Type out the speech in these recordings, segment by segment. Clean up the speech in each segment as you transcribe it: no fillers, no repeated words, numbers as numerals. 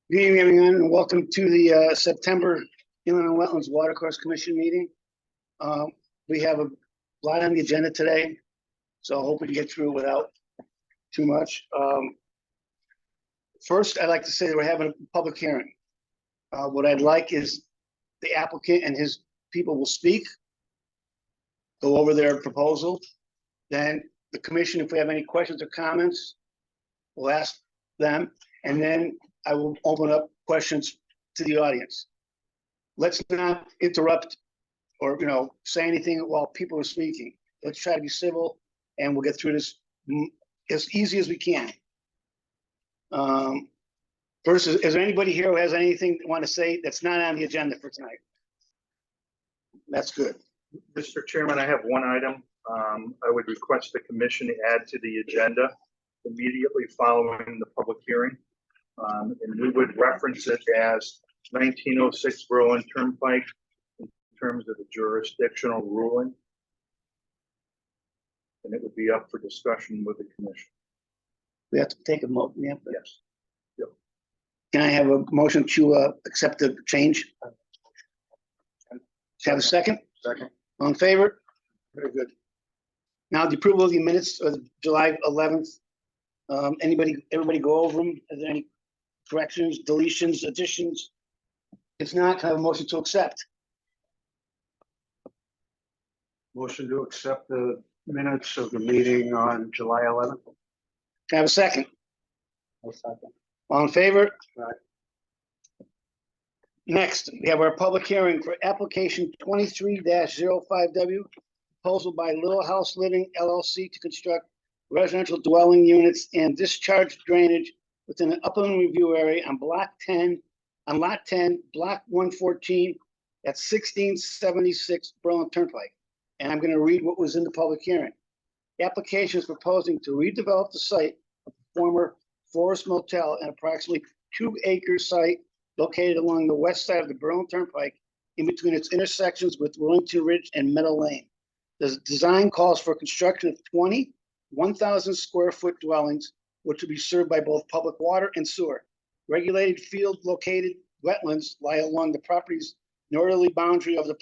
Good evening, everyone, and welcome to the September Inland and Wetlands Watercourse Commission meeting. We have a lot on the agenda today, so I hope we can get through it without too much. First, I'd like to say that we're having a public hearing. What I'd like is the applicant and his people will speak, go over their proposal. Then the commission, if we have any questions or comments, we'll ask them, and then I will open up questions to the audience. Let's not interrupt or, say anything while people are speaking. Let's try to be civil and we'll get through this as easy as we can. First, is there anybody here who has anything they want to say that's not on the agenda for tonight? That's good. Mr. Chairman, I have one item. I would request the commission to add to the agenda immediately following the public hearing. And we would reference it as 1906 Berlin Turnpike in terms of the jurisdictional ruling. And it would be up for discussion with the commission. We have to take a motion. Yeah. Yes. Yep. Can I have a motion to accept the change? Have a second? Second. All in favor? Very good. Now the approval of the minutes of July 11th. Everybody go over them? Is there any corrections, deletions, additions? If not, can I have a motion to accept? Motion to accept the minutes of the meeting on July 11th. Can I have a second? I'll second. All in favor? Aye. Next, we have our public hearing for application 23-05W, proposal by Little House Living LLC to construct residential dwelling units and discharge drainage within an upland review area on lot 10, block 114 at 1676 Berlin Turnpike. And I'm going to read what was in the public hearing. The application is proposing to redevelop the site of the former Forest Motel, an approximately 2-acre site located along the west side of the Berlin Turnpike in between its intersections with Wellington Ridge and Meadow Lane. The design calls for construction of 20 1,000 square foot dwellings, which will be served by both public water and sewer. Regulated field located wetlands lie along the property's northerly boundary of the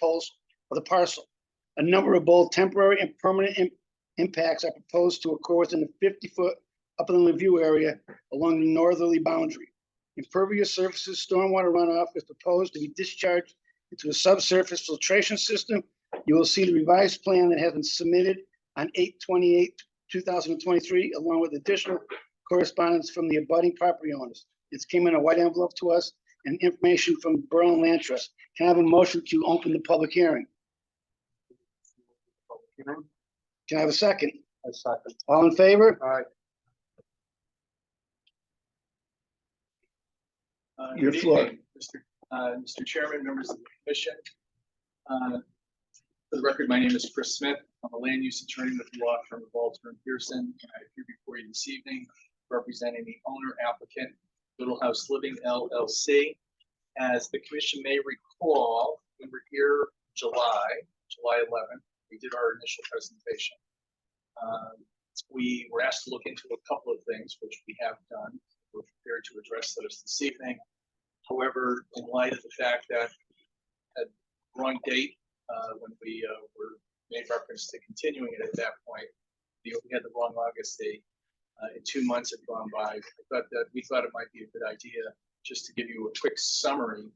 parcel. A number of both temporary and permanent impacts are proposed to occur within the 50-foot upland review area along the northerly boundary. Impervious surfaces stormwater runoff is proposed to be discharged into a subsurface filtration system. You will see the revised plan that has been submitted on 8/28/2023, along with additional correspondence from the abutting property owners. It's came in a white envelope to us and information from Berlin Land Trust. Can I have a motion to open the public hearing? Can I have a second? I second. All in favor? Aye. Your Good floor. evening, Mr. Chairman, members of the commission. For the record, my name is Chris Smith. I'm a land use attorney with the law firm of Walter and Pearson, and I appear before you this evening representing the owner applicant, Little House Living LLC. As the commission may recall, we were here July 11th. We did our initial presentation. We were asked to look into a couple of things, which we have done. We're prepared to address those this evening. However, in light of the fact that at the wrong date, when we were made reference to continuing it at that point, we had the wrong August date, and 2 months had gone by. We thought it might be a good idea just to give you a quick summary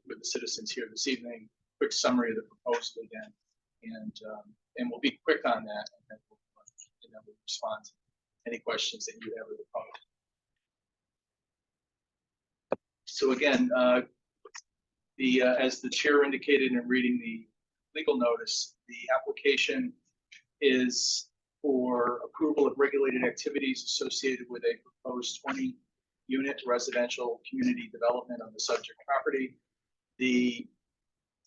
with the citizens here this evening, quick summary of the proposal again, and we'll be quick on that, and then we'll respond to any questions that you have of the public. So again, as the chair indicated in reading the legal notice, the application is for approval of regulated activities associated with a proposed 20-unit residential community development on the subject property.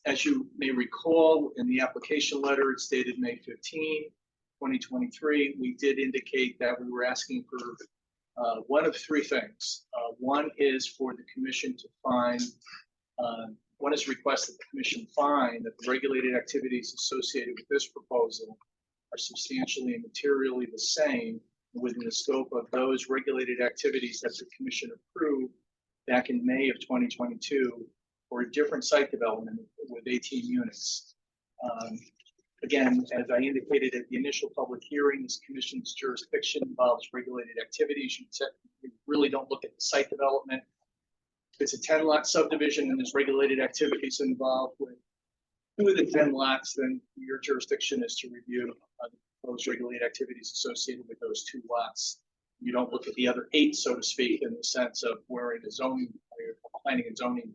As you may recall, in the application letter, it's dated May 15, 2023. We did indicate that we were asking for one of three things. One is for the commission to find, one is request that the commission find that the regulated activities associated with this proposal are substantially and materially the same within the scope of those regulated activities that the commission approved back in May of 2022 for a different site development with 18 units. Again, as I indicated at the initial public hearing, this commission's jurisdiction involves regulated activities. You really don't look at the site development. If it's a 10-lot subdivision and there's regulated activities involved with 2 of the 10 lots, then your jurisdiction is to review those regulated activities associated with those 2 lots. You don't look at the other 8, so to speak, in the sense of where in the zoning, planning and zoning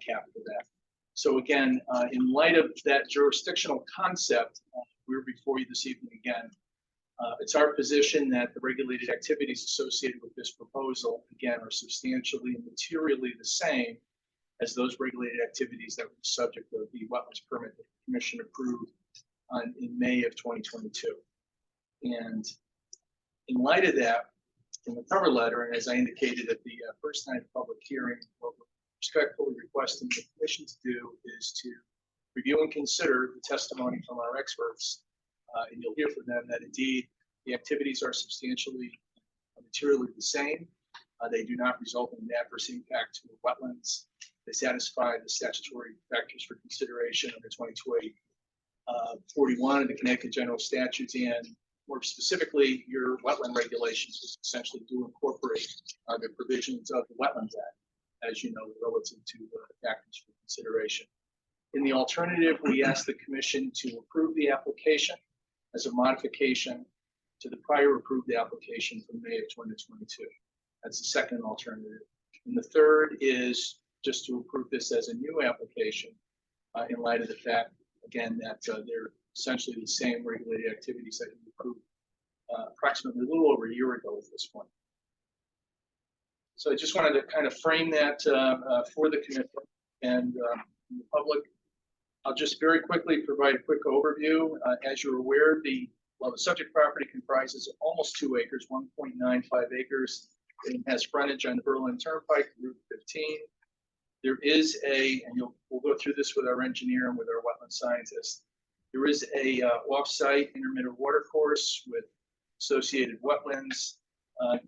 cap for that. So again, in light of that jurisdictional concept, we're before you this evening again. It's our position that the regulated activities associated with this proposal, again, are substantially and materially the same as those regulated activities that were the subject of the wetlands permit that the commission approved in May of 2022. And in light of that, in the cover letter, and as I indicated at the first night of public hearing, what we're respectfully requesting the commission to do is to review and consider the testimony from our experts. And you'll hear from them that indeed the activities are substantially materially the same. They do not result in an adverse impact to the wetlands. They satisfy the statutory factors for consideration under 2241 of the Connecticut General Statutes, and more specifically, your wetland regulations, which essentially do incorporate the provisions of the Wetlands Act, as you know, relative to factors for consideration. In the alternative, we ask the commission to approve the application as a modification to the prior approved application from May of 2022. That's the second alternative. And the third is just to approve this as a new application in light of the fact, again, that they're essentially the same regulated activities that we approved approximately a little over a year ago at this point. So I just wanted to kind of frame that for the commission and the public. I'll just very quickly provide a quick overview. As you're aware, the subject property comprises almost 2 acres, 1.95 acres. It has frontage on the Berlin Turnpike, Route 15. There is and we'll go through this with our engineer and with our wetland scientist. There is a off-site intermittent water course with associated wetlands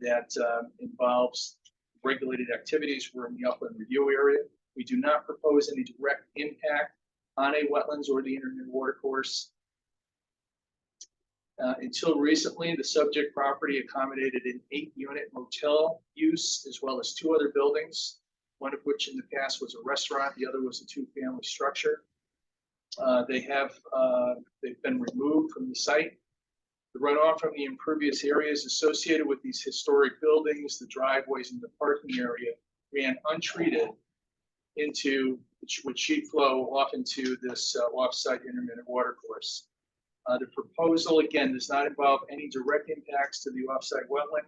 that involves regulated activities. We're in the upland review area. We do not propose any direct impact on a wetlands or the intermittent water course. Until recently, the subject property accommodated an 8-unit motel use, as well as 2 other buildings, one of which in the past was a restaurant, the other was a 2-family structure. They've been removed from the site. The runoff from the impervious areas associated with these historic buildings, the driveways and the parking area ran untreated into, which would sheet flow off into this off-site intermittent water course. The proposal, again, does not involve any direct impacts to the off-site wetland,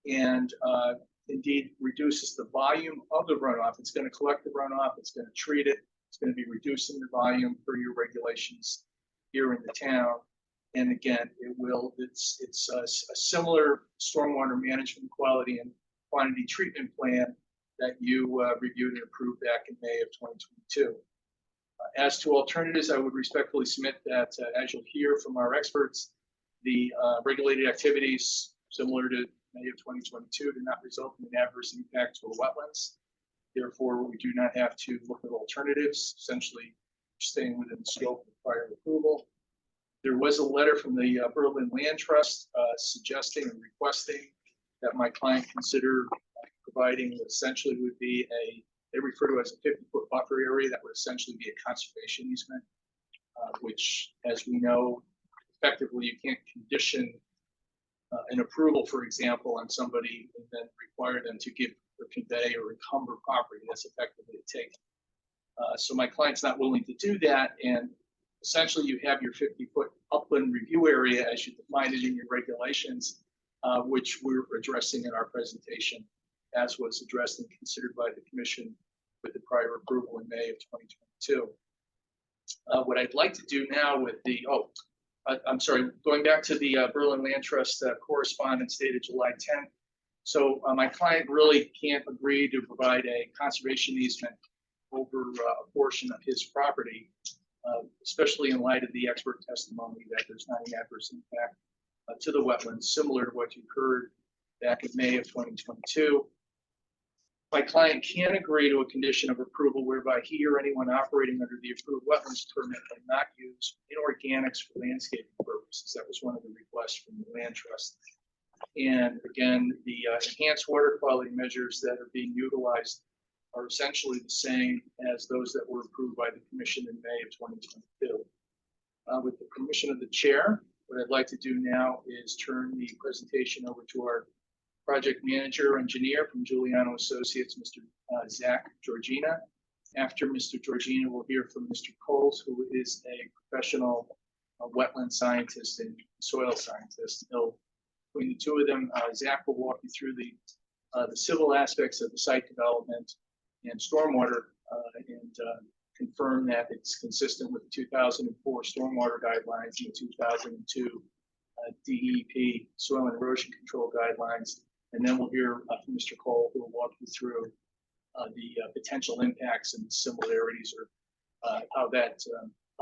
and indeed reduces the volume of the runoff. It's going to collect the runoff, it's going to treat it, it's going to be reducing the volume per your regulations here in the town. And again, it's a similar stormwater management quality and quantity treatment plan that you reviewed and approved back in May of 2022. As to alternatives, I would respectfully submit that, as you'll hear from our experts, the regulated activities similar to May of 2022 do not result in an adverse impact to the wetlands. Therefore, we do not have to look at alternatives, essentially staying within the scope of prior approval. There was a letter from the Berlin Land Trust suggesting and requesting that my client consider providing what essentially would be they refer to as a 50-foot buffer area that would essentially be a conservation easement, which, as we know, effectively you can't condition an approval, for example, on somebody and then require them to give or convey or encumber property. That's effectively a take. So my client's not willing to do that, and essentially you have your 50-foot upland review area as you define it in your regulations, which we're addressing in our presentation, as was addressed and considered by the commission with the prior approval in May of 2022. What I'd like to do now with I'm sorry, going back to the Berlin Land Trust correspondence dated July 10th. So my client really can't agree to provide a conservation easement over a portion of his property, especially in light of the expert testimony that there's not an adverse impact to the wetlands, similar to what you heard back in May of 2022. My client can agree to a condition of approval whereby he or anyone operating under the approved wetlands permit will not use inorganics for landscaping purposes. That was one of the requests from the land trust. And again, the enhanced water quality measures that are being utilized are essentially the same as those that were approved by the commission in May of 2022. With the permission of the chair, what I'd like to do now is turn the presentation over to our project manager engineer from Giuliano Associates, Mr. Zach Georgina. After Mr. Georgina, we'll hear from Mr. Coles, who is a professional wetland scientist and soil scientist. Between the two of them, Zach will walk you through the civil aspects of the site development and stormwater and confirm that it's consistent with the 2004 stormwater guidelines and the 2002 DEP soil and erosion control guidelines. And then we'll hear from Mr. Cole, who will walk you through the potential impacts and similarities, or how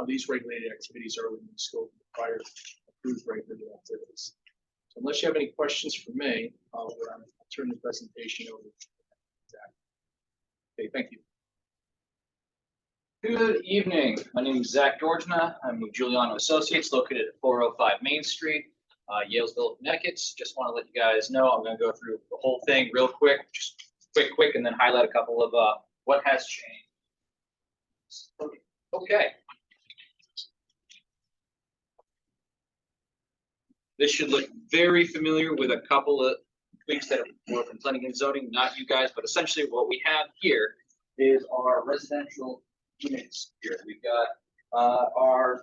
these regulated activities are within the scope of the prior approved regulated activities. So unless you have any questions for me, I'll turn the presentation over to Zach. Okay, thank you. Good evening. My name is Zach Georgina. I'm with Giuliano Associates, located at 405 Main Street, Yalesville, Connecticut. Just want to let you guys know I'm going to go through the whole thing real quick, just quick, and then highlight a couple of what has changed. Okay. This should look very familiar with a couple of tweaks that were from planning and zoning, not you guys, but essentially what we have here is our residential units here. We've got our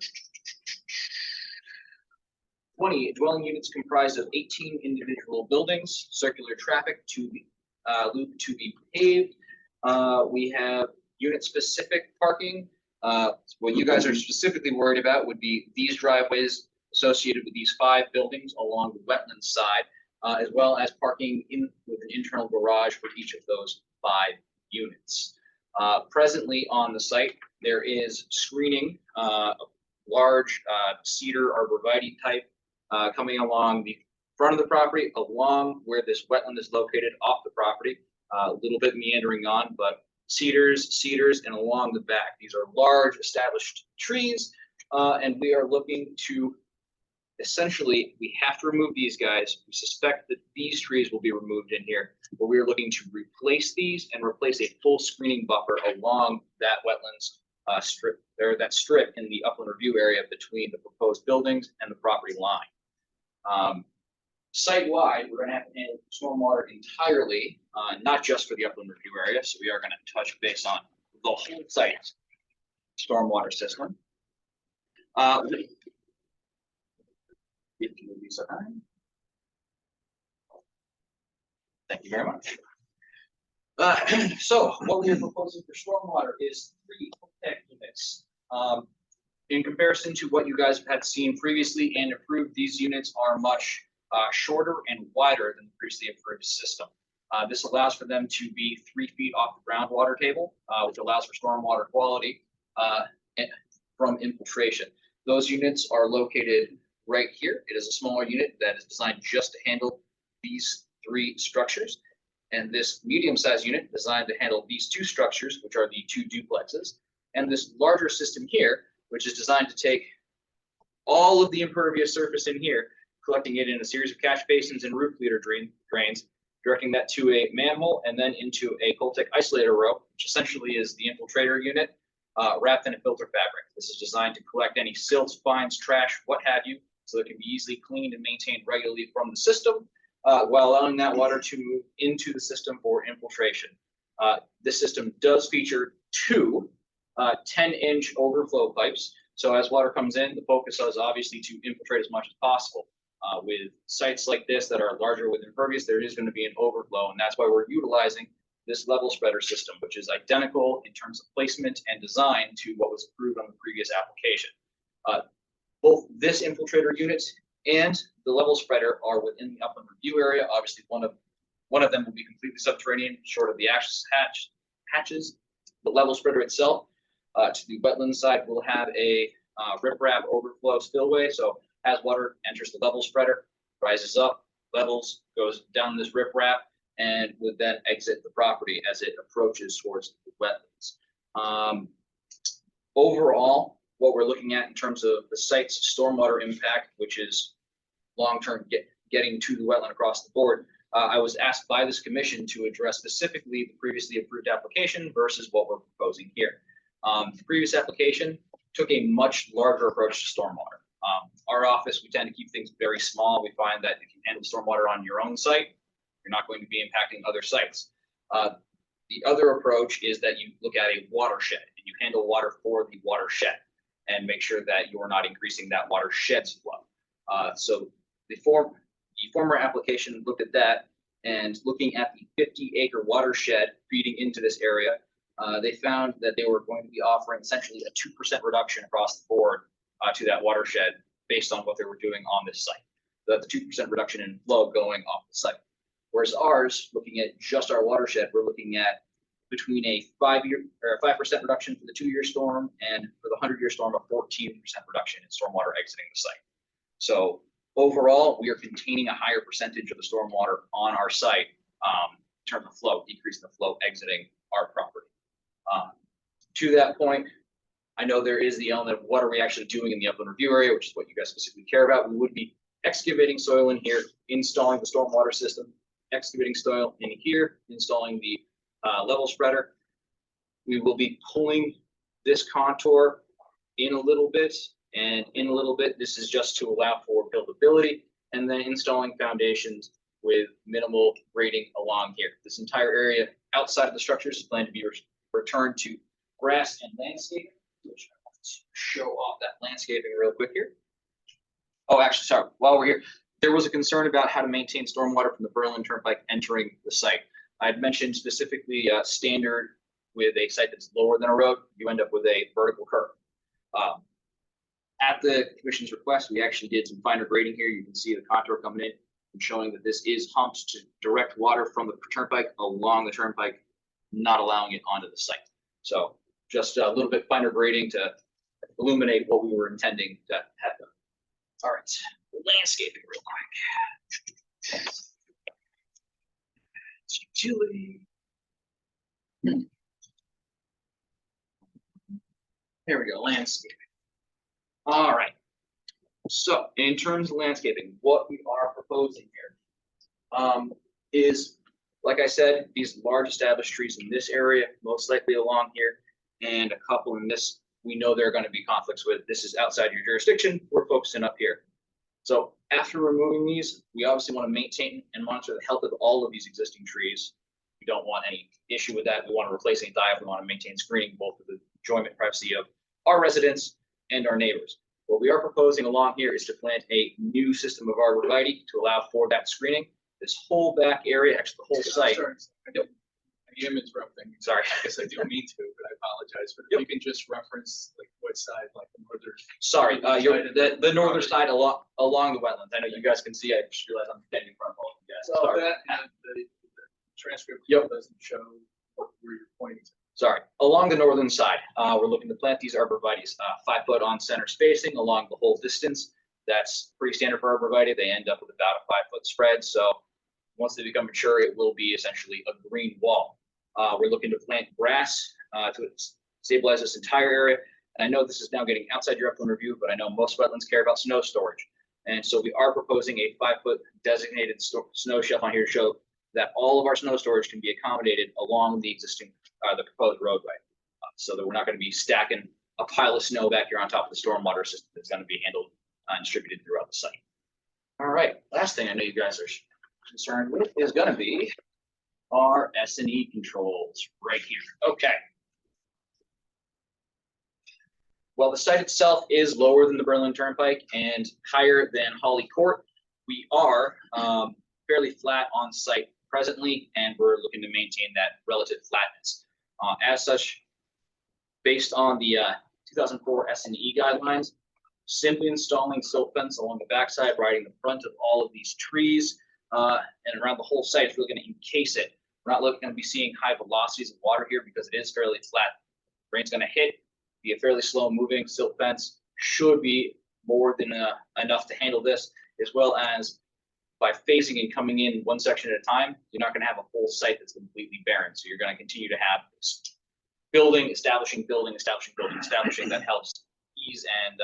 20 dwelling units comprised of 18 individual buildings, circular traffic to be loop to be paved. We have unit-specific parking. What you guys are specifically worried about would be these driveways associated with these 5 buildings along the wetland side, as well as parking with an internal garage for each of those 5 units. Presently on the site, there is screening, large cedar arborvitae type coming along the front of the property, along where this wetland is located off the property, a little bit meandering on, but cedars, and along the back. These are large established trees, and we are looking to essentially, we have to remove these guys. We suspect that these trees will be removed in here, but we are looking to replace these and replace a full screening buffer along that wetlands strip, or that strip in the upland review area between the proposed buildings and the property line. Site-wide, we're going to have to handle stormwater entirely, not just for the upland review area. So we are going to touch base on the whole site stormwater system. Thank you very much. So what we are proposing for stormwater is 3 units. In comparison to what you guys had seen previously and approved, these units are much shorter and wider than the previously approved system. This allows for them to be 3 feet off the groundwater table, which allows for stormwater quality from infiltration. Those units are located right here. It is a smaller unit that is designed just to handle these 3 structures. And this medium-sized unit designed to handle these 2 structures, which are the 2 duplexes. And this larger system here, which is designed to take all of the impervious surface in here, collecting it in a series of catch basins and roof leader drains, directing that to a manhole and then into a Coltec isolator row, which essentially is the infiltrator unit wrapped in a filter fabric. This is designed to collect any silts, fines, trash, what have you, so it can be easily cleaned and maintained regularly from the system, while allowing that water to move into the system for infiltration. This system does feature 2 10-inch overflow pipes. So as water comes in, the focus is obviously to infiltrate as much as possible. With sites like this that are larger with impervious, there is going to be an overflow, and that's why we're utilizing this level spreader system, which is identical in terms of placement and design to what was approved on the previous application. Both this infiltrator unit and the level spreader are within the upland review area. Obviously, one of them will be completely subterranean, short of the access hatches. The level spreader itself, to the wetland side, will have a riprap overflow spillway. So as water enters the level spreader, rises up, levels, goes down this riprap, and would then exit the property as it approaches towards the wetlands. Overall, what we're looking at in terms of the site's stormwater impact, which is long-term getting to the wetland across the board, I was asked by this commission to address specifically the previously approved application versus what we're proposing here. The previous application took a much larger approach to stormwater. Our office, we tend to keep things very small. We find that if you handle stormwater on your own site, you're not going to be impacting other sites. The other approach is that you look at a watershed and you handle water for the watershed and make sure that you're not increasing that watershed's flow. So the former application looked at that, and looking at the 50-acre watershed feeding into this area, they found that they were going to be offering essentially a 2% reduction across the board to that watershed based on what they were doing on this site. The 2% reduction in flow going off the site. Whereas ours, looking at just our watershed, we're looking at between a 5% reduction for the 2-year storm and for the 100-year storm, a 14% reduction in stormwater exiting the site. So overall, we are containing a higher percentage of the stormwater on our site in terms of flow, decreasing the flow exiting our property. To that point, I know there is the element of what are we actually doing in the upland review area, which is what you guys specifically care about. We would be excavating soil in here, installing the stormwater system, excavating soil in here, installing the level spreader. We will be pulling this contour in a little bit, and in a little bit, this is just to allow for buildability, and then installing foundations with minimal grading along here. This entire area outside of the structures is planned to be returned to grass and landscape, which I want to show off that landscaping real quick here. Oh, actually, sorry, while we're here, there was a concern about how to maintain stormwater from the Berlin Turnpike entering the site. I had mentioned specifically standard with a site that's lower than a road, you end up with a vertical curve. At the commission's request, we actually did some finer grading here. You can see the contour coming in and showing that this is humped to direct water from the turnpike along the turnpike, not allowing it onto the site. So just a little bit finer grading to illuminate what we were intending to have done. All right, landscaping real quick. Utility. Here we go, landscaping. All right. So in terms of landscaping, what we are proposing here is, like I said, these large established trees in this area, most likely along here, and a couple in this, we know there are going to be conflicts with. This is outside your jurisdiction. We're focusing up here. So after removing these, we obviously want to maintain and monitor the health of all of these existing trees. We don't want any issue with that. We want to replace any die-off. We want to maintain screening both for the enjoyment privacy of our residents and our neighbors. What we are proposing along here is to plant a new system of arborvitae to allow for that screening. This whole back area, actually the whole site. I am interrupting. Sorry. I guess I don't mean to, but I apologize. But Yep. you can just reference like what side, like the northern. Sorry, side of the northern side along the wetlands. I know you guys can see. I just realized I'm standing in front of all of you guys. So Sorry. that the transcript Yep. doesn't show what you're pointing to. Sorry, along the northern side, we're looking to plant these arborvitaes, 5 foot on center spacing along the whole distance. That's pretty standard for arborvitae. They end up with about a 5 foot spread. So once they become mature, it will be essentially a green wall. We're looking to plant grass to stabilize this entire area. And I know this is now getting outside your upland review, but I know most wetlands care about snow storage. And so we are proposing a 5 foot designated snow shelf on here to show that all of our snow storage can be accommodated along the existing, the proposed roadway. So that we're not going to be stacking a pile of snow back here on top of the stormwater system that's going to be handled and distributed throughout the site. All right, last thing I know you guys are concerned with is going to be our S&E controls right here. Okay. Well, the site itself is lower than the Berlin Turnpike and higher than Holly Court. We are fairly flat on site presently, and we're looking to maintain that relative flatness. As such, based on the 2004 S&E guidelines, simply installing silt fence along the backside, riding the front of all of these trees, and around the whole site is really going to encase it. We're not going to be seeing high velocities of water here because it is fairly flat. Rain's going to hit, be a fairly slow moving silt fence, should be more than enough to handle this, as well as by phasing and coming in one section at a time, you're not going to have a whole site that's completely barren. So you're going to continue to have this building, establishing, that helps ease and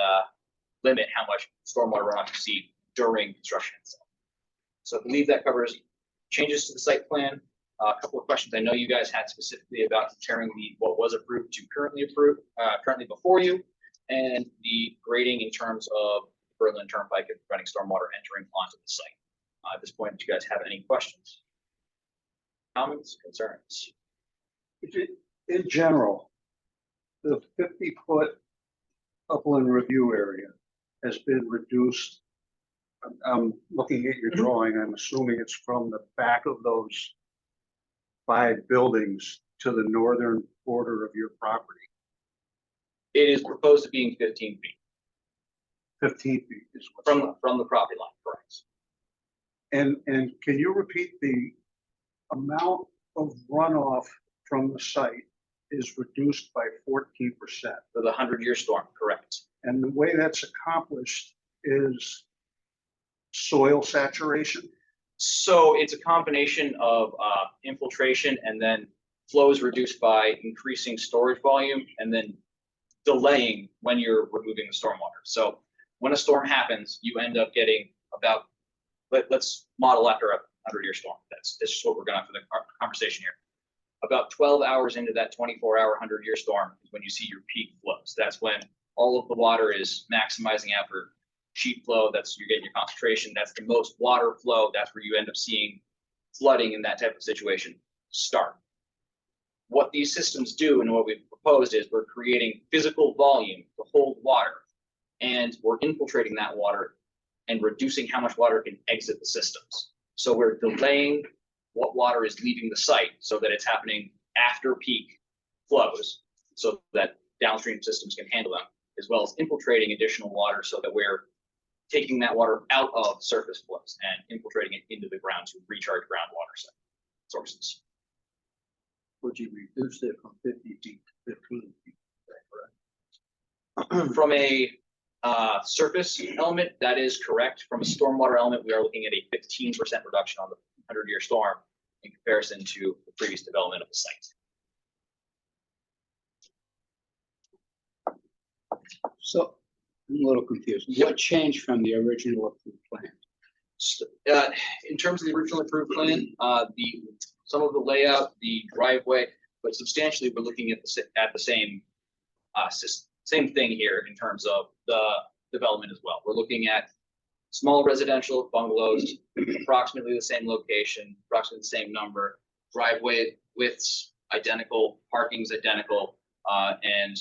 limit how much stormwater runoff you see during construction itself. So I believe that covers changes to the site plan. A couple of questions I know you guys had specifically about comparing what was approved to currently before you, and the grading in terms of Berlin Turnpike and preventing stormwater entering onto the site. At this point, do you guys have any questions, comments, concerns? In general, the 50-foot upland review area has been reduced. I'm looking at your drawing. I'm assuming it's from the back of those 5 buildings to the northern border of your property. It is proposed to being 15 feet 15 feet is what's from the property line, correct? And can you repeat the amount of runoff from the site is reduced by 14%? For the 100-year storm, correct? And the way that's accomplished is soil saturation? So it's a combination of infiltration and then flows reduced by increasing storage volume and then delaying when you're removing the stormwater. So when a storm happens, you end up getting about, let's model after a 100-year storm. That's just what we're going for the conversation here. About 12 hours into that 24-hour 100-year storm is when you see your peak flows. That's when all of the water is maximizing out for sheet flow. That's you're getting your concentration. That's the most water flow. That's where you end up seeing flooding in that type of situation start. What these systems do and what we've proposed is we're creating physical volume to hold water, and we're infiltrating that water and reducing how much water can exit the systems. So we're delaying what water is leaving the site so that it's happening after peak flows so that downstream systems can handle them, as well as infiltrating additional water so that we're taking that water out of surface flows and infiltrating it into the ground to recharge groundwater sources. Would you reduce it from 50 feet to 15 feet? Is that correct? From a surface element, that is correct. From a stormwater element, we are looking at a 15% reduction on the 100-year storm in comparison to the previous development of the site. So I'm a little confused. What changed from the original approved plan? In terms of the original approved plan, some of the layout, the driveway, but substantially we're looking at the same same thing here in terms of the development as well. We're looking at small residential bungalows, approximately the same location, approximately the same number, driveway widths identical, parking's identical, and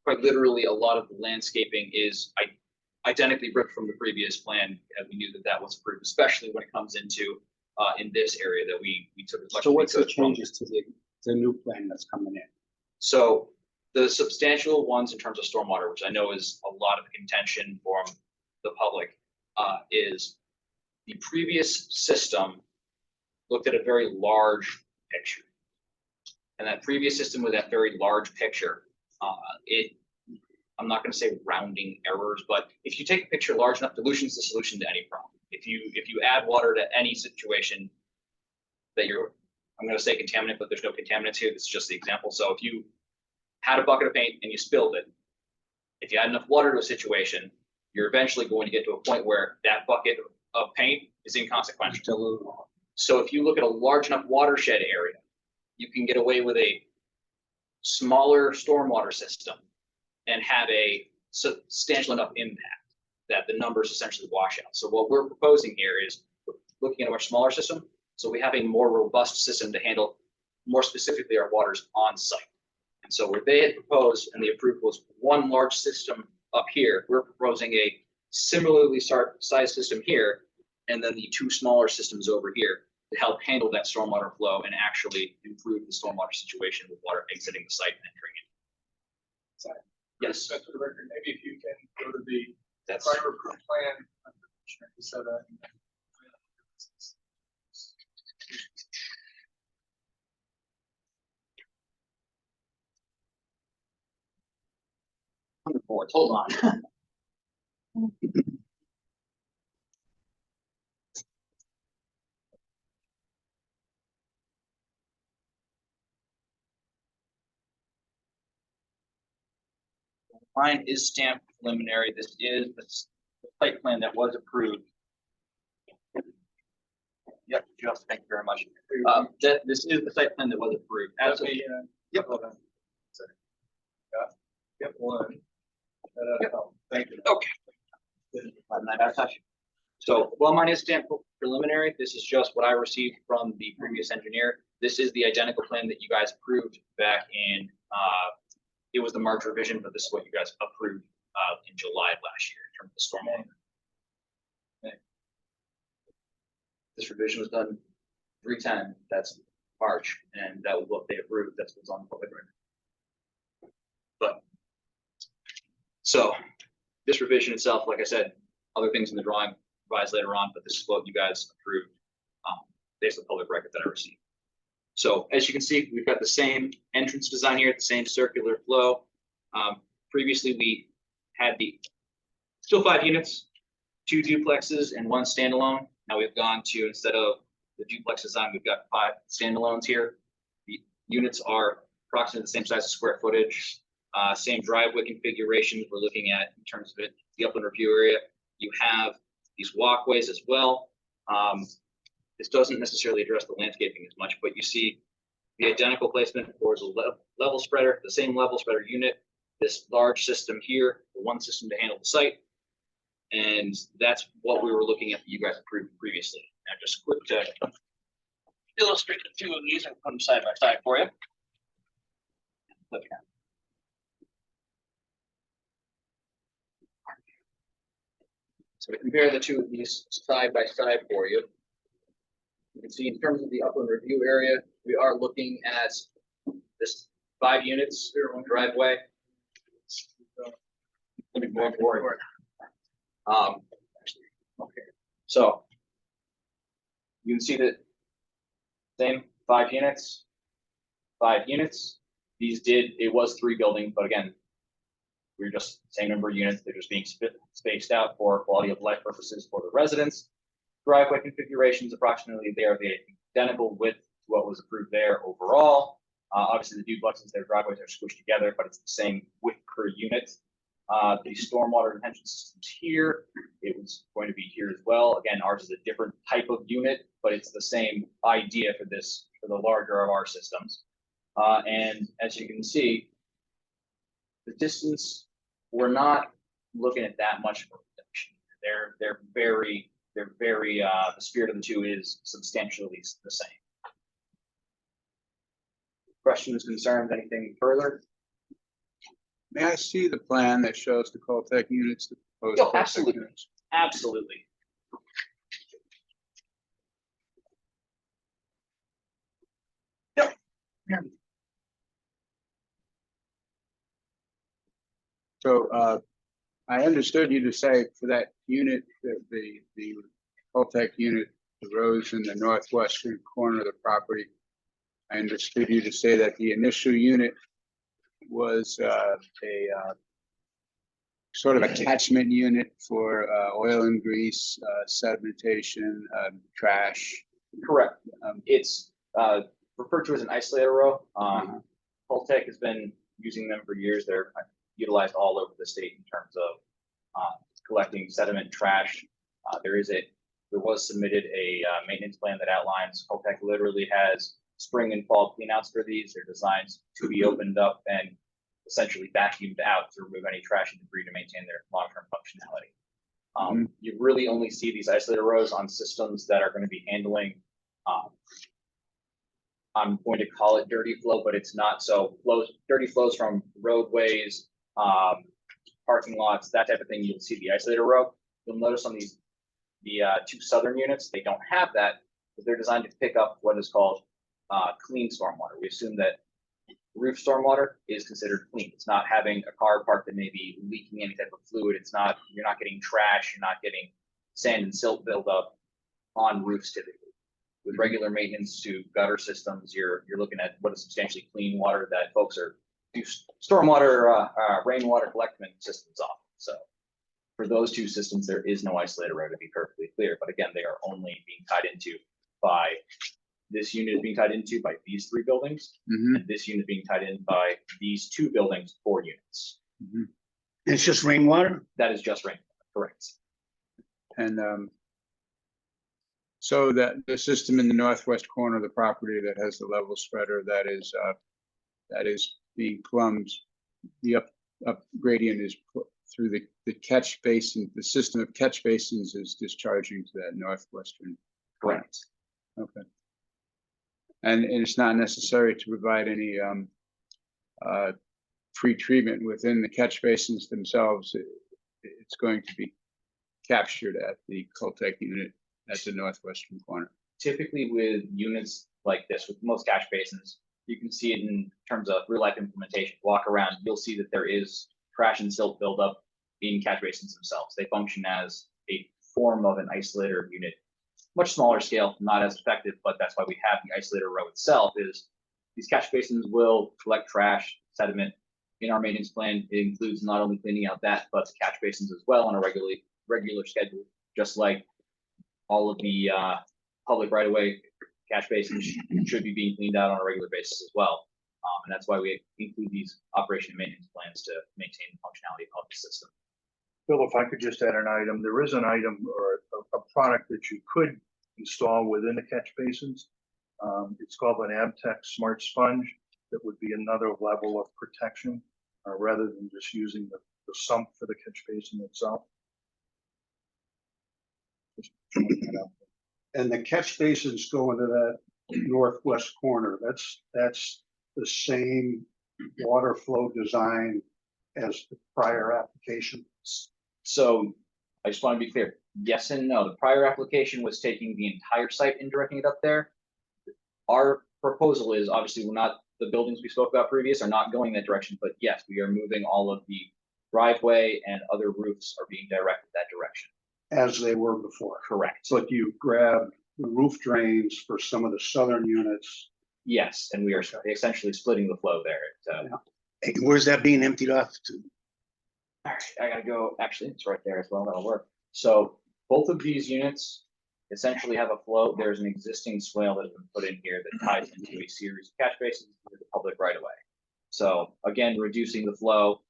quite literally a lot of the landscaping is identically ripped from the previous plan, and we knew that that was approved, especially when it comes into in this area that we took as much. So what's the changes to the new plan that's coming in? So the substantial ones in terms of stormwater, which I know is a lot of contention from the public, is the previous system looked at a very large picture. And that previous system with that very large picture, I'm not going to say rounding errors, but if you take a picture large enough, dilution is the solution to any problem. If you add water to any situation that I'm going to say contaminant, but there's no contaminants here. This is just the example. So if you had a bucket of paint and you spilled it, if you add enough water to a situation, you're eventually going to get to a point where that bucket of paint is inconsequential. So if you look at a large enough watershed area, you can get away with a smaller stormwater system and have a substantial enough impact that the numbers essentially wash out. So what we're proposing here is looking at a much smaller system. So we have a more robust system to handle more specifically our waters on site. And so what they had proposed and the approved was one large system up here. We're proposing a similarly sized system here, and then the 2 smaller systems over here to help handle that stormwater flow and actually improve the stormwater situation with water exiting the site and entering it. Sorry. Yes. For the record, maybe if you can go to the That's prior approved plan. So that. on the board. Hold on. Mine is stamped preliminary. This is the site plan that was approved. Yep, just, thank you very much. This is the site plan that was approved. As of, yep. Hold on. Sorry. Yep, one. Yep. Thank you. Okay. So, while mine is stamped preliminary, this is just what I received from the previous engineer. This is the identical plan that you guys approved back in, it was the March revision, but this is what you guys approved in July of last year in terms of the stormwater. Okay. This revision was done 3/10, that's March, and that was what they approved, that's what's on the public record. But, so, this revision itself, like I said, other things in the drawing revised later on, but this is what you guys approved based on the public record that I received. So as you can see, we've got the same entrance design here, the same circular flow. Previously, we had still 5 units, 2 duplexes and 1 standalone. Now we've gone to, instead of the duplex design, we've got 5 standalones here. The units are approximately the same size of square footage, same driveway configurations we're looking at in terms of the upland review area. You have these walkways as well. This doesn't necessarily address the landscaping as much, but you see the identical placement for the level spreader, the same level spreader unit, this large system here, the one system to handle the site. And that's what we were looking at that you guys approved previously. Now just quick to illustrate a few of these and put them side by side for you. So to compare the two of these side by side for you, you can see in terms of the upland review area, we are looking at this 5 units driveway. Let me go forward. Okay. So you can see that same 5 units, 5 units. It was 3 buildings, but again, we're just same number of units. They're just being spaced out for quality of life purposes for the residents. Driveway configurations approximately they are the identical with what was approved there overall. Obviously the duplexes, their driveways are squished together, but it's the same width per unit. The stormwater retention systems here, it was going to be here as well. Again, ours is a different type of unit, but it's the same idea for the larger of our systems. And as you can see, the distance, we're not looking at that much of a reduction. They're very, the spirit of the two is substantially the same. Questions, concerns, anything further? May I see the plan that shows the Coltech units? The proposed Oh, Coltech absolutely. units? Absolutely. Yep. So I understood you to say for that unit, the Coltech unit arose in the northwestern corner of the property. I understood you to say that the initial unit was a sort of attachment unit for oil and grease, sedimentation, trash. Correct. It's referred to as an isolator row. Coltech has been using them for years. They're utilized all over the state in terms of collecting sediment, trash. There was submitted a maintenance plan that outlines Coltech literally has spring and fall cleanouts for these. They're designed to be opened up and essentially vacuumed out to remove any trash and debris to maintain their long-term functionality. You really only see these isolator rows on systems that are going to be handling, I'm going to call it dirty flow, but it's not. So dirty flows from roadways, parking lots, that type of thing, you'll see the isolator row. You'll notice on the 2 southern units, they don't have that, but they're designed to pick up what is called clean stormwater. We assume that roof stormwater is considered clean. It's not having a car parked that may be leaking any type of fluid. You're not getting trash. You're not getting sand and silt buildup on roofs typically. With regular maintenance to gutter systems, you're looking at what is substantially clean water that folks do stormwater, rainwater collectment systems off. So for those 2 systems, there is no isolator row, to be perfectly clear. But again, they are only being tied into by this unit is being tied into by these 3 buildings, and this unit being tied in by these 2 buildings, 4 units. It's just rainwater? That is just rain, correct? And so that the system in the northwest corner of the property that has the level spreader, that is being plumbed. The up gradient is through the catch basin. The system of catch basins is discharging to that northwestern. Correct. Okay. And it's not necessary to provide any pre-treatment within the catch basins themselves. It's going to be captured at the Coltech unit at the northwestern corner. Typically with units like this, with most catch basins, you can see it in terms of real life implementation. Walk around, you'll see that there is trash and silt buildup in catch basins themselves. They function as a form of an isolator unit, much smaller scale, not as effective, but that's why we have the isolator row itself. Is these catch basins will collect trash, sediment. In our maintenance plan, it includes not only cleaning out that, but the catch basins as well on a regular schedule, just like all of the public right-of-way catch basins should be being cleaned out on a regular basis as well. And that's why we include these operation and maintenance plans to maintain the functionality of the system. Bill, if I could just add an item, there is an item or a product that you could install within the catch basins. It's called an Abtech Smart Sponge. That would be another level of protection rather than just using the sump for the catch basin itself. Just throwing that out there. And the catch basins go into that northwest corner. That's the same water flow design as the prior application. So I just want to be clear, yes and no. The prior application was taking the entire site and directing it up there. Our proposal is obviously the buildings we spoke about previous are not going that direction, but yes, we are moving all of the driveway and other roofs are being directed that direction. As they were before. Correct. But you grabbed the roof drains for some of the southern units. Yes, and we are essentially splitting the flow there. Hey, where's that being emptied off to? All right, I gotta go. Actually, it's right there as well. That'll work. So both of these units essentially have a flow. There's an existing swale that has been put in here that ties into a series of catch basins into the public right of way. So again, reducing the flow.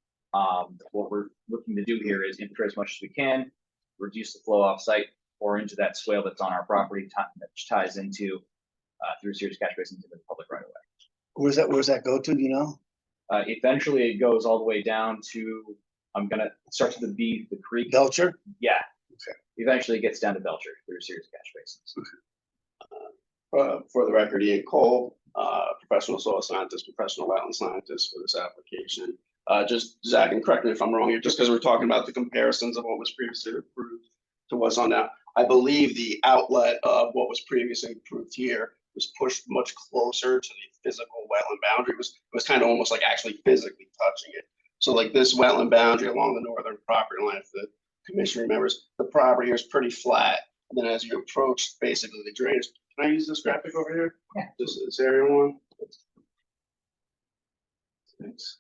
What we're looking to do here is infiltrate as much as we can, reduce the flow off site or into that swale that's on our property, which ties into through a series of catch basins into the public right of way. Where's that go to? Do you know? Eventually, it goes all the way down to. I'm gonna start to the creek. Belcher? Yeah. Okay. Eventually, it gets down to Belcher through a series of catch basins. For the record, Ian Cole, professional soil scientist, professional wetland scientist for this application. Just Zach, and correct me if I'm wrong here, just because we're talking about the comparisons of what was previously approved to what's on now. I believe the outlet of what was previously approved here was pushed much closer to the physical wetland boundary. It was kind of almost like actually physically touching it. So like this wetland boundary along the northern property line, if the commission remembers, the property here is pretty flat. And then as you approach basically the drainage, can I use this graphic over here? Yeah. This area one? Thanks.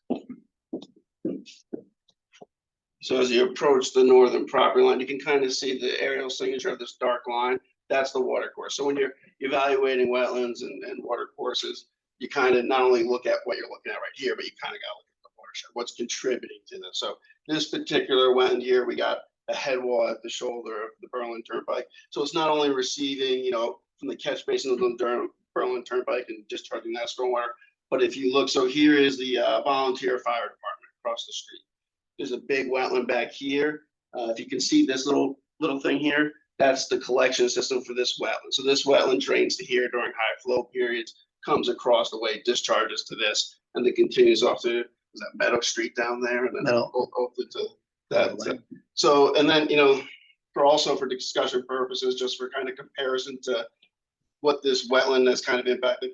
So as you approach the northern property line, you can kind of see the aerial signature of this dark line. That's the water course. So when you're evaluating wetlands and water courses, you kind of not only look at what you're looking at right here, but you kind of got to look at the watershed, what's contributing to this. So this particular wetland here, we got a head wall at the shoulder of the Berlin Turnpike. So it's not only receiving, from the catch basin of the Berlin Turnpike and discharging that stormwater, but if you look, so here is the volunteer fire department across the street. There's a big wetland back here. If you can see this little thing here, that's the collection system for this wetland. So this wetland drains to here during high flow periods, comes across the way, discharges to this, and then continues off to, is that Meadow Street down there? And then hopefully to that. So, and then, for discussion purposes, just for kind of comparison to what this wetland has kind of impacted.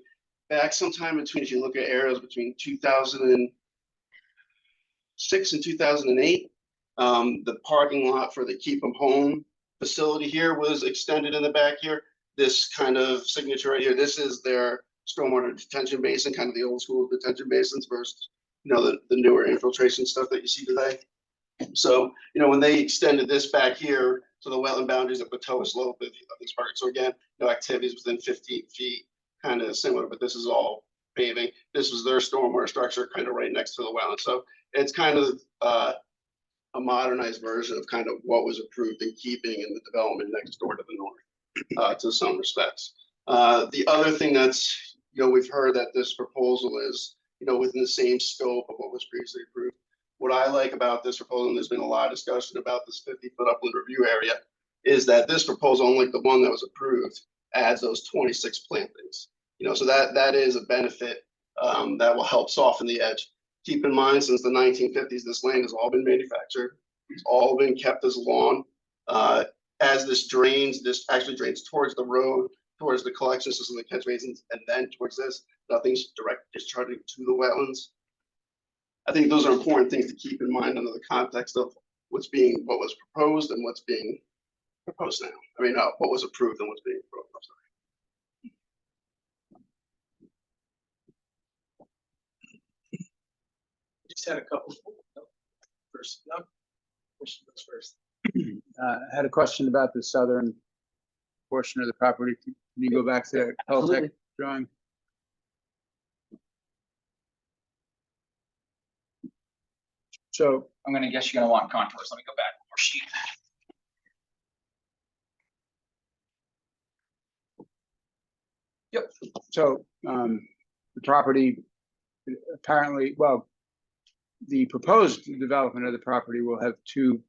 Back sometime between, if you look at areas between 2006 and 2008, the parking lot for the Keep 'em Home facility here was extended in the back here. This kind of signature right here, this is their stormwater detention basin, kind of the old school detention basins versus, the newer infiltration stuff that you see today. So, when they extended this back here, so the wetland boundaries at the toe slope of this park. So again, no activities within 15 feet, kind of similar, but this is all paving. This was their stormwater structure kind of right next to the wetland. So it's kind of a modernized version of kind of what was approved in keeping in the development next door to the north, to some respects. The other thing that's, we've heard that this proposal is, within the same scope of what was previously approved. What I like about this proposal, and there's been a lot of discussion about this 50-foot upland review area, is that this proposal, unlike the one that was approved, adds those 26 plantings. So that is a benefit that will help soften the edge. Keep in mind, since the 1950s, this land has all been manufactured. It's all been kept as lawn. As this actually drains towards the road, towards the collection system, the catch basins, and then towards this. Nothing's direct discharging to the wetlands. I think those are important things to keep in mind under the context of what was proposed and what's being proposed now. I mean, what was approved and what's being proposed. I'm sorry. Just had a couple. First, no, question goes first. I had a question about the southern portion of the property. Can you go back to that Caltech drawing? So I'm gonna guess you're gonna want contours. Let me go back one more sheet. Yep. So the property apparently, well, the proposed development of the property will have two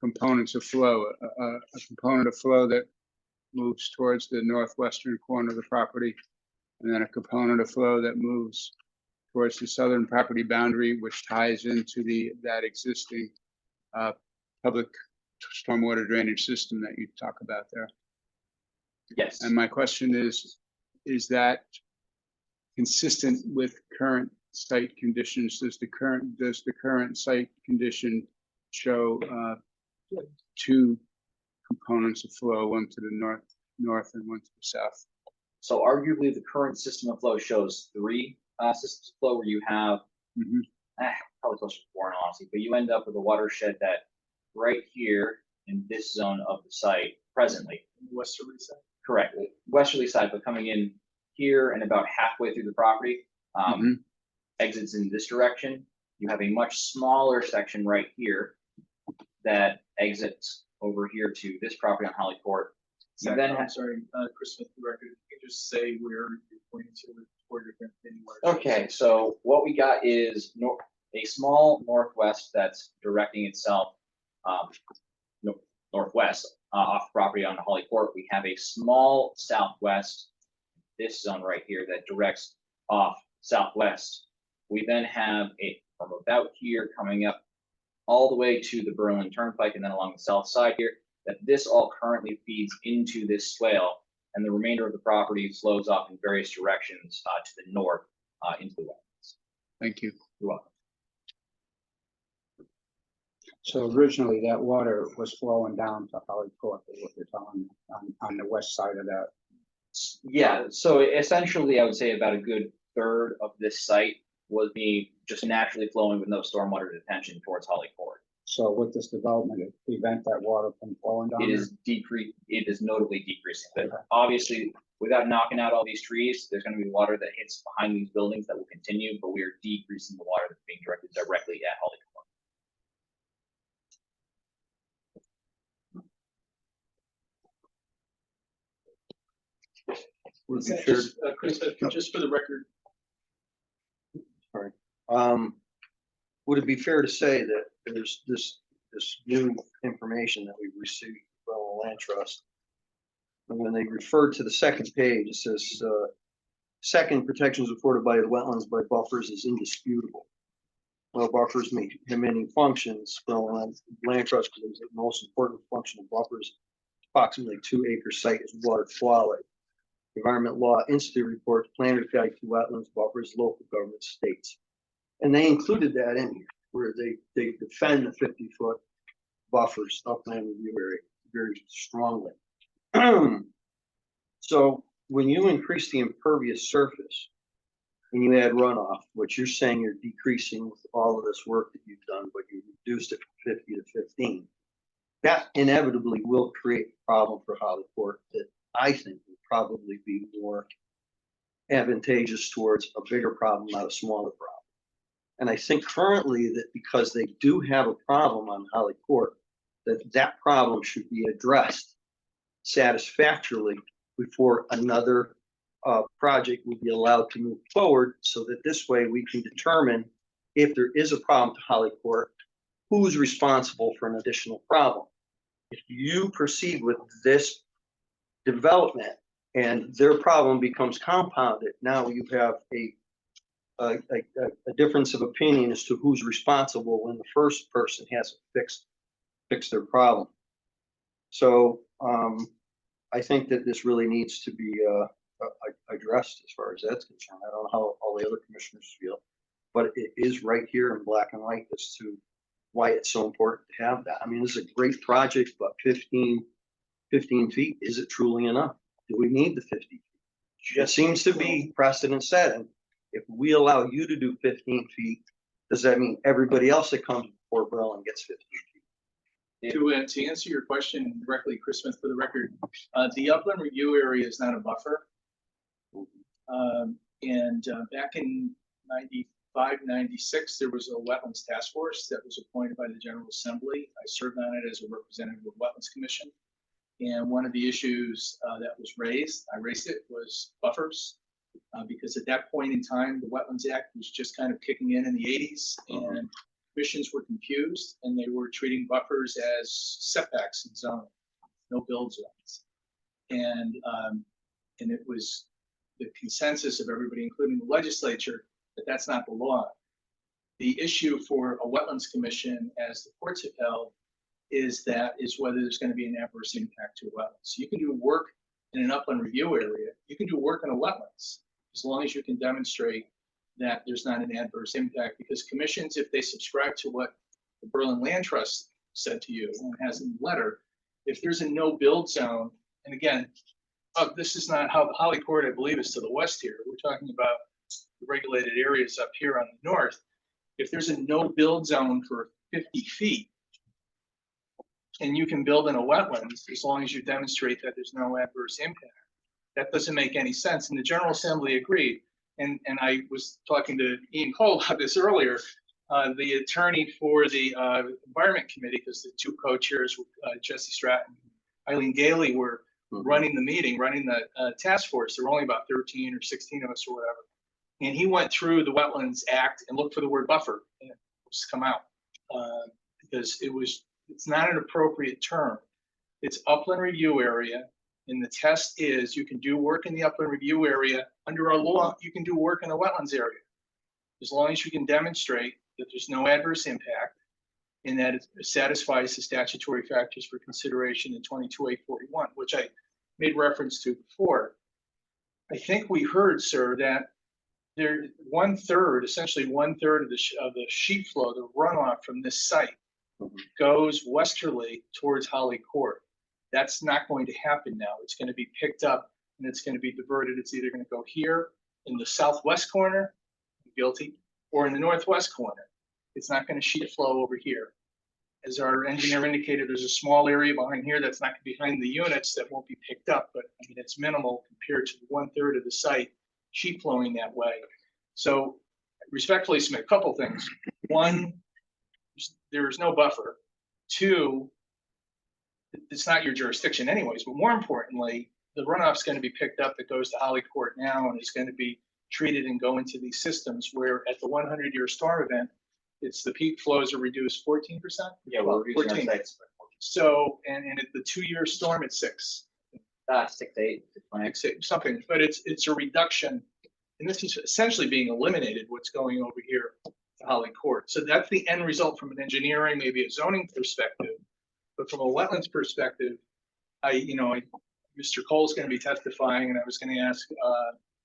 components of flow. A component of flow that moves towards the northwestern corner of the property, and then a component of flow that moves towards the southern property boundary, which ties into that existing public stormwater drainage system that you talk about there. Yes. And my question is that consistent with current site conditions? Does the current site condition show two components of flow, one to the north and one to the south? So arguably the current system of flow shows three systems of flow where you have probably closer to four in honesty, but you end up with a watershed that right here in this zone of the site presently. Westerly side. Correct, westerly side, but coming in here and about halfway through the property, exits in this direction. You have a much smaller section right here that exits over here to this property on Holly Court. You Zach, then I'm have, sorry, Chris Smith, the record. You can just say where you're pointing to or you're going anywhere. okay, so what we got is a small northwest that's directing itself northwest off property on Holly Court. We have a small southwest, this zone right here, that directs off southwest. We then have from about here coming up all the way to the Berlin Turnpike and then along the south side here, that this all currently feeds into this swale, and the remainder of the property flows off in various directions to the north into the wetlands. Thank you. You're welcome. So originally that water was flowing down to Holly Court, is what you're telling me, on the west side of that. Yeah, so essentially I would say about a good third of this site was being just naturally flowing with no stormwater detention towards Holly Court. So with this development, it prevent that water from flowing down? It is notably decreasing, but obviously without knocking out all these trees, there's going to be water that hits behind these buildings that will continue, but we are decreasing the water that's being directed directly at Holly Court. Just, Chris Smith, just for the record, Would it be fair to say that there's this new information that we've received from the Land Trust? And when they refer to the second page, it says, second, protections afforded by the wetlands by buffers is indisputable. Well, buffers may have many functions. Well, Land Trust believes that the most important function of buffers, approximately 2-acre site, is water quality. Environment Law Institute reports plan effect to wetlands, buffers, local government, states. And they included that in here, where they defend the 50-foot buffers, upland review area, very strongly. So when you increase the impervious surface and you add runoff, which you're saying you're decreasing with all of this work that you've done, but you reduced it from 50 to 15, that inevitably will create a problem for Holly Court that I think will probably be more advantageous towards a bigger problem, not a smaller problem. And I think currently that because they do have a problem on Holly Court, that problem should be addressed satisfactorily before another project will be allowed to move forward, so that this way we can determine if there is a problem to Holly Court, who's responsible for an additional problem. If you proceed with this development and their problem becomes compounded, now you have a difference of opinion as to who's responsible when the first person hasn't fixed their problem. So I think that this really needs to be addressed as far as that's concerned. I don't know how all the other commissioners feel, but it is right here in black and white as to why it's so important to have that. I mean, this is a great project, but 15 feet, is it truly enough? Do we need the 50 feet? It seems to be precedent set. And if we allow you to do 15 feet, does that mean everybody else that comes before Berlin gets 15 feet? To answer your question directly, Chris Smith, for the record, the upland review area is not a buffer. Back in 95, 96, there was a wetlands task force that was appointed by the General Assembly. I served on it as a representative of the Wetlands Commission. And one of the issues that was raised, I raised it, was buffers. Because at that point in time, the Wetlands Act was just kind of kicking in the 80s, and commissions were confused, and they were treating buffers as setbacks in zoning, no build zones. And it was the consensus of everybody, including the legislature, that that's not the law. The issue for a Wetlands Commission, as the courts have held, is whether there's going to be an adverse impact to wetlands. So you can do work in an upland review area, you can do work in a wetlands, as long as you can demonstrate that there's not an adverse impact. Because commissions, if they subscribe to what the Berlin Land Trust said to you and has in the letter, if there's a no build zone, and again, this is not how the Holly Court, I believe, is to the west here. We're talking about the regulated areas up here on the north. If there's a no build zone for 50 feet, and you can build in a wetlands, as long as you demonstrate that there's no adverse impact, that doesn't make any sense. And the General Assembly agreed. And I was talking to Ian Cole about this earlier. The attorney for the Environment Committee, because the two co-chairs, Jesse Stratton and Eileen Gailey, were running the meeting, running the task force. There were only about 13 or 16 of us or whatever. And he went through the Wetlands Act and looked for the word buffer, and it was come out because it's not an appropriate term. It's upland review area. And the test is you can do work in the upland review area. Under our law, you can do work in the wetlands area, as long as you can demonstrate that there's no adverse impact and that it satisfies the statutory factors for consideration in 22A41, which I made reference to before. I think we heard, sir, that there essentially one third of the sheet flow, the runoff from this site, goes westerly towards Holly Court. That's not going to happen now. It's going to be picked up and it's going to be diverted. It's either going to go here in the southwest corner, guilty, or in the northwest corner. It's not going to sheet flow over here. As our engineer indicated, there's a small area behind here that's not behind the units that won't be picked up, but I mean, it's minimal compared to 1/3 of the site sheet flowing that way. So respectfully submit a couple things. One, there's no buffer. Two, it's not your jurisdiction anyways, but more importantly, the runoff's going to be picked up that goes to Holly Court now and is going to be treated and go into these systems where at the 100-year storm event, it's the peak flows are reduced 14%. Yeah, we're reducing our 14. sites. So, and at the 2-year storm, it's 6. 6 to 8 to 20. Something, but it's a reduction. And this is essentially being eliminated, what's going over here to Holly Court. So that's the end result from an engineering, maybe a zoning perspective. But from a wetlands perspective, Mr. Cole's going to be testifying, and I was going to ask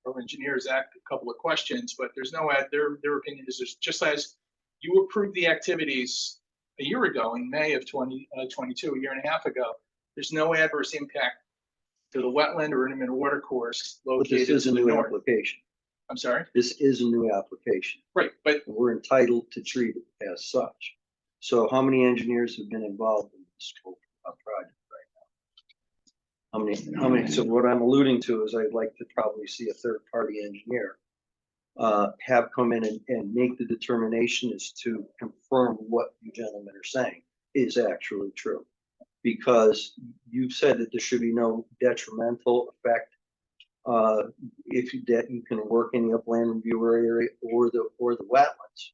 our engineer, Zach, a couple of questions, but there's no, their opinion is just as you approved the activities a year ago in May of 2022, a year and a half ago, there's no adverse impact to the wetland or intimate water course located. But this is a to the new north. application. I'm sorry? This is a new application. Right, but We're entitled to treat it as such. So how many engineers have been involved in this whole project right now? How many? So what I'm alluding to is I'd like to probably see a third-party engineer have come in and make the determination as to confirm what you gentlemen are saying is actually true. Because you've said that there should be no detrimental effect if you can work in the upland review area or the wetlands.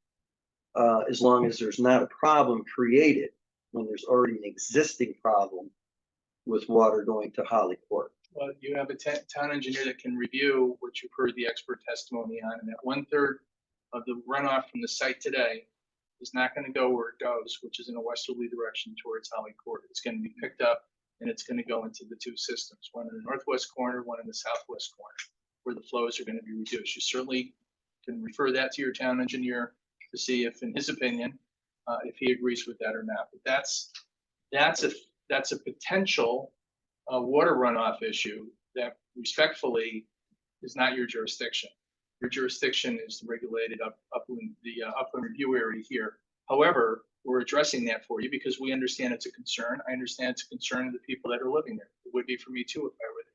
As long as there's not a problem created when there's already an existing problem with water going to Holly Court. Well, you have a town engineer that can review what you've heard the expert testimony on, and that 1/3 of the runoff from the site today is not going to go where it goes, which is in a westerly direction towards Holly Court. It's going to be picked up and it's going to go into the two systems, one in the northwest corner, one in the southwest corner, where the flows are going to be reduced. You certainly can refer that to your town engineer to see if, in his opinion, if he agrees with that or not. But that's a potential water runoff issue that respectfully is not your jurisdiction. Your jurisdiction is the regulated upland review area here. However, we're addressing that for you because we understand it's a concern. I understand it's a concern of the people that are living there. It would be for me too if I were there.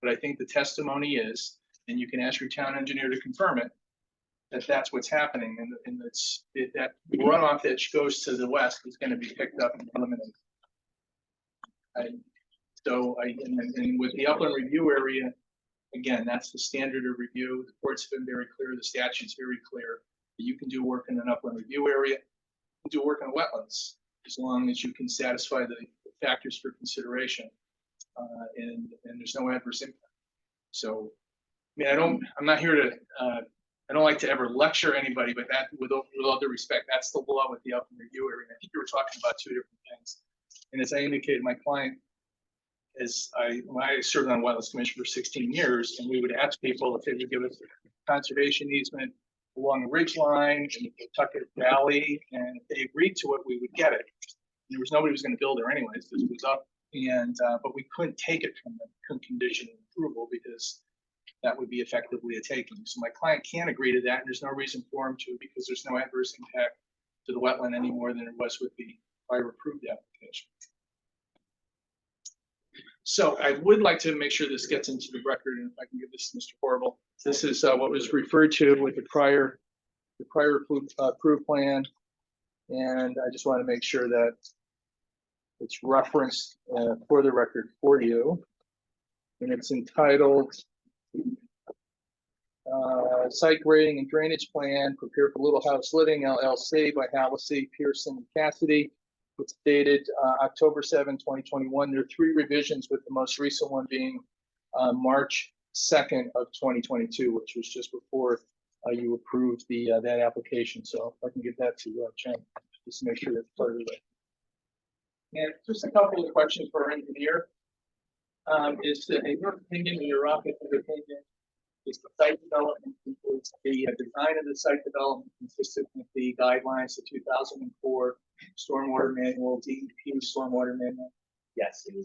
But I think the testimony is, and you can ask your town engineer to confirm it, that that's what's happening, and that runoff that goes to the west is going to be picked up and eliminated. And with the upland review area, again, that's the standard of review. The court's been very clear, the statute's very clear that you can do work in an upland review area, you can do work in wetlands, as long as you can satisfy the factors for consideration, and there's no adverse impact. So, I mean, I'm not here to, I don't like to ever lecture anybody, but that, with all due respect, that's the law with the upland review area. I think you were talking about two different things. And as I indicated, my client, when I served on Wetlands Commission for 16 years, and we would ask people if they would give us a conservation easement along the ridge line in the Pawtucket Valley, and if they agreed to it, we would get it. And there was nobody who was going to build there anyways. This was up, but we couldn't take it from them, couldn't condition approval because that would be effectively a taking. So my client can't agree to that, and there's no reason for him to, because there's no adverse impact to the wetland any more than there was with the prior approved application. So I would like to make sure this gets into the record, and if I can give this to Mr. Horrible. This is what was referred to with the prior approved plan, and I just want to make sure that it's referenced for the record for you, and it's entitled Site Grading and Drainage Plan prepared for Little House Living LLC by Hallisey, Pearson, and Cassidy. It's dated October 7, 2021. There are 3 revisions, with the most recent one being March 2nd of 2022, which was just before you approved that application. So if I can get that to Chen, just to make sure that's part of it. And just a couple of questions for our engineer. Is in your opinion, in your office's opinion, is the site development, includes the design of the site development consistent with the guidelines, the 2004 Stormwater Manual, DEP Stormwater Manual? Yes, it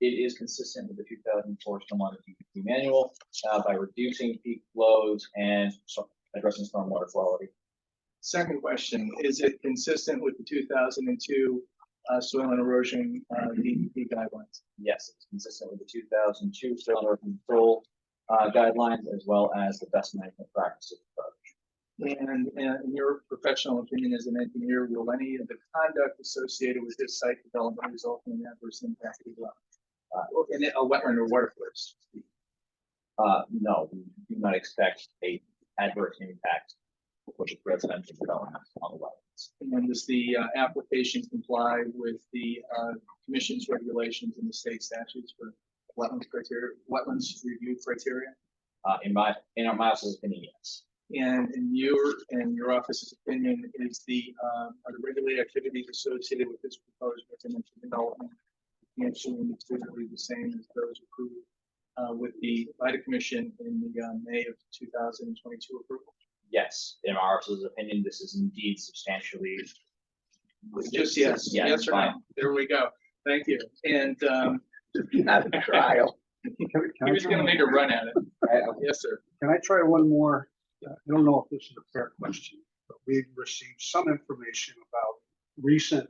is consistent with the 2004 Stormwater DEP Manual by reducing peak flows and addressing stormwater quality. Second question, is it consistent with the 2002 soil and erosion DEP guidelines? Yes, it's consistent with the 2002 soil and erosion control guidelines, as well as the best management practices approach. And in your professional opinion as an engineer, will any of the conduct associated with this site development result in an adverse impact in a wetland or watercourse? No, we do not expect a adverse impact with residential development on the wetlands. And then does the application comply with the commission's regulations and the state statutes for wetlands criteria, wetlands review criteria? In my office's opinion, yes. And in your office's opinion, are the regulated activities associated with this proposed residential development substantially the same as those approved by the commission in the May of 2022 approval? Yes, in our office's opinion, this is indeed substantially. Just yes, yes or no. There we go. Thank you. And Not a trial. he was going to make a run at it. Yes, sir. Can I try one more? I don't know if this is a fair question, but we've received some information about recent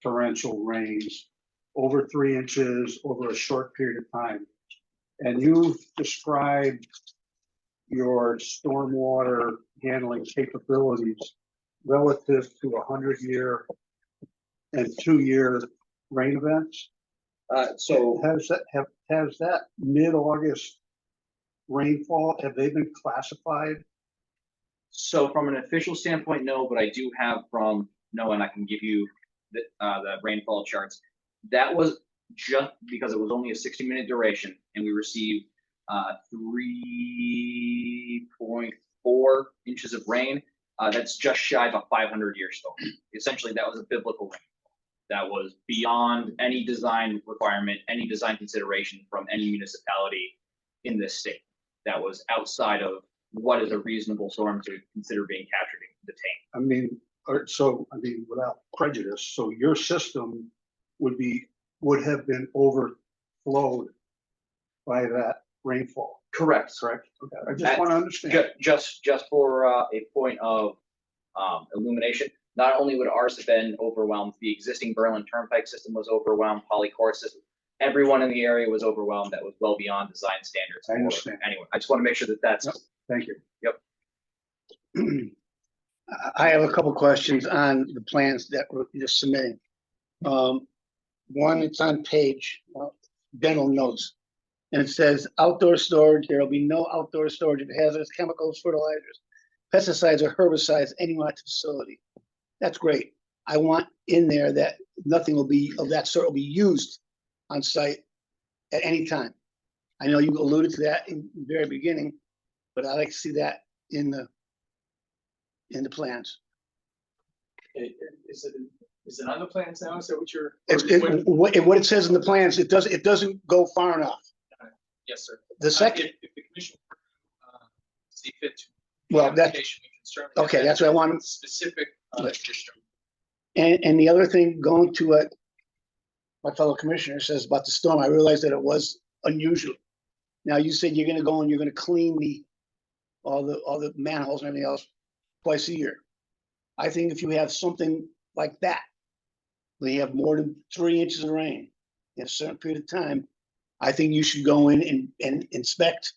torrential rains over 3 inches over a short period of time. And you've described your stormwater handling capabilities relative to 100-year and 2-year rain events? So Has that mid-August rainfall, have they been classified? So from an official standpoint, no, but I do have from NOAA, and I can give you the rainfall charts. That was just because it was only a 60-minute duration, and we received 3.4 inches of rain. That's just shy of a 500-year storm. Essentially, that was a biblical rainfall. That was beyond any design requirement, any design consideration from any municipality in this state. That was outside of what is a reasonable storm to consider being captured and detained. I mean, without prejudice, so your system would have been overflowed by that rainfall. Correct. Correct. Okay. I just want to understand. Just for a point of illumination, not only would ours have been overwhelmed, the existing Berlin Turnpike system was overwhelmed, Poly Core system, everyone in the area was overwhelmed. That was well beyond design standards. I understand. Anyway, I just want to make sure that that's. Yep. Thank you. Yep. I have a couple questions on the plans that you're submitting. One, it's on page dental notes, and it says outdoor storage. There will be no outdoor storage of hazardous chemicals, fertilizers, pesticides, or herbicides anywhere at the facility. That's great. I want in there that nothing will be of that sort will be used on site at any time. I know you alluded to that in the very beginning, but I like to see that in the plans. Is it on the plans now? Is that what you're? What it says in the plans, it doesn't go far enough. Yes, sir. The second, If the commission see fit to. well, that, application, we can certainly okay, have that's what I want. Specific Right. condition. And the other thing, going to what my fellow commissioner says about the storm, I realized that it was unusual. Now, you said you're gonna go and you're gonna clean all the manholes and everything else twice a year. I think if you have something like that, when you have more than 3 inches of rain in a certain period of time, I think you should go in and inspect.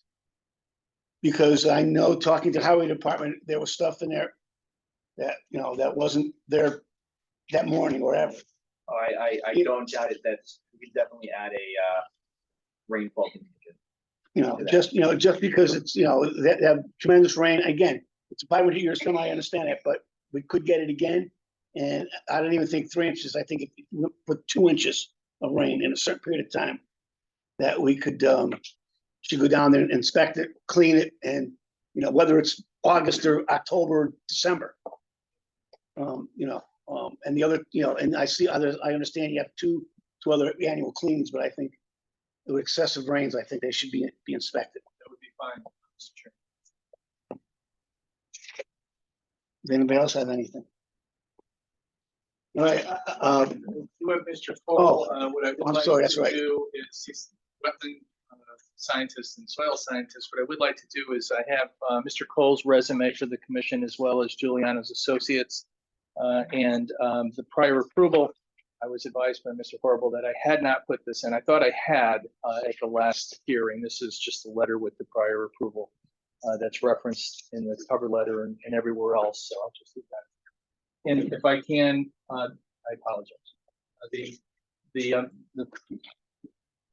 Because I know, talking to the highway department, there was stuff in there that, that wasn't there that morning or ever. Oh, I don't doubt it. We could definitely add a rainfall contingent. Just because it's, that tremendous rain, again, it's a 500-year storm, I understand that, but we could get it again. And I don't even think 3 inches. I think if you put 2 inches of rain in a certain period of time, that we could, should go down there and inspect it, clean it, and, whether it's August or October, or December. And the other, and I see others, I understand you have two other annual cleans, but I think with excessive rains, I think they should be inspected. That would be fine, Mr. Chair. Does anybody else have anything? All right, You have Mr. Cole, what I would I'm like sorry, that's to right. do is, he's a wetland scientist and soil scientist. What I would like to do is I have Mr. Cole's resume for the commission as well as Juliana's associates. And the prior approval, I was advised by Mr. Horrible that I had not put this in. I thought I had at the last hearing. This is just a letter with the prior approval that's referenced in the cover letter and everywhere else. So I'll just leave that. And if I can, I apologize. The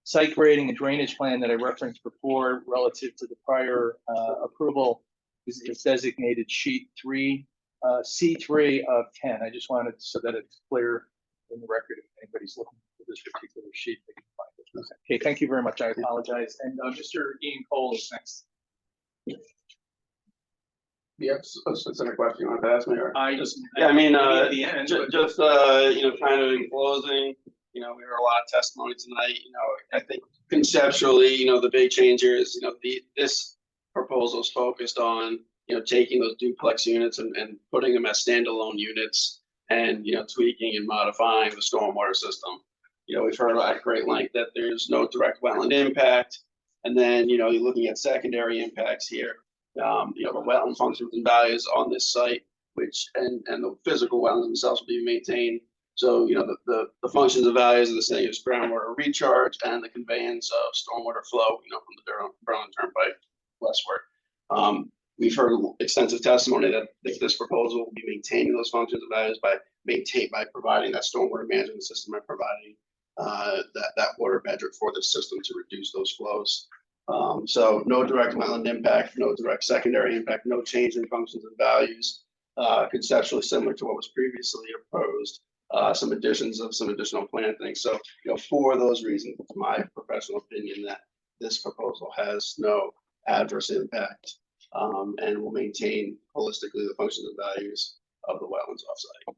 site grading and drainage plan that I referenced before relative to the prior approval is designated sheet 3, C3 of 10. I just wanted so that it's clear in the record if anybody's looking for this particular sheet, they can find it. Okay, thank you very much. I apologize. And Mr. Ian Cole is next. You have a specific question you want to ask me? Or? Yeah, I mean, at the end, just kind of in closing, we heard a lot of testimony tonight. I think conceptually, the big change here is, this proposal is focused on, taking those duplex units and putting them as standalone units and, tweaking and modifying the stormwater system. We've heard at great length that there's no direct wetland impact. And then, you're looking at secondary impacts here. The wetland functions and values on this site, and the physical wetlands themselves will be maintained. So, the functions and values of the same as groundwater recharge and the conveyance of stormwater flow, from the Berlin Turnpike westward. We've heard extensive testimony that this proposal will be maintaining those functions and values by providing that stormwater management system and providing that water metric for the system to reduce those flows. So no direct wetland impact, no direct secondary impact, no change in functions and values, conceptually similar to what was previously proposed. Some additions of some additional plantings. So, for those reasons, it's my professional opinion that this proposal has no adverse impact and will maintain holistically the functions and values of the wetlands offsite.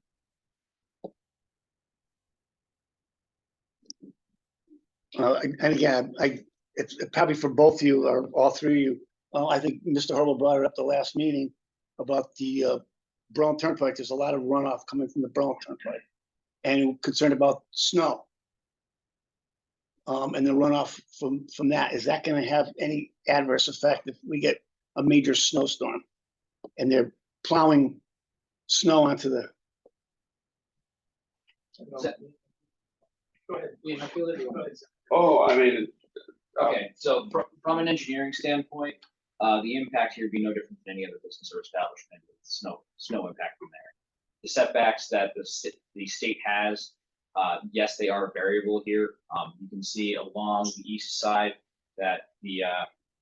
And again, it's probably for both of you or all three of you. I think Mr. Hurley brought it up the last meeting about the Berlin Turnpike. There's a lot of runoff coming from the Berlin Turnpike, and concerned about snow. And the runoff from that, is that going to have any adverse effect if we get a major snowstorm and they're plowing snow onto the? Go ahead. Ian, I feel it. Oh, I mean, Okay, so from an engineering standpoint, the impact here would be no different than any other business or establishment with snow impact from there. The setbacks that the state has, yes, they are variable here. You can see along the east side that the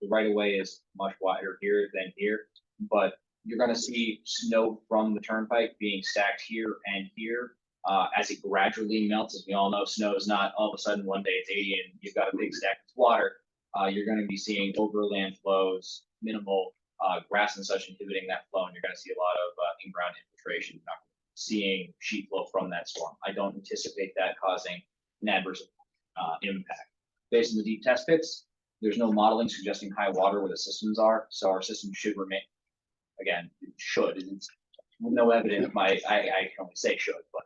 right of way is much wider here than here, but you're going to see snow from the turnpike being stacked here and here. As it gradually melts, as we all know, snow is not all of a sudden one day it's 80 and you've got a big stack of water. You're going to be seeing overland flows, minimal grass and such inhibiting that flow, and you're going to see a lot of in-ground infiltration. You're not seeing sheet flow from that storm. I don't anticipate that causing an adverse impact. Based on the deep test pits, there's no modeling suggesting high water where the systems are, so our system should remain. Again, it should. It's no evidence. I can only say should, but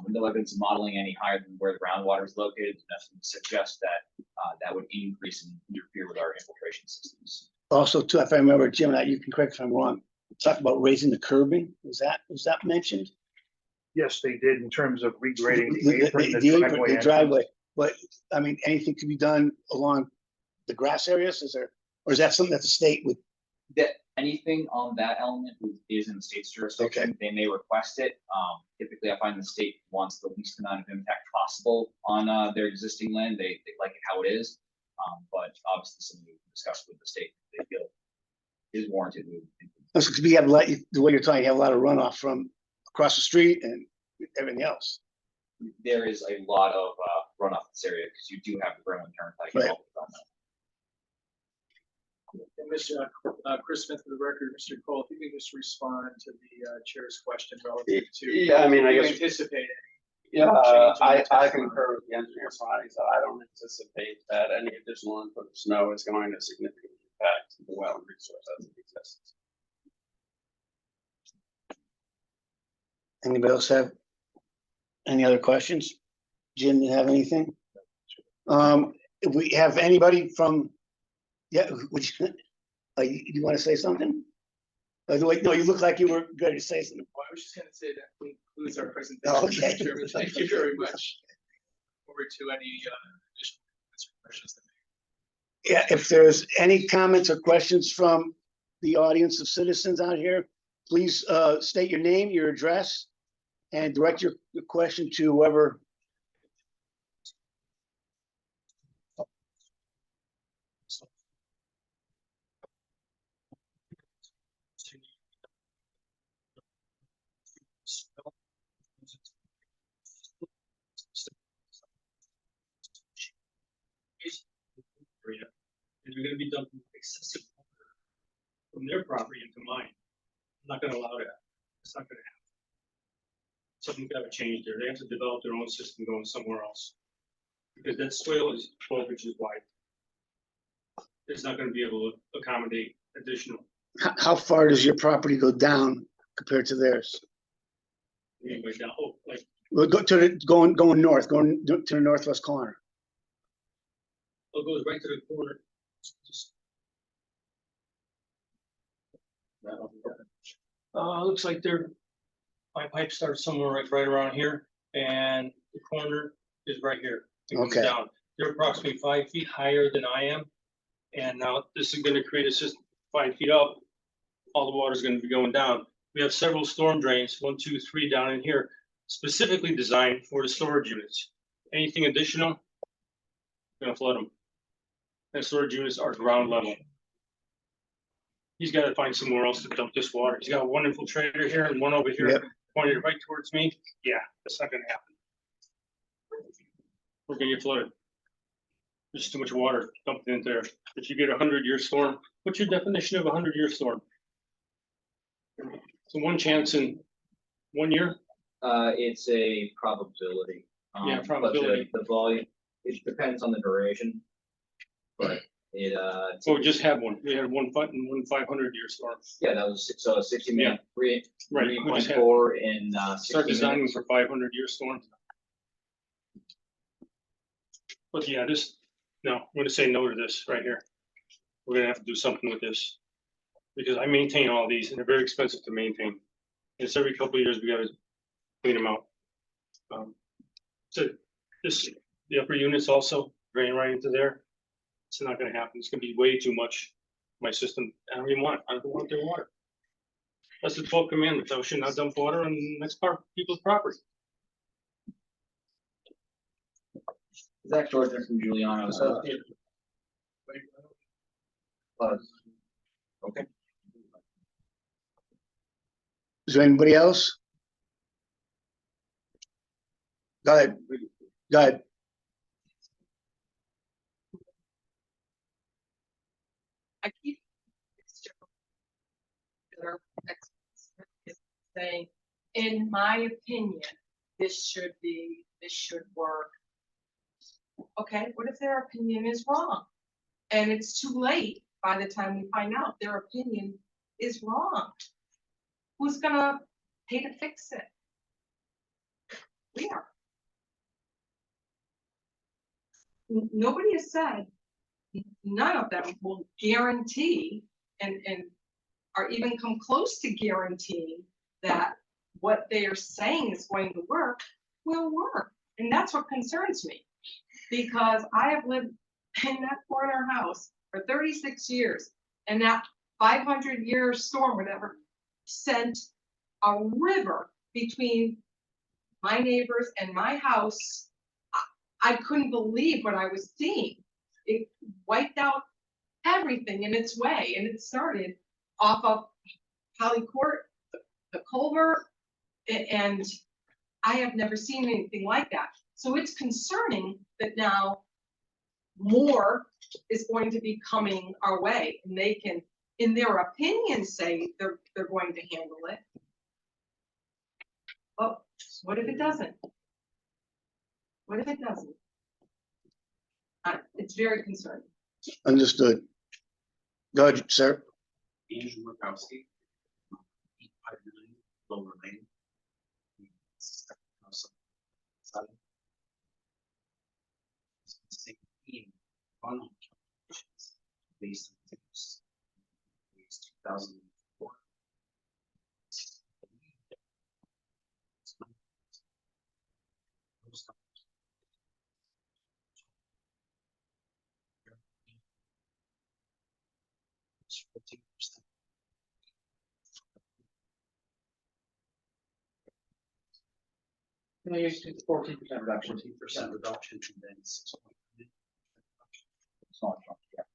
no evidence of modeling any higher than where the groundwater is located. Nothing suggests that that would increase and interfere with our infiltration systems. Also, too, if I remember, Jim, you can correct if I'm wrong. Talk about raising the curbing. Was that mentioned? Yes, they did in terms of regrading the apron, The driveway. But I mean, anything could be done along the grass areas? Or is that something that the state would? That anything on that element is in the state's jurisdiction. Okay. They may request it. Typically, I find the state wants the least amount of impact possible on their existing land. They like it how it is, but obviously something we can discuss with the state. They feel is warranted. Because we have the way you're talking, you have a lot of runoff from across the street and everything else. There is a lot of runoff in this area because you do have the Berlin Turnpike. Right. And Mr. Chris Smith, for the record, Mr. Cole, if you can just respond to the chair's question relative to. Yeah, I mean, I do you guess. anticipate any Yeah, change in the I timeline? concur with the engineer's findings that I don't anticipate that any additional input of snow is going to significantly impact the wetland resource as it exists. Anybody else have any other questions? Jim, you have anything? If we have anybody from, would you want to say something? Wait, no, you look like you were ready to say something. Well, I was just going to say that concludes our presentation. Okay. Mr. Chairman. Thank you very much. Over to any additional questions that Yeah, if there's any comments or questions from the audience of citizens out here, please state your name, your address, and direct your question to whoever. And they're gonna be dumping excessive water from their property into mine. I'm not gonna allow that. It's not gonna happen. Something's gotta change there. They have to develop their own system going somewhere else. Because that swale is 12 inches wide. It's not gonna be able to accommodate additional. How far does your property go down compared to theirs? Anyway, down, like, We'll go to the going north, going to the northwest corner. it goes right to the corner. Just- looks like my pipe starts somewhere right around here, and the corner is right here. It comes Okay. down. They're approximately 5 feet higher than I am, and now this is going to create a system. 5 feet up, all the water's gonna be going down. We have several storm drains, 1, 2, 3 down in here, specifically designed for the storage units. Anything additional, gonna flood them. And storage units are ground level. He's gotta find somewhere else to dump this water. He's got one infiltrator here and one over here Yep. pointed right towards me. Yeah, that's not gonna happen. We're gonna get flooded. There's too much water dumped in there. If you get 100-year storm, what's your definition of a 100-year storm? So one chance in 1 year? It's a probability. Yeah, but probability. The volume, it depends on the duration. But it, So we just had one. We had one 500-year storm. yeah, that was, so 60 minute, Right. We just had- 3.4 in, 60 Start designing minutes. for 500-year storms. But yeah, no, I'm gonna say no to this right here. We're gonna have to do something with this. Because I maintain all these and they're very expensive to maintain. It's every couple of years we gotta clean them out. So the upper units also drain right into there. It's not gonna happen. It's gonna be way too much. My system, I don't want their water. That's the 12th commandment. Thou shalt not dump water on the next people's property. Zach Georgia from Giuliano, so. Okay. Is there anybody else? Go ahead. Go ahead. I keep saying, in my opinion, this should work. Okay, what if their opinion is wrong? And it's too late by the time we find out their opinion is wrong. Who's gonna pay to fix it? We are. Nobody has said, none of them will guarantee and are even come close to guaranteeing that what they are saying is going to work will work. And that's what concerns me, because I have lived in that corner house for 36 years, and that 500-year storm, whatever, sent a river between my neighbors and my house. I couldn't believe what I was seeing. It wiped out everything in its way, and it started off of Holly Court, the culvert, and I have never seen anything like that. So it's concerning that now more is going to be coming our way, and they can, in their opinion, say they're going to handle it. Well, what if it doesn't? What if it doesn't? It's very concerning. Understood. Go ahead, sir. Andrew Murkowski, 859 Lower Lane. Same theme, on based on 2004. It's 14%. No, you see 14% reduction. 14% reduction and then 6.9. Small chunk, yeah.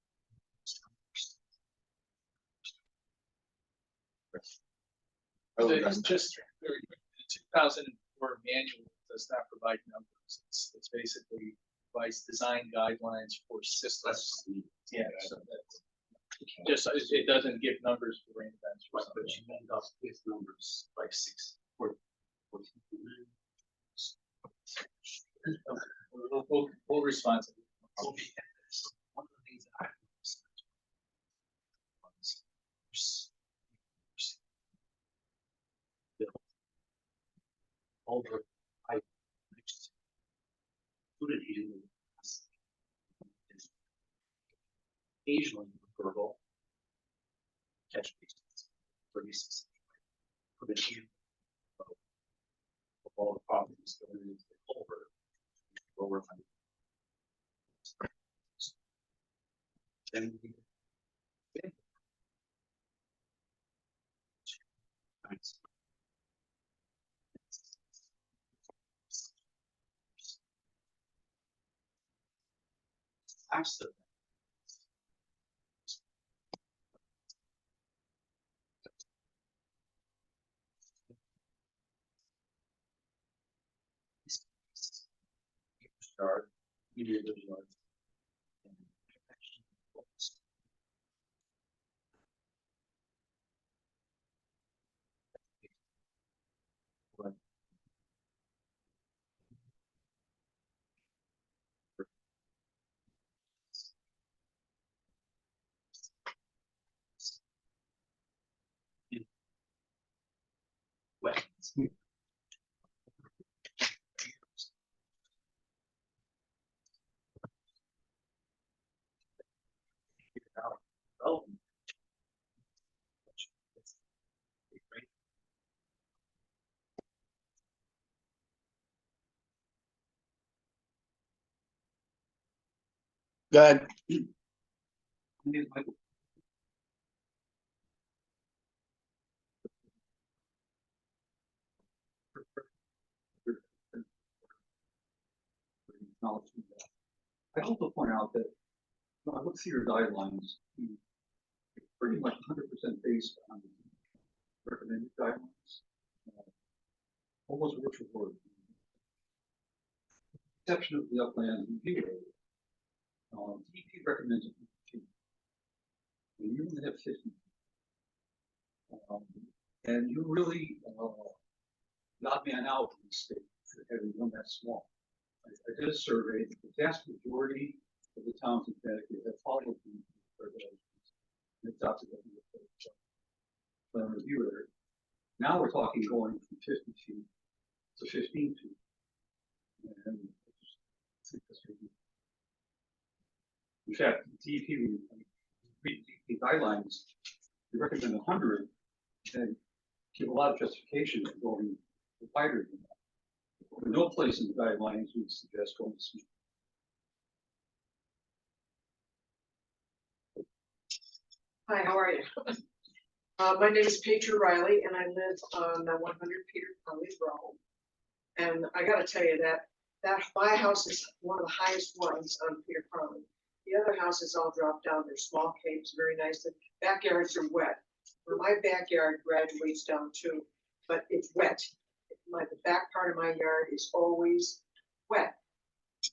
Just very quick, the 2004 manual does not provide numbers. It's basically provides design guidelines for systems. Yeah, so that's just, it doesn't give numbers for rain events. Right, but you end up with numbers like 6 or 14. We'll respond to it. One of the things that I noticed was built over pipe next to put it in occasionally verbal catch basins, 36 put it in of all the properties going into the culvert lower line. Then After. Start. Immediately. Wetlands. Oh. Good. I also point out that, when I look through your guidelines, pretty much 100% based on recommended guidelines. Almost word for word. Exception of the upland review area. DEP recommends 50. And you only have 50. And you really, the odd man out in the state for having one that small. I did a survey, the vast majority of the towns in Connecticut have followed the regulations. And adopted them in the plan review area. Now we're talking going from 50 feet to 15 feet. And I think that's really, in fact, the guidelines, they recommend 100 and give a lot of justification for going wider than that. No place in the guidelines would suggest going small. Hi, how are you? My name is Paige Riley and I live on 100 Peter Conley Road. And I gotta tell you that my house is one of the highest ones on Peter Conley. The other houses all drop down. They're small capes, very nice. The backyards are wet. Well, my backyard graduates down too, but it's wet. The back part of my yard is always wet.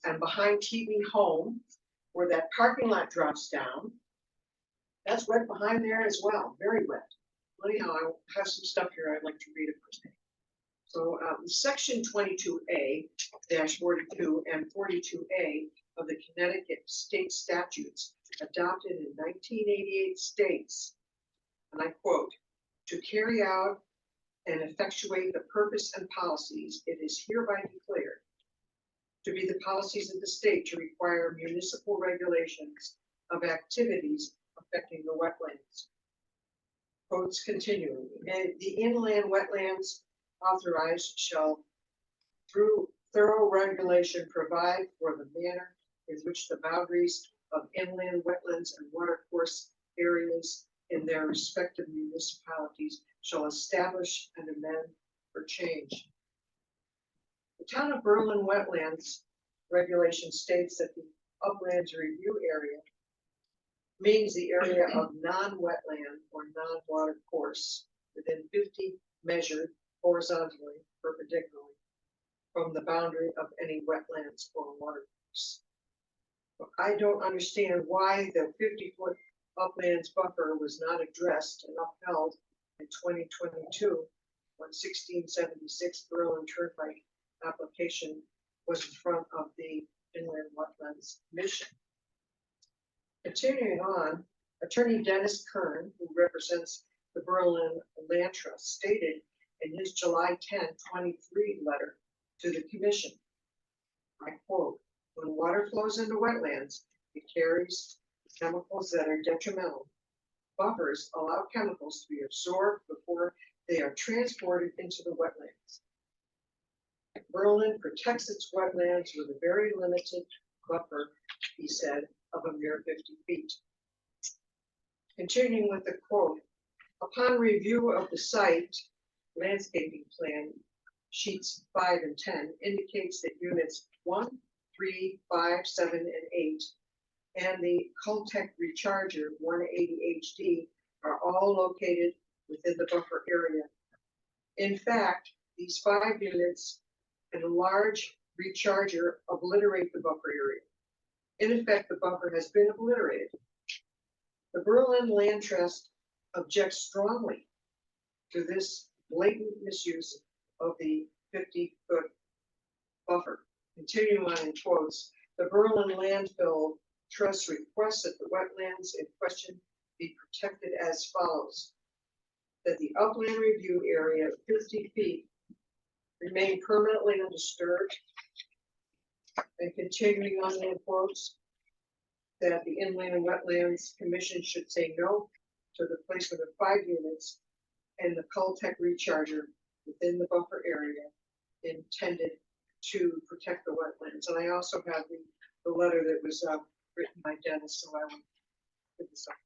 And behind TV Home, where that parking lot drops down, that's wet behind there as well, very wet. Well, anyhow, I have some stuff here I'd like to read it for today. So section 22A-42 and 42A of the Connecticut state statutes adopted in 1988 states, and I quote, "To carry out and effectuate the purpose and policies, it is hereby declared to be the policies of the state to require municipal regulations of activities affecting the wetlands." Quotes continuing, "And the inland wetlands authorized shall, through thorough regulation, provide for the manner in which the boundaries of inland wetlands and watercourse areas in their respective municipalities shall establish and amend or change." The town of Berlin wetlands regulation states that the uplands review area means the area of non-wetland or non-water course within 50 measured horizontally, perpendicularly from the boundary of any wetlands or water course. But I don't understand why the 50-foot uplands buffer was not addressed and upheld in 2022 when 1676 Berlin Turnpike application was in front of the Inland Wetlands Commission. Continuing on, Attorney Dennis Kern, who represents the Berlin Land Trust, stated in his July 10, 23 letter to the commission, I quote, "When water flows into wetlands, it carries chemicals that are detrimental. Buffers allow chemicals to be absorbed before they are transported into the wetlands. Berlin protects its wetlands with a very limited buffer," he said, "of a mere 50 feet. Continuing with the quote, "Upon review of the site landscaping plan, sheets 5 and 10 indicates that units 1, 3, 5, 7, and 8 and the Coltech recharger 180 HD are all located within the buffer area. In fact, these 5 units and a large recharger obliterate the buffer area. In effect, the buffer has been obliterated. The Berlin Land Trust objects strongly to this blatant misuse of the 50-foot buffer. Continuing on in quotes, the Berlin Landfill Trust requests that the wetlands in question be protected as follows. That the upland review area of 50 feet remain permanently undisturbed. And continuing on in quotes, that the Inland and Wetlands Commission should say no to the placement of 5 units and the Coltech recharger within the buffer area intended to protect the wetlands. And I also have the letter that was written by Dennis, so I will put this up.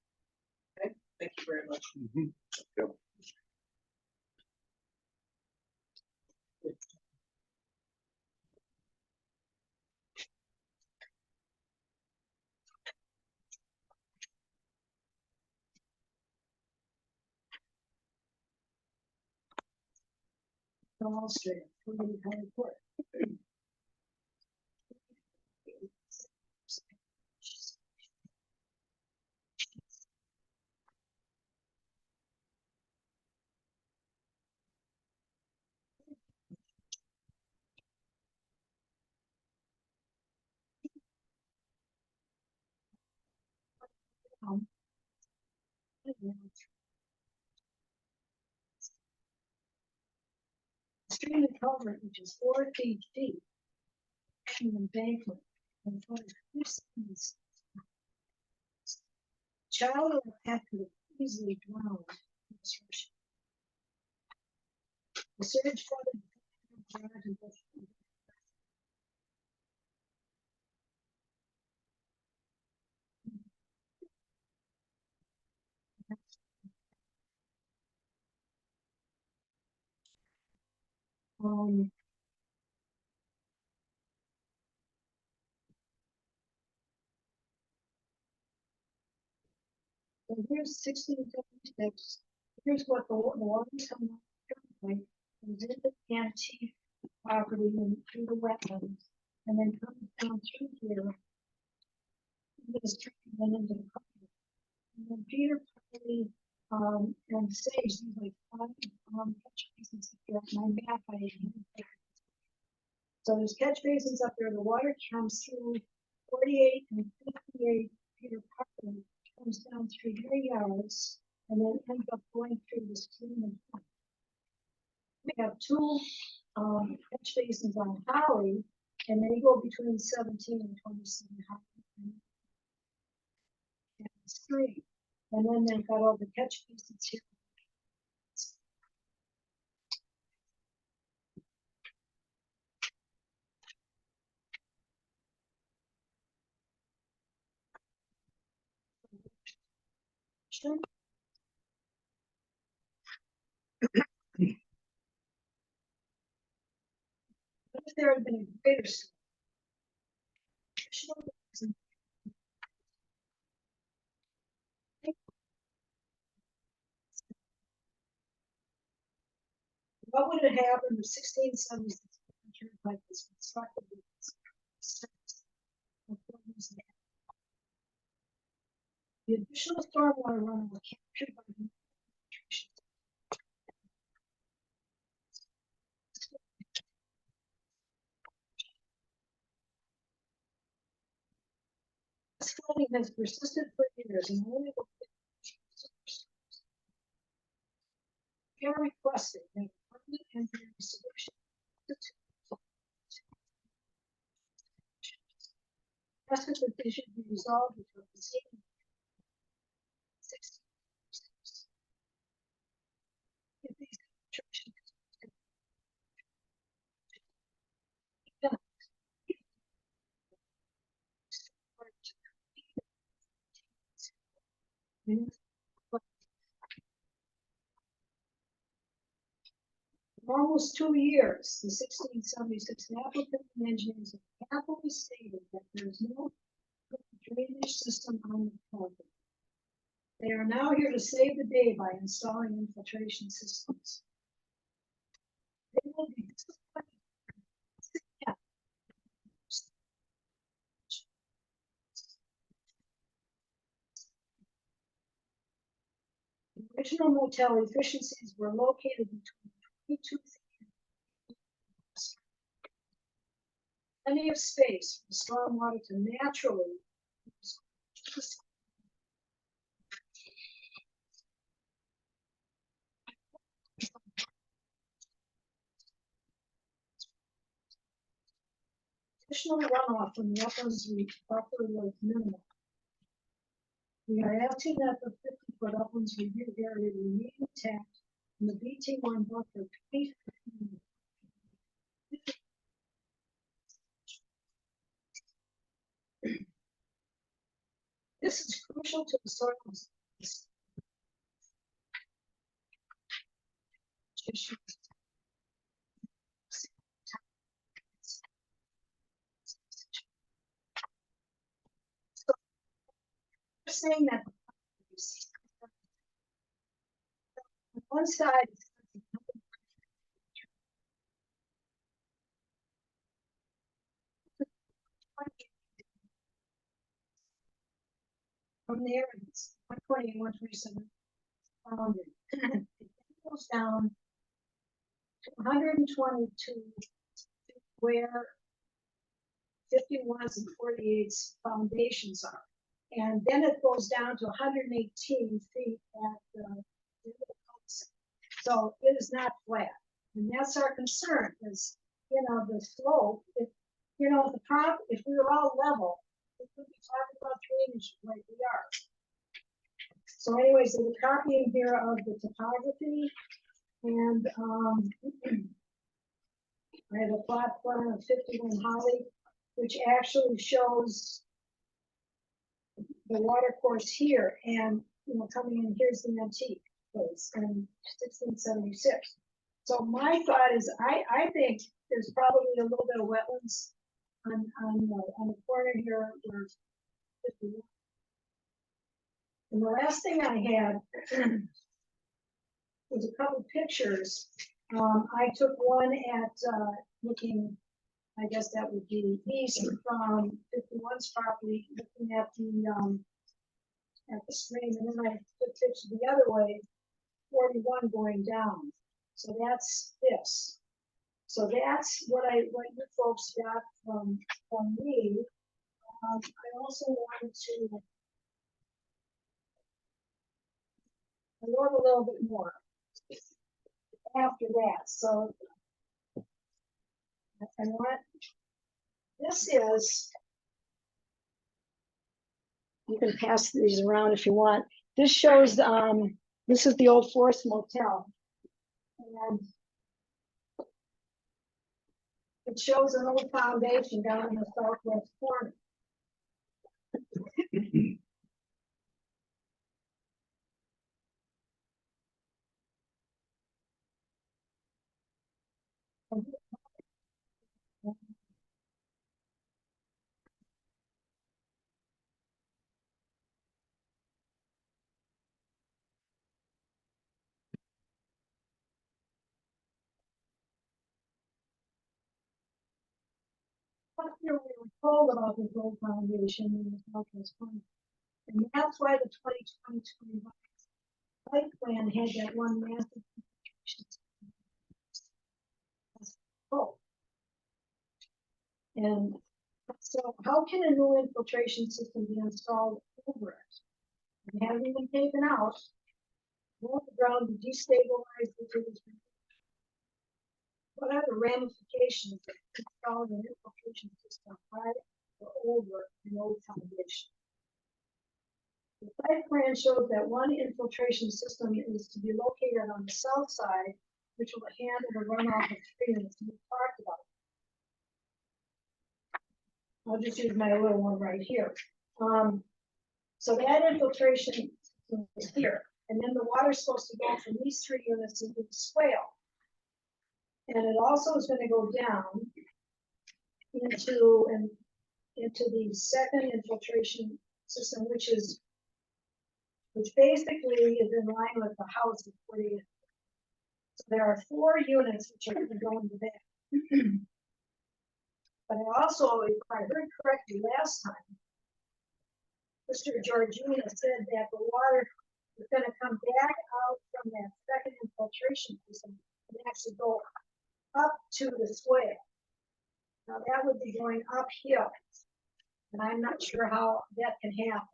Okay, thank you very much. All straight. Report. Stream and culvert, which is 4 feet deep, an embankment, and for the child or pet could easily drown in this rush. The surge flooded the yard and so here's 1676. Here's what the water's coming out currently. It's in the Canty property and through the wetlands, and then comes down through here. This stream and into the property. And then Peter property and Sage, these like 5 catch basins up there. My map I had. So there's catch basins up there. The water comes through 48 and 58 Peter property, comes down through your yards, and then ends up going through the stream. And we have 2 catch basins on Holly, and they go between 17 and 27 Holly and the stream. And then they've got all the catch basins here. Sure. What if there had been a greater storm? What would have happened if 1676 like this constructed? The additional stormwater runoff captured by the this flooding has persisted for years and only are requesting that a permanent engineering solution requested that they should be resolved before the same 16. If these construction for almost 2 years, the 1676 applicant and engineers have happily stated that there is no drainage system on the property. They are now here to save the day by installing infiltration systems. They will be disappointed. Yeah. The original motel efficiencies were located between 22 feet. Plenty of space for stormwater to naturally. Additional runoff from the uplands buffer was minimal. We are asking that the 50-foot uplands review area remain intact and the BT1 buffer 20. This is crucial to the soil issues. So they're saying that on one side from there it's 120 and 127 boundary. It goes down to 122 where 51s and 48s foundations are. And then it goes down to 118 feet at the cul-de-sac. So it is not flat. And that's our concern is, the slope, if we were all level, we could be talking about drainage like we are. So anyways, there's a copy in here of the topography and I have a plot plan of 51 Holly, which actually shows the water course here and, coming in, here's the antique place in 1676. So my thought is, I think there's probably a little bit of wetlands on the corner here where 51. And the last thing I had was a couple pictures. I took one at looking, I guess that would be east from 51's property, looking at the stream, and then I took pictures the other way, 41 going down. So that's this. So that's what you folks got from me. I also wanted to. I wrote a little bit more after that. So I want, this is, you can pass these around if you want. This shows, this is the old Forest Motel. And it shows an old foundation down in the southwest corner. We were told about this old foundation in the southwest corner. And that's why the 2020 site plan had that one massive. Oh. And so how can a new infiltration system be installed over it? It hasn't been taken out. Won't the ground be destabilized into this? What are the ramifications of installing an infiltration system right or over an old foundation? The site plan shows that one infiltration system is to be located on the south side, which will handle the runoff of streams we talked about. I'll just use my little one right here. So that infiltration system is here, and then the water is supposed to go from these 3 units into the swale. And it also is going to go down into the second infiltration system, which basically is in line with the house of 48. So there are 4 units which are going to go into that. But I also, if I heard correctly last time, Mr. Georgina said that the water is going to come back out from that second infiltration system and actually go up to the swale. Now that would be going uphill, and I'm not sure how that can happen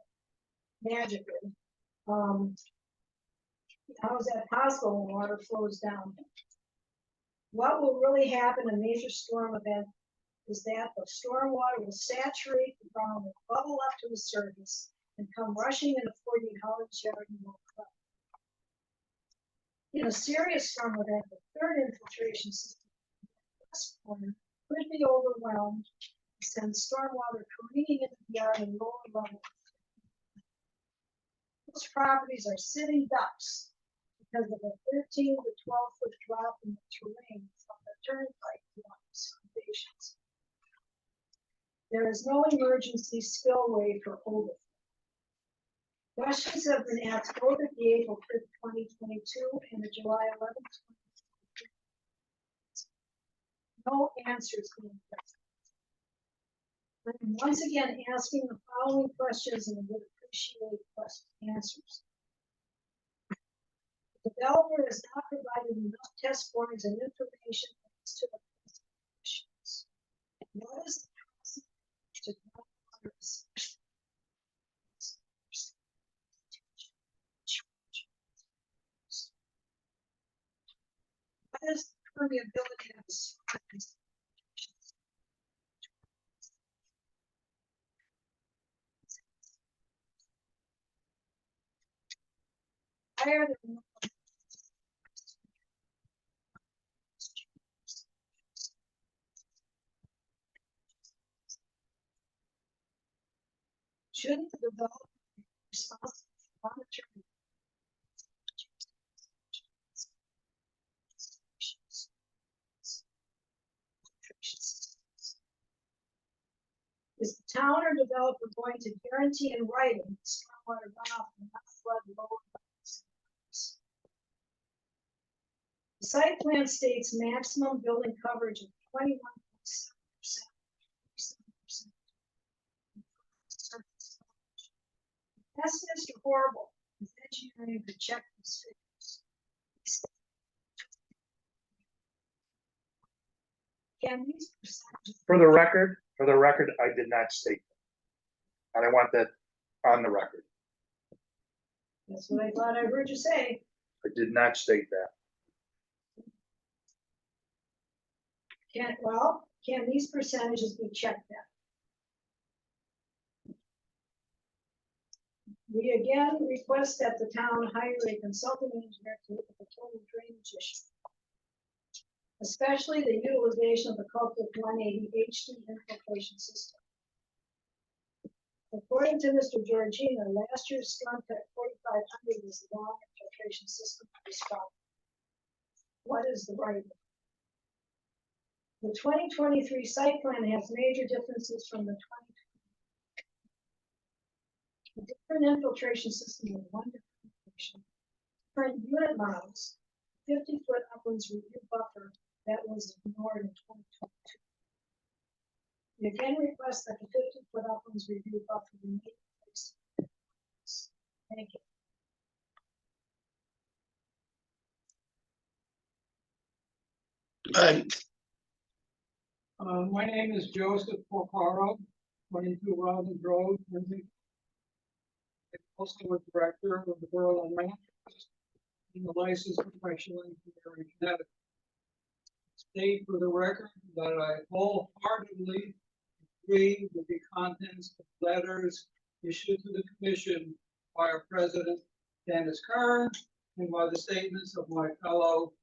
magically. How is that possible when water flows down? What will really happen in a major storm event is that the storm water will saturate the ground and bubble up to the surface and come rushing into 48 Holland's Yard and will flood. In a serious storm event, the third infiltration system this corner could be overwhelmed and send storm water careening into the yard and lower levels. Those properties are sitting ducks because of a 13 to 12-foot drop in the terrain from the turnpike to these foundations. There is no emergency spillway for overflow. Questions have been asked both at the April 5th, 2022 and the July 11th, 2022. No answers being present. I'm once again asking the following questions and would appreciate answers. The developer has not provided enough test borings and information as to the issues. What is the process to monitor especially? What is the permeability of the surface? Why are there no shouldn't the developer be responsible for monitoring? Is the town or developer going to guarantee in writing that stormwater runoff will not flood lower levels? The site plan states maximum building coverage of 21.7%. That's Mr. Horrible. His engineering could check these figures. Can these percentages? For the record, I did not state that. And I want that on the record. That's what I thought I heard you say. I did not state that. Can these percentages be checked out? We again request that the town hire a consulting engineer to look at the total drainage issue, especially the utilization of the culvert 180 HD infiltration system. According to Mr. Georgina, last year's storm tech 4500 was the wrong infiltration system for this problem. What is the right one? The 2023 site plan has major differences from the 2020. A different infiltration system with one different infiltration, different unit models, 50-foot uplands review buffer that was ignored in 2022. We again request that the 50-foot uplands review buffer be made in place. Thank you. My name is Joseph Porcaro, 22 Rollins Road, Lindsay. I'm also a director of the Borough of Manchester and the licensed professional engineer in Connecticut. State for the record that I wholeheartedly agree with the contents of letters issued to the commission by our president, Dennis Kern, and by the statements of my fellow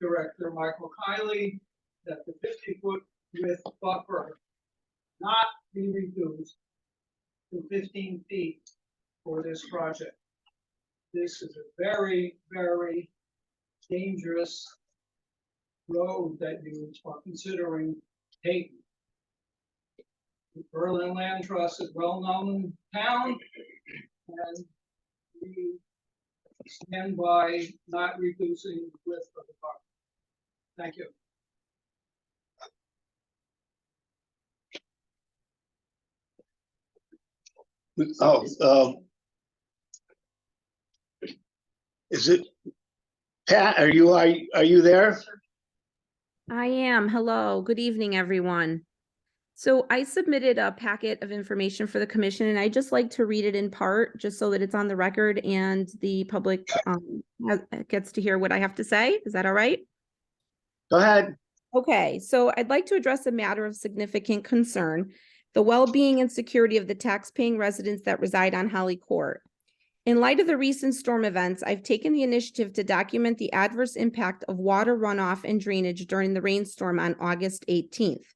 director, Michael Kiley, that the 50-foot width buffer not be reduced to 15 feet for this project. This is a very, very dangerous road that you are considering taking. The Berlin Land Trust is well known in town. And we stand by not reducing the width of the park. Thank you. Is it, Pat, are you there? I am. Hello, good evening, everyone. So I submitted a packet of information for the commission, and I just like to read it in part, just so that it's on the record and the public gets to hear what I have to say. Is that all right? Go ahead. Okay, so I'd like to address a matter of significant concern, the well-being and security of the tax-paying residents that reside on Holly Court. In light of the recent storm events, I've taken the initiative to document the adverse impact of water runoff and drainage during the rainstorm on August 18th.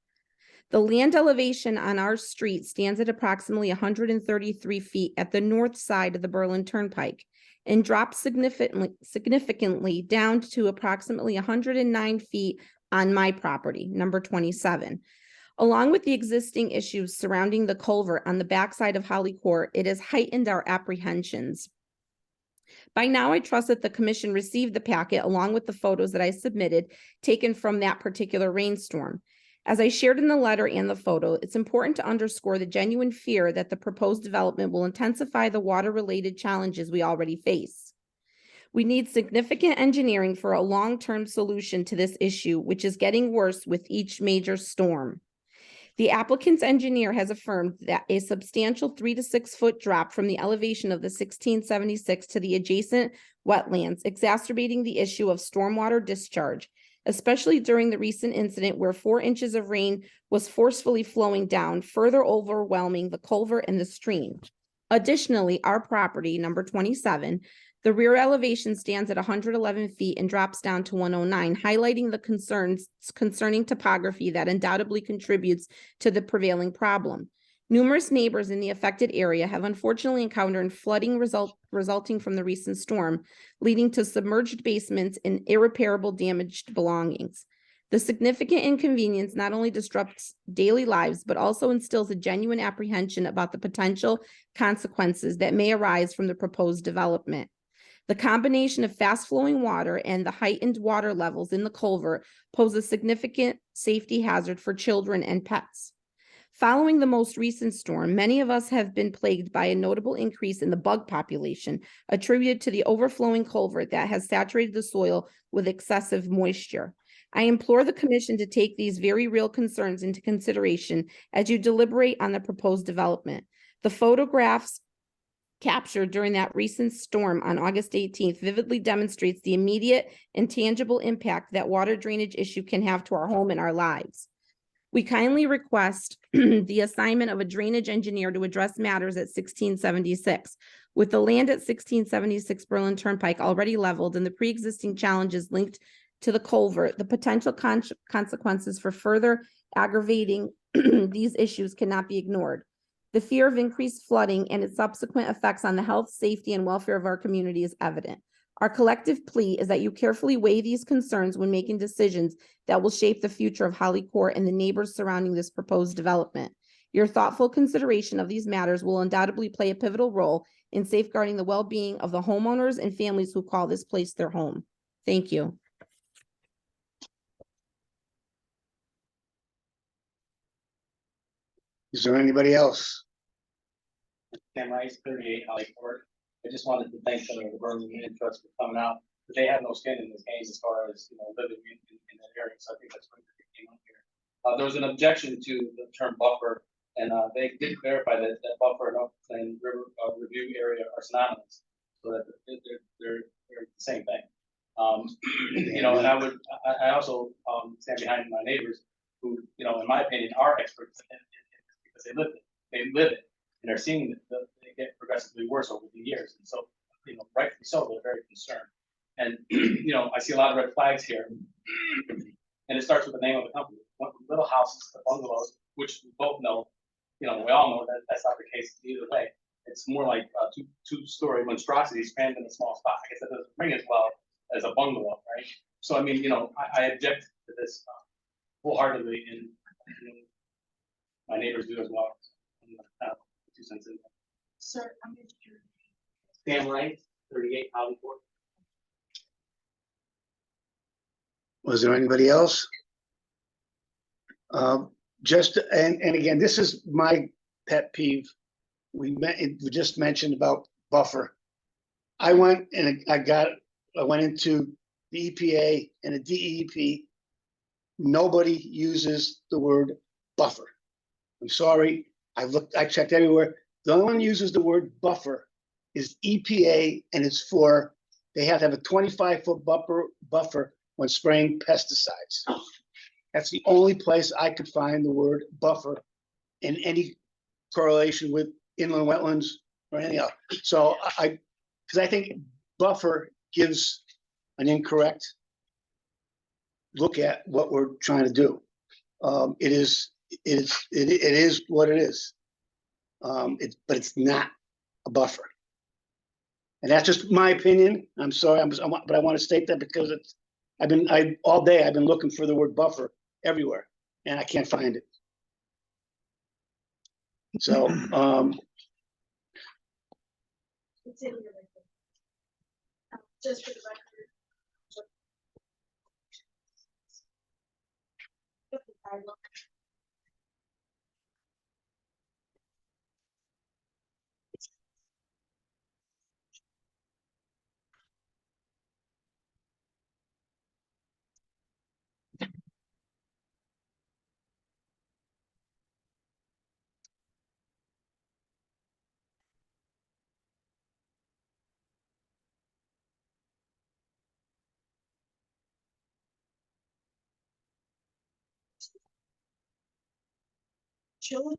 The land elevation on our street stands at approximately 133 feet at the north side of the Berlin Turnpike and drops significantly down to approximately 109 feet on my property, number 27. Along with the existing issues surrounding the culvert on the backside of Holly Court, it has heightened our apprehensions. By now, I trust that the commission received the packet along with the photos that I submitted taken from that particular rainstorm. As I shared in the letter and the photo, it's important to underscore the genuine fear that the proposed development will intensify the water-related challenges we already face. We need significant engineering for a long-term solution to this issue, which is getting worse with each major storm. The applicant's engineer has affirmed that a substantial 3 to 6 foot drop from the elevation of the 1676 to the adjacent wetlands, exacerbating the issue of stormwater discharge, especially during the recent incident where 4 inches of rain was forcefully flowing down, further overwhelming the culvert and the stream. Additionally, our property, number 27, the rear elevation stands at 111 feet and drops down to 109, highlighting the concerns concerning topography that undoubtedly contributes to the prevailing problem. Numerous neighbors in the affected area have unfortunately encountered flooding resulting from the recent storm, leading to submerged basements and irreparable damaged belongings. The significant inconvenience not only disrupts daily lives, but also instills a genuine apprehension about the potential consequences that may arise from the proposed development. The combination of fast-flowing water and the heightened water levels in the culvert pose a significant safety hazard for children and pets. Following the most recent storm, many of us have been plagued by a notable increase in the bug population attributed to the overflowing culvert that has saturated the soil with excessive moisture. I implore the commission to take these very real concerns into consideration as you deliberate on the proposed development. The photographs captured during that recent storm on August 18th vividly demonstrates the immediate and tangible impact that water drainage issue can have to our home and our lives. We kindly request the assignment of a drainage engineer to address matters at 1676. With the land at 1676 Berlin Turnpike already leveled and the pre-existing challenges linked to the culvert, the potential consequences for further aggravating these issues cannot be ignored. The fear of increased flooding and its subsequent effects on the health, safety, and welfare of our community is evident. Our collective plea is that you carefully weigh these concerns when making decisions that will shape the future of Holly Court and the neighbors surrounding this proposed development. Your thoughtful consideration of these matters will undoubtedly play a pivotal role in safeguarding the well-being of the homeowners and families who call this place their home. Thank you. Is there anybody else? Ken Rice, 38 Holly Court. I just wanted to thank the Berlin Land Trust for coming out, but they have no skin in this case as far as, living in that area. So I think that's great that they came up here. There was an objection to the term buffer, and they did clarify that buffer and river review area are synonymous, so that they're the same thing. And I also stand behind my neighbors who, in my opinion, are experts because they live it, and they're seeing that they get progressively worse over the years. And so, rightfully so, they're very concerned. And, I see a lot of red flags here. And it starts with the name of the company. Little houses, the bungalows, which we both know, we all know that that's not the case either way. It's more like two-story monstrosities crammed in a small spot. I guess that doesn't ring as well as a bungalow, right? So, I object to this wholeheartedly. And My neighbors do as well. I'm not, 2 cents in. Sir, I'm just curious. Sam Rice, 38 Holly Court. Was there anybody else? And again, this is my pet peeve. We just mentioned about buffer. I went and I went into the EPA and the DEP. Nobody uses the word buffer. I'm sorry. I checked everywhere. The only one who uses the word buffer is EPA, and it's for, they have to have a 25-foot buffer when spraying pesticides. That's the only place I could find the word buffer in any correlation with inland wetlands or anything else. So because I think buffer gives an incorrect look at what we're trying to do. It is what it is. But it's not a buffer. And that's just my opinion. I'm sorry, but I want to state that because all day I've been looking for the word buffer everywhere and I can't find it. So, It's in your record. Just for the record. Children.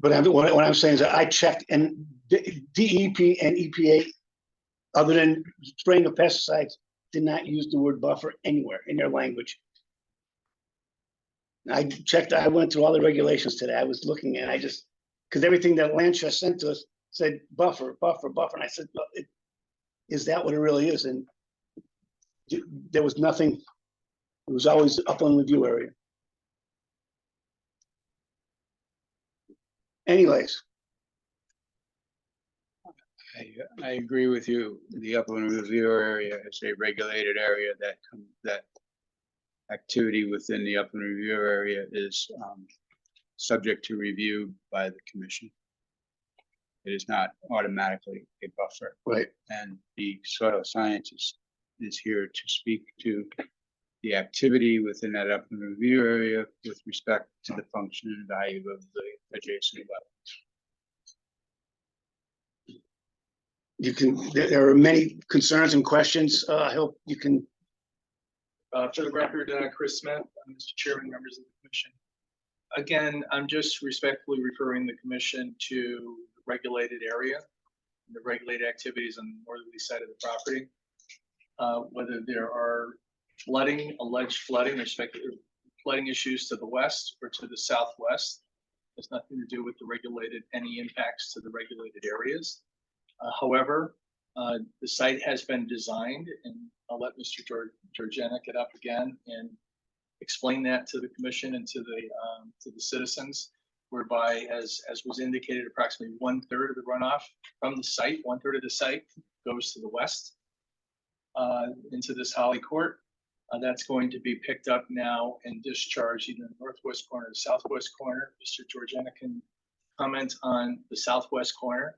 but what I'm saying is that I checked, and DEP and EPA, other than spraying of pesticides, did not use the word buffer anywhere in their language. I checked, I went through all the regulations today. I was looking and because everything that Land Trust sent to us said buffer, buffer, buffer. And I said, well, is that what it really is? And there was nothing. It was always upland review area. Anyways. I agree with you. The upland review area is a regulated area that activity within the upland review area is subject to review by the commission. It is not automatically a buffer. Right. And the soil scientist is here to speak to the activity within that upland review area with respect to the function and value of the adjacent wetlands. There are many concerns and questions. I hope you can. For the record, Chris Smith, Mr. Chairman, members of the commission. Again, I'm just respectfully referring the commission to the regulated area, the regulated activities on the northerly side of the property. Whether there are alleged flooding or speculative flooding issues to the west or to the southwest, has nothing to do with any impacts to the regulated areas. However, the site has been designed, and I'll let Mr. Georgiana get up again and explain that to the commission and to the citizens, whereby, as was indicated, approximately 1/3 of the runoff from the site, 1/3 of the site goes to the west into this Holly Court. That's going to be picked up now and discharged either in the northwest corner or the southwest corner. Mr. Georgiana can comment on the southwest corner.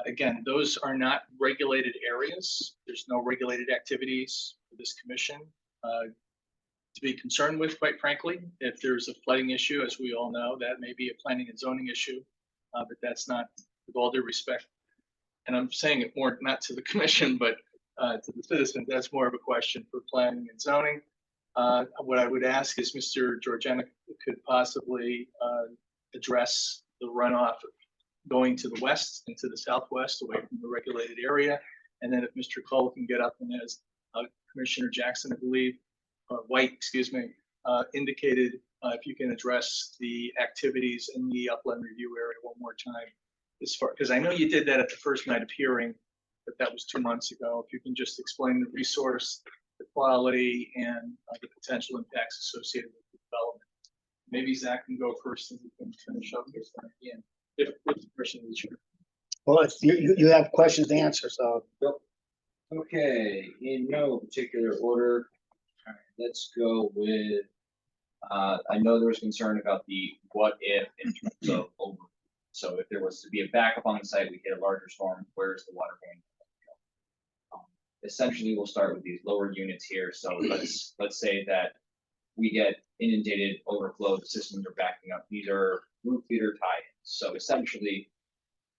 Again, those are not regulated areas. There's no regulated activities for this commission to be concerned with, quite frankly. If there's a flooding issue, as we all know, that may be a planning and zoning issue, but that's not, with all due respect. And I'm saying it more not to the commission, but to the citizens, that's more of a question for planning and zoning. What I would ask is Mr. Georgiana could possibly address the runoff going to the west and to the southwest away from the regulated area. And then if Mr. Cole can get up and as Commissioner Jackson, I believe, White, excuse me, indicated, if you can address the activities in the upland review area one more time. As far, because I know you did that at the first night of hearing, but that was 2 months ago. If you can just explain the resource, the quality, and the potential impacts associated with the development. Maybe Zach can go first and we can finish up this one again. If the person is sure. Well, it's, you have questions to answer, so. Okay, in no particular order. All right, let's go with, I know there was concern about the what if in terms of over. So if there was to be a backup on the site, we hit a larger storm, where's the water going? Essentially, we'll start with these lower units here. So let's say that we get inundated, overflow, the systems are backing up. These are roof feeder tie-ins. So essentially,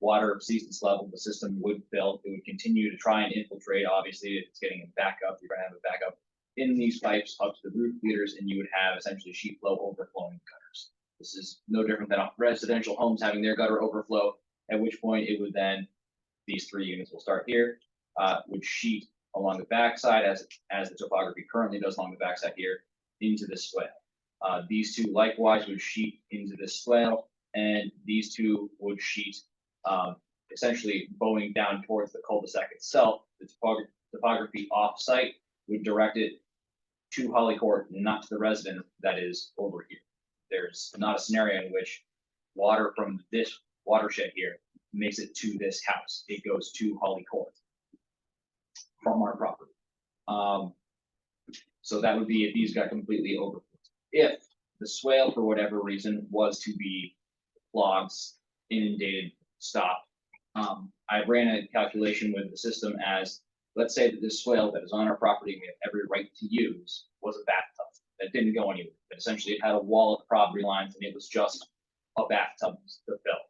water exceeds this level, the system would fill. It would continue to try and infiltrate. Obviously, if it's getting a backup, you're going to have a backup in these pipes up to the roof feeders, and you would have essentially sheet flow overflowing gutters. This is no different than residential homes having their gutter overflow, at which point it would then, these 3 units will start here, would sheet along the backside as the topography currently does along the backside here into this swale. These 2 likewise would sheet into this swale, and these 2 would sheet essentially bowing down towards the cul-de-sac itself. The topography off-site would direct it to Holly Court, not to the resident that is over here. There's not a scenario in which water from this watershed here makes it to this house. It goes to Holly Court from our property. So that would be if these got completely overflowed. If the swale, for whatever reason, was to be clogged, inundated, stopped, I ran a calculation with the system as, let's say that this swale that is on our property we have every right to use was a bathtub that didn't go anywhere. But essentially it had a wall at the property lines and it was just a bathtub to fill.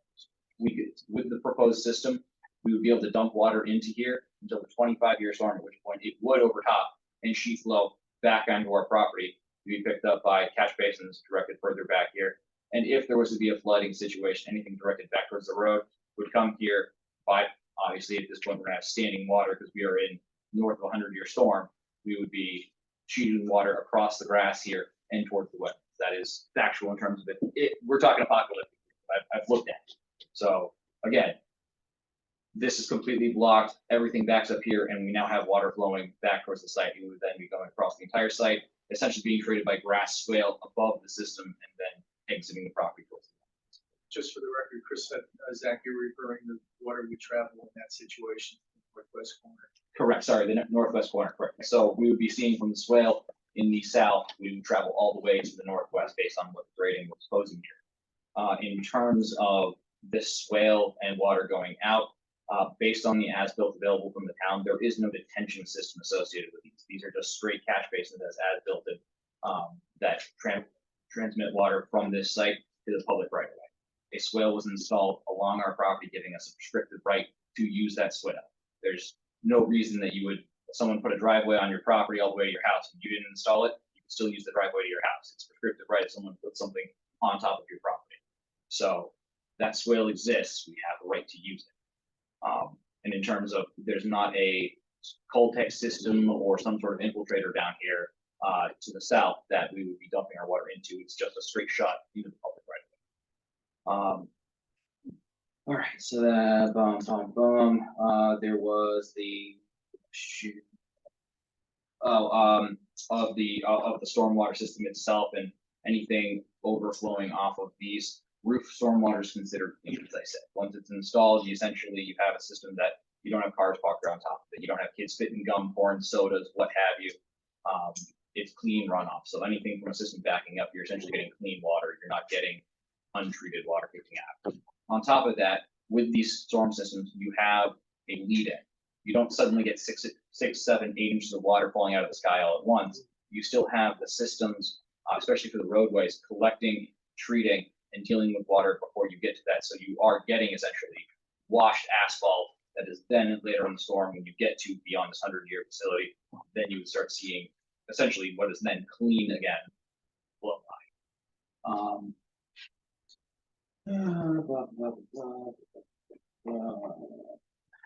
We could, with the proposed system, we would be able to dump water into here until the 25-year storm, at which point it would overtop and sheet flow back onto our property to be picked up by catch basins directed further back here. And if there was to be a flooding situation, anything directed back towards the road would come here by, obviously at this point we're gonna have standing water because we are in north of a 100-year storm. We would be sheeting water across the grass here and towards the wetlands. That is factual in terms of it. We're talking apocalyptic. I've looked at it. So again, this is completely blocked. Everything backs up here, and we now have water flowing back towards the site. It would then be going across the entire site, essentially being created by grass swale above the system and then exiting the property towards the Just for the record, Chris said, Zach, you're referring to water we travel in that situation, northwest corner. Correct, sorry, the northwest corner, correct. So we would be seeing from the swale in the south, we would travel all the way to the northwest based on what the grading was posing here. In terms of this swale and water going out, based on the as-built available from the town, there is no detention system associated with these. These are just straight catch basins as-built that transmit water from this site to the public right of way. A swale was installed along our property, giving us a prescriptive right to use that swale. There's no reason that you would, if someone put a driveway on your property all the way to your house and you didn't install it, you can still use the driveway to your house. It's a prescriptive right if someone puts something on top of your property. So that swale exists, we have a right to use it. And in terms of, there's not a Coltex system or some sort of infiltrator down here to the south that we would be dumping our water into. It's just a straight shot into the public right of way. All right, so that there was the of the stormwater system itself and anything overflowing off of these roof stormwater is considered clean, as I said. Once it's installed, you have a system that you don't have cars parked around top of it. You don't have kids spitting gum, pouring sodas, what have you. It's clean runoff. So anything from a system backing up, you're essentially getting clean water. You're not getting untreated water kicking out. On top of that, with these storm systems, you have a lead-in. You don't suddenly get 6, 7, 8 inches of water falling out of the sky all at once. You still have the systems, especially for the roadways, collecting, treating, and dealing with water before you get to that. So you are getting essentially washed asphalt that is then later in the storm, when you get to beyond this 100-year facility, then you would start seeing essentially what is then clean again flow line.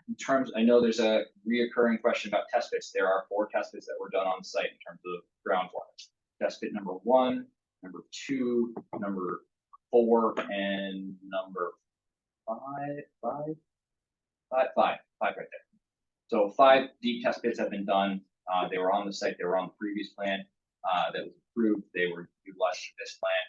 In terms, I know there's a reoccurring question about test pits. There are 4 test pits that were done on site in terms of groundwater. Test pit number 1, number 2, number 4, and number 5 right there. So 5 deep test pits have been done. They were on the site. They were on the previous plan that was approved. They were utilized for this plan.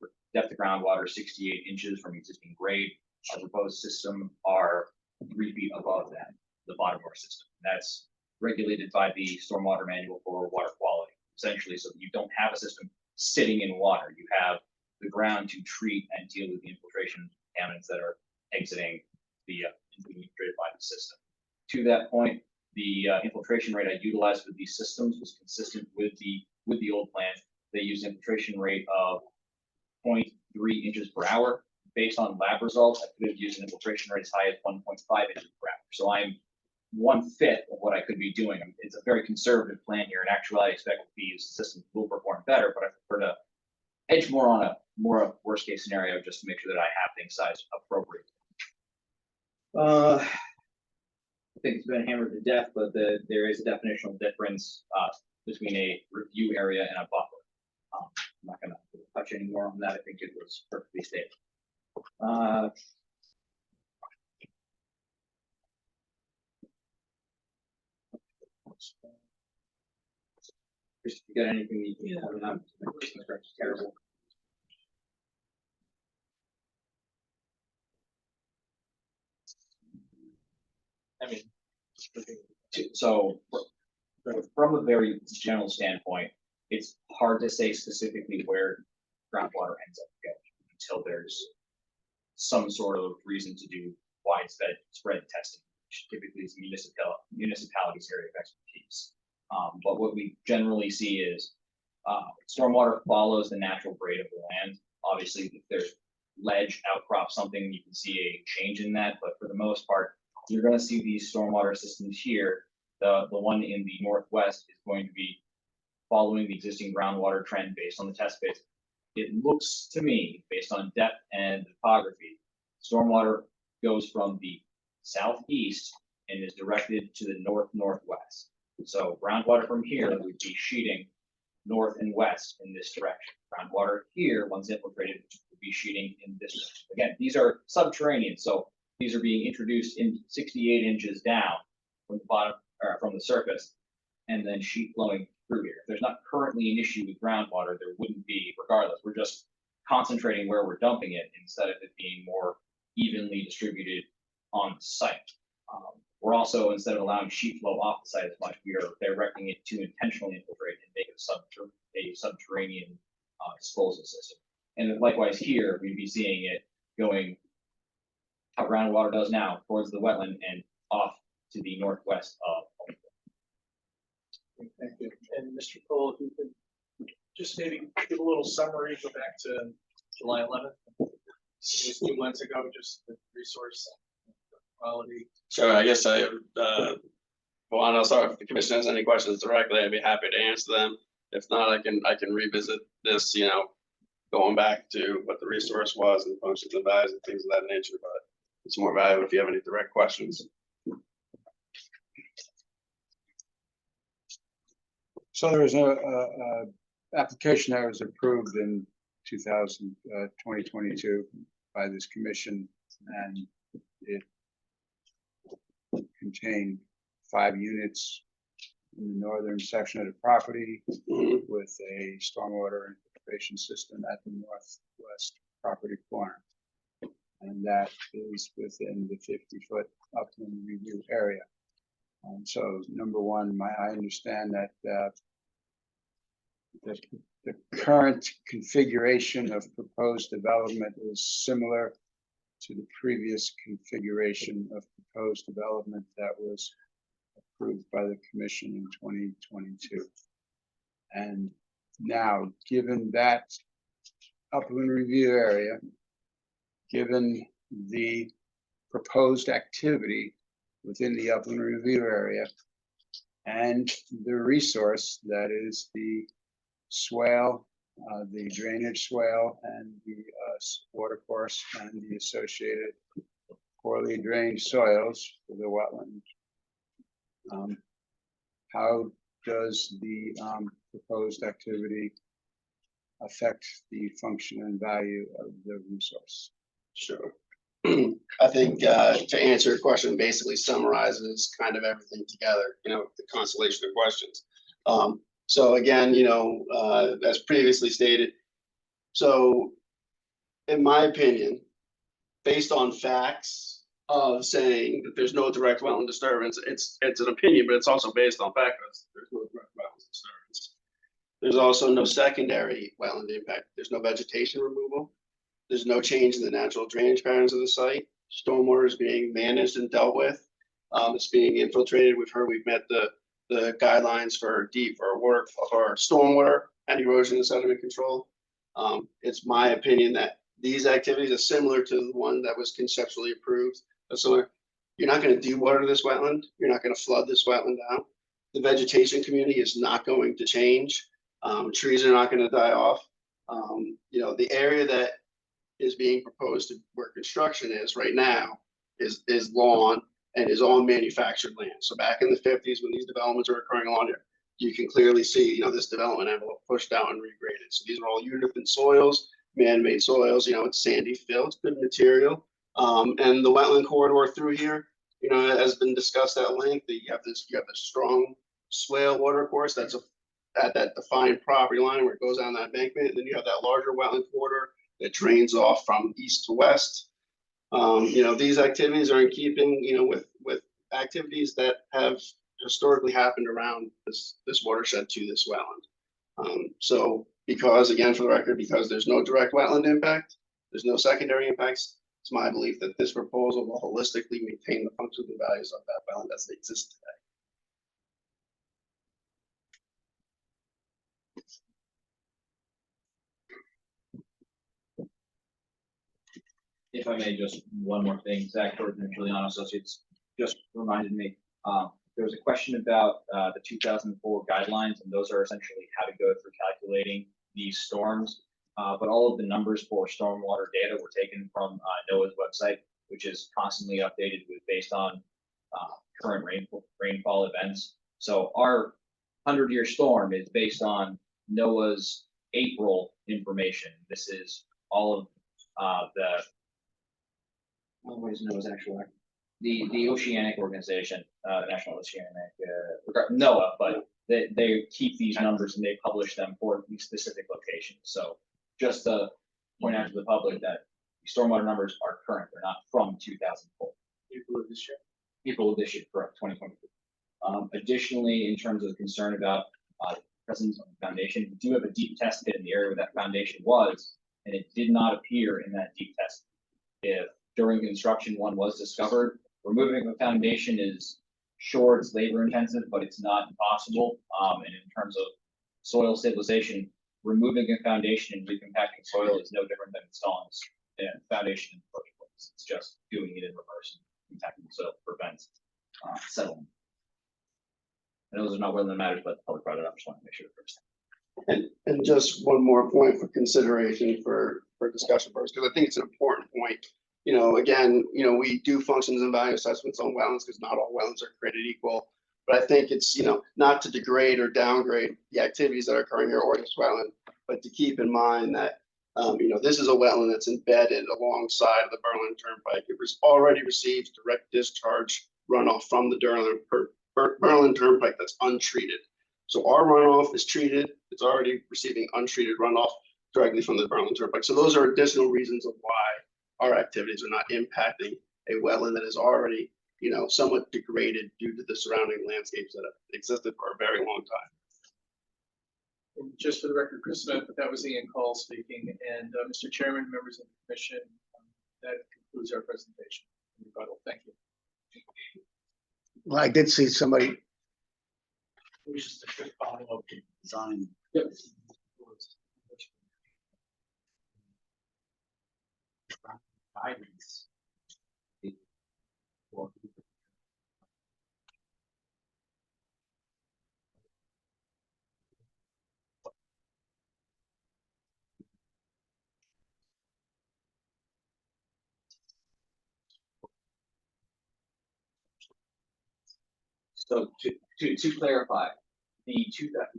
For depth of groundwater, 68 inches from existing grade. Our proposed system are 3 feet above that, the bottom of our system. That's regulated by the stormwater manual for water quality, essentially, so that you don't have a system sitting in water. You have the ground to treat and deal with the infiltration contaminants that are exiting the infiltrated by the system. To that point, the infiltration rate I utilized with these systems was consistent with the old plan. They used infiltration rate of 0.3 inches per hour. Based on lab results, I could have used an infiltration rate as high as 1.5 inches per hour. So I'm 1/5 of what I could be doing. It's a very conservative plan here. In actuality, I expect these systems will perform better, but I prefer to edge more on a worst case scenario just to make sure that I have things sized appropriately. I think it's been hammered to death, but there is a definitional difference between a review area and a buffer. I'm not going to touch any more on that. I think it was perfectly stated. Chris, you got anything you have? My Christmas card is terrible. I mean, so from a very general standpoint, it's hard to say specifically where groundwater ends up going until there's some sort of reason to do widespread testing, which typically is municipalities' area of expertise. But what we generally see is stormwater follows the natural grade of the land. Obviously, if there's ledge, outcrop, something, you can see a change in that. But for the most part, you're going to see these stormwater systems here. The one in the northwest is going to be following the existing groundwater trend based on the test pits. It looks to me, based on depth and topography, stormwater goes from the southeast and is directed to the north-northwest. So groundwater from here would be sheeting north and west in this direction. Groundwater here, once infiltrated, would be sheeting in this direction. Again, these are subterranean, so these are being introduced in 68 inches down from the bottom, or from the surface, and then sheet flowing through here. If there's not currently an issue with groundwater, there wouldn't be regardless. We're just concentrating where we're dumping it instead of it being more evenly distributed on the site. We're also, instead of allowing sheet flow off the site as much, we are directing it to intentionally infiltrate and make a subterranean disposal system. And likewise here, we'd be seeing it going how groundwater does now towards the wetland and off to the northwest of. Thank you. And Mr. Cole, if you could just maybe give a little summary, go back to July 11th. Just 2 months ago, just the resource quality. Sure, I guess well, I'll start. If the commission has any questions directly, I'd be happy to answer them. If not, I can revisit this, going back to what the resource was and functions and values and things of that nature, but it's more valuable if you have any direct questions. So there was a application that was approved in 2022 by this commission, and it contained 5 units in the northern section of the property with a stormwater infiltration system at the northwest property corner. And that is within the 50-foot upland review area. So number one, I understand that the current configuration of proposed development is similar to the previous configuration of proposed development that was approved by the commission in 2022. And now, given that upland review area, given the proposed activity within the upland review area, and the resource that is the swale, the drainage swale and the water course and the associated poorly drained soils for the wetland. How does the proposed activity affect the function and value of the resource? Sure. I think to answer your question basically summarizes kind of everything together, the constellation of questions. So again, as previously stated, so in my opinion, based on facts of saying that there's no direct wetland disturbance, it's an opinion, but it's also based on facts. There's no direct wetland disturbance. There's also no secondary wetland impact. There's no vegetation removal. There's no change in the natural drainage patterns of the site. Stormwater is being managed and dealt with. It's being infiltrated. We've met the guidelines for work for stormwater and erosion and sediment control. It's my opinion that these activities are similar to the one that was conceptually approved. So you're not going to dewater this wetland. You're not going to flood this wetland out. The vegetation community is not going to change. Trees are not going to die off. The area that is being proposed to where construction is right now is lawn and is on manufactured land. So back in the 50s, when these developments are occurring along here, you can clearly see, this development envelope pushed out and regraded. So these are all unifin soils, man-made soils. It's sandy fill, it's good material. And the wetland corridor through here, has been discussed at length. You have this strong swale water course that's at that defined property line where it goes down that embankment. And then you have that larger wetland corridor that drains off from east to west. These activities are in keeping, with activities that have historically happened around this watershed to this wetland. So because, again, for the record, because there's no direct wetland impact, there's no secondary impacts, it's my belief that this proposal will holistically maintain the functions and values of that wetland as they exist today. If I may, just one more thing, Zach Jordan and Juliana Associates just reminded me, there was a question about the 2004 guidelines, and those are essentially how to go through calculating these storms. But all of the numbers for stormwater data were taken from NOAA's website, which is constantly updated based on current rainfall events. So our 100-year storm is based on NOAA's April information. This is all of what is NOAA's actual act? The Oceanic Organization, National Oceanic, NOAA, but they keep these numbers and they publish them for these specific locations. So just to point out to the public that the stormwater numbers are current, they're not from 2004. April of this year. April of this year, correct, 2022. Additionally, in terms of concern about presence of the foundation, we do have a deep test pit in the area where that foundation was, and it did not appear in that deep test. If during construction one was discovered, removing the foundation is sure, it's labor intensive, but it's not impossible. And in terms of soil stabilization, removing a foundation and recompacting soil is no different than installing a foundation in the first place. It's just doing it in reverse and compacting the soil prevents settlement. I know those are not wetland matters, but the public brought it up. Just want to make sure first. And just one more point for consideration for discussion first, because I think it's an important point. Again, we do functions and value assessments on wetlands because not all wetlands are created equal. But I think it's, not to degrade or downgrade the activities that are occurring here or this wetland, but to keep in mind that, this is a wetland that's embedded alongside of the Berlin Turnpike. It was already received direct discharge runoff from the Berlin Turnpike that's untreated. So our runoff is treated. It's already receiving untreated runoff directly from the Berlin Turnpike. So those are additional reasons of why our activities are not impacting a wetland that is already, somewhat degraded due to the surrounding landscapes that have existed for a very long time. And just for the record, Chris Smith, but that was Ian Call speaking. And Mr. Chairman, members of the commission, that concludes our presentation. Rebuttal. Thank you. Well, I did see somebody. It was just a quick follow-up to design. Yep. Guidance. So to clarify,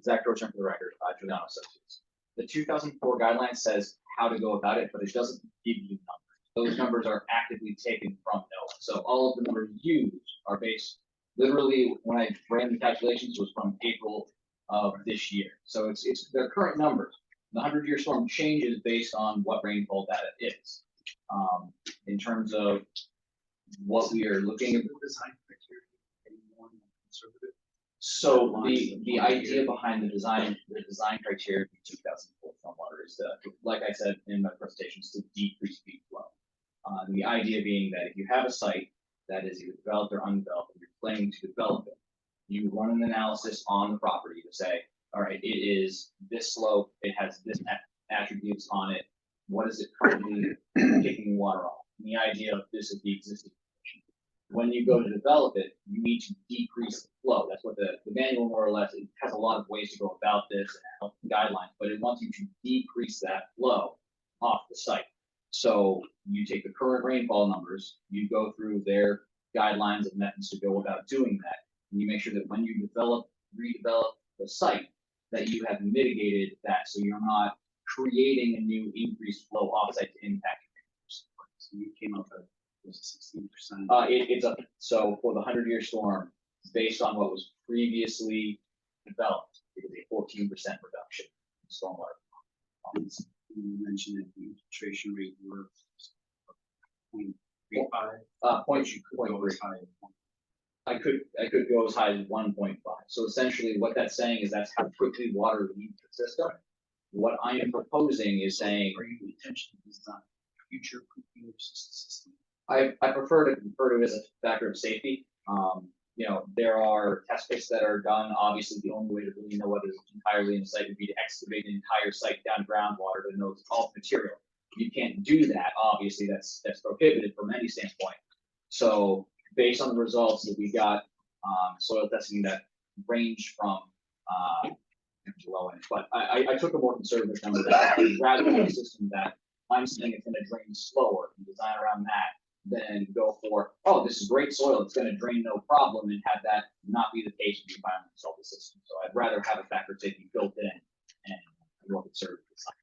Zach Dorchin for the record, Giuliano Associates. The 2004 guidelines says how to go about it, but it doesn't give you numbers. Those numbers are actively taken from NOAA. So all of the numbers used are based, literally, when I ran the calculations, was from April of this year. So it's their current numbers. The 100-year storm changes based on what rainfall data is. In terms of what we are looking at. So the idea behind the design criteria for 2004 stormwater is to, like I said in my presentation, is to decrease peak flow. The idea being that if you have a site that is either developed or undeveloped, and you're planning to develop it, you run an analysis on the property to say, all right, it is this slope, it has this attributes on it. What is it currently kicking water off? And the idea of this is the existing condition. When you go to develop it, you need to decrease the flow. That's what the manual more or less, it has a lot of ways to go about this and guidelines, but it wants you to decrease that flow off the site. So you take the current rainfall numbers, you go through their guidelines and methods to go about doing that. And you make sure that when you redevelop the site, that you have mitigated that so you're not creating a new increased flow offsite to impact your neighbors. So you came up with 16%. It's up, so for the 100-year storm, based on what was previously developed, it is a 14% reduction in stormwater. You mentioned that the infiltration rate were 0.35. I could go as high as 1.5. So essentially what that's saying is that's how quickly water leaves the system. What I am proposing is saying, are you intentionally design future system? I prefer to refer to it as a factor of safety. There are test pits that are done. Obviously, the only way to really know whether it's entirely in the site would be to excavate the entire site down groundwater to know it's all material. You can't do that. Obviously, that's prohibited from any standpoint. So based on the results that we got, soil testing that range from low end, but I took a more conservative number that rather than a system that I'm saying it's going to drain slower and design around that, than go for, oh, this is great soil, it's going to drain no problem, and have that not be the case with the environmental salty system. So I'd rather have a factor of safety built in and more conservative design.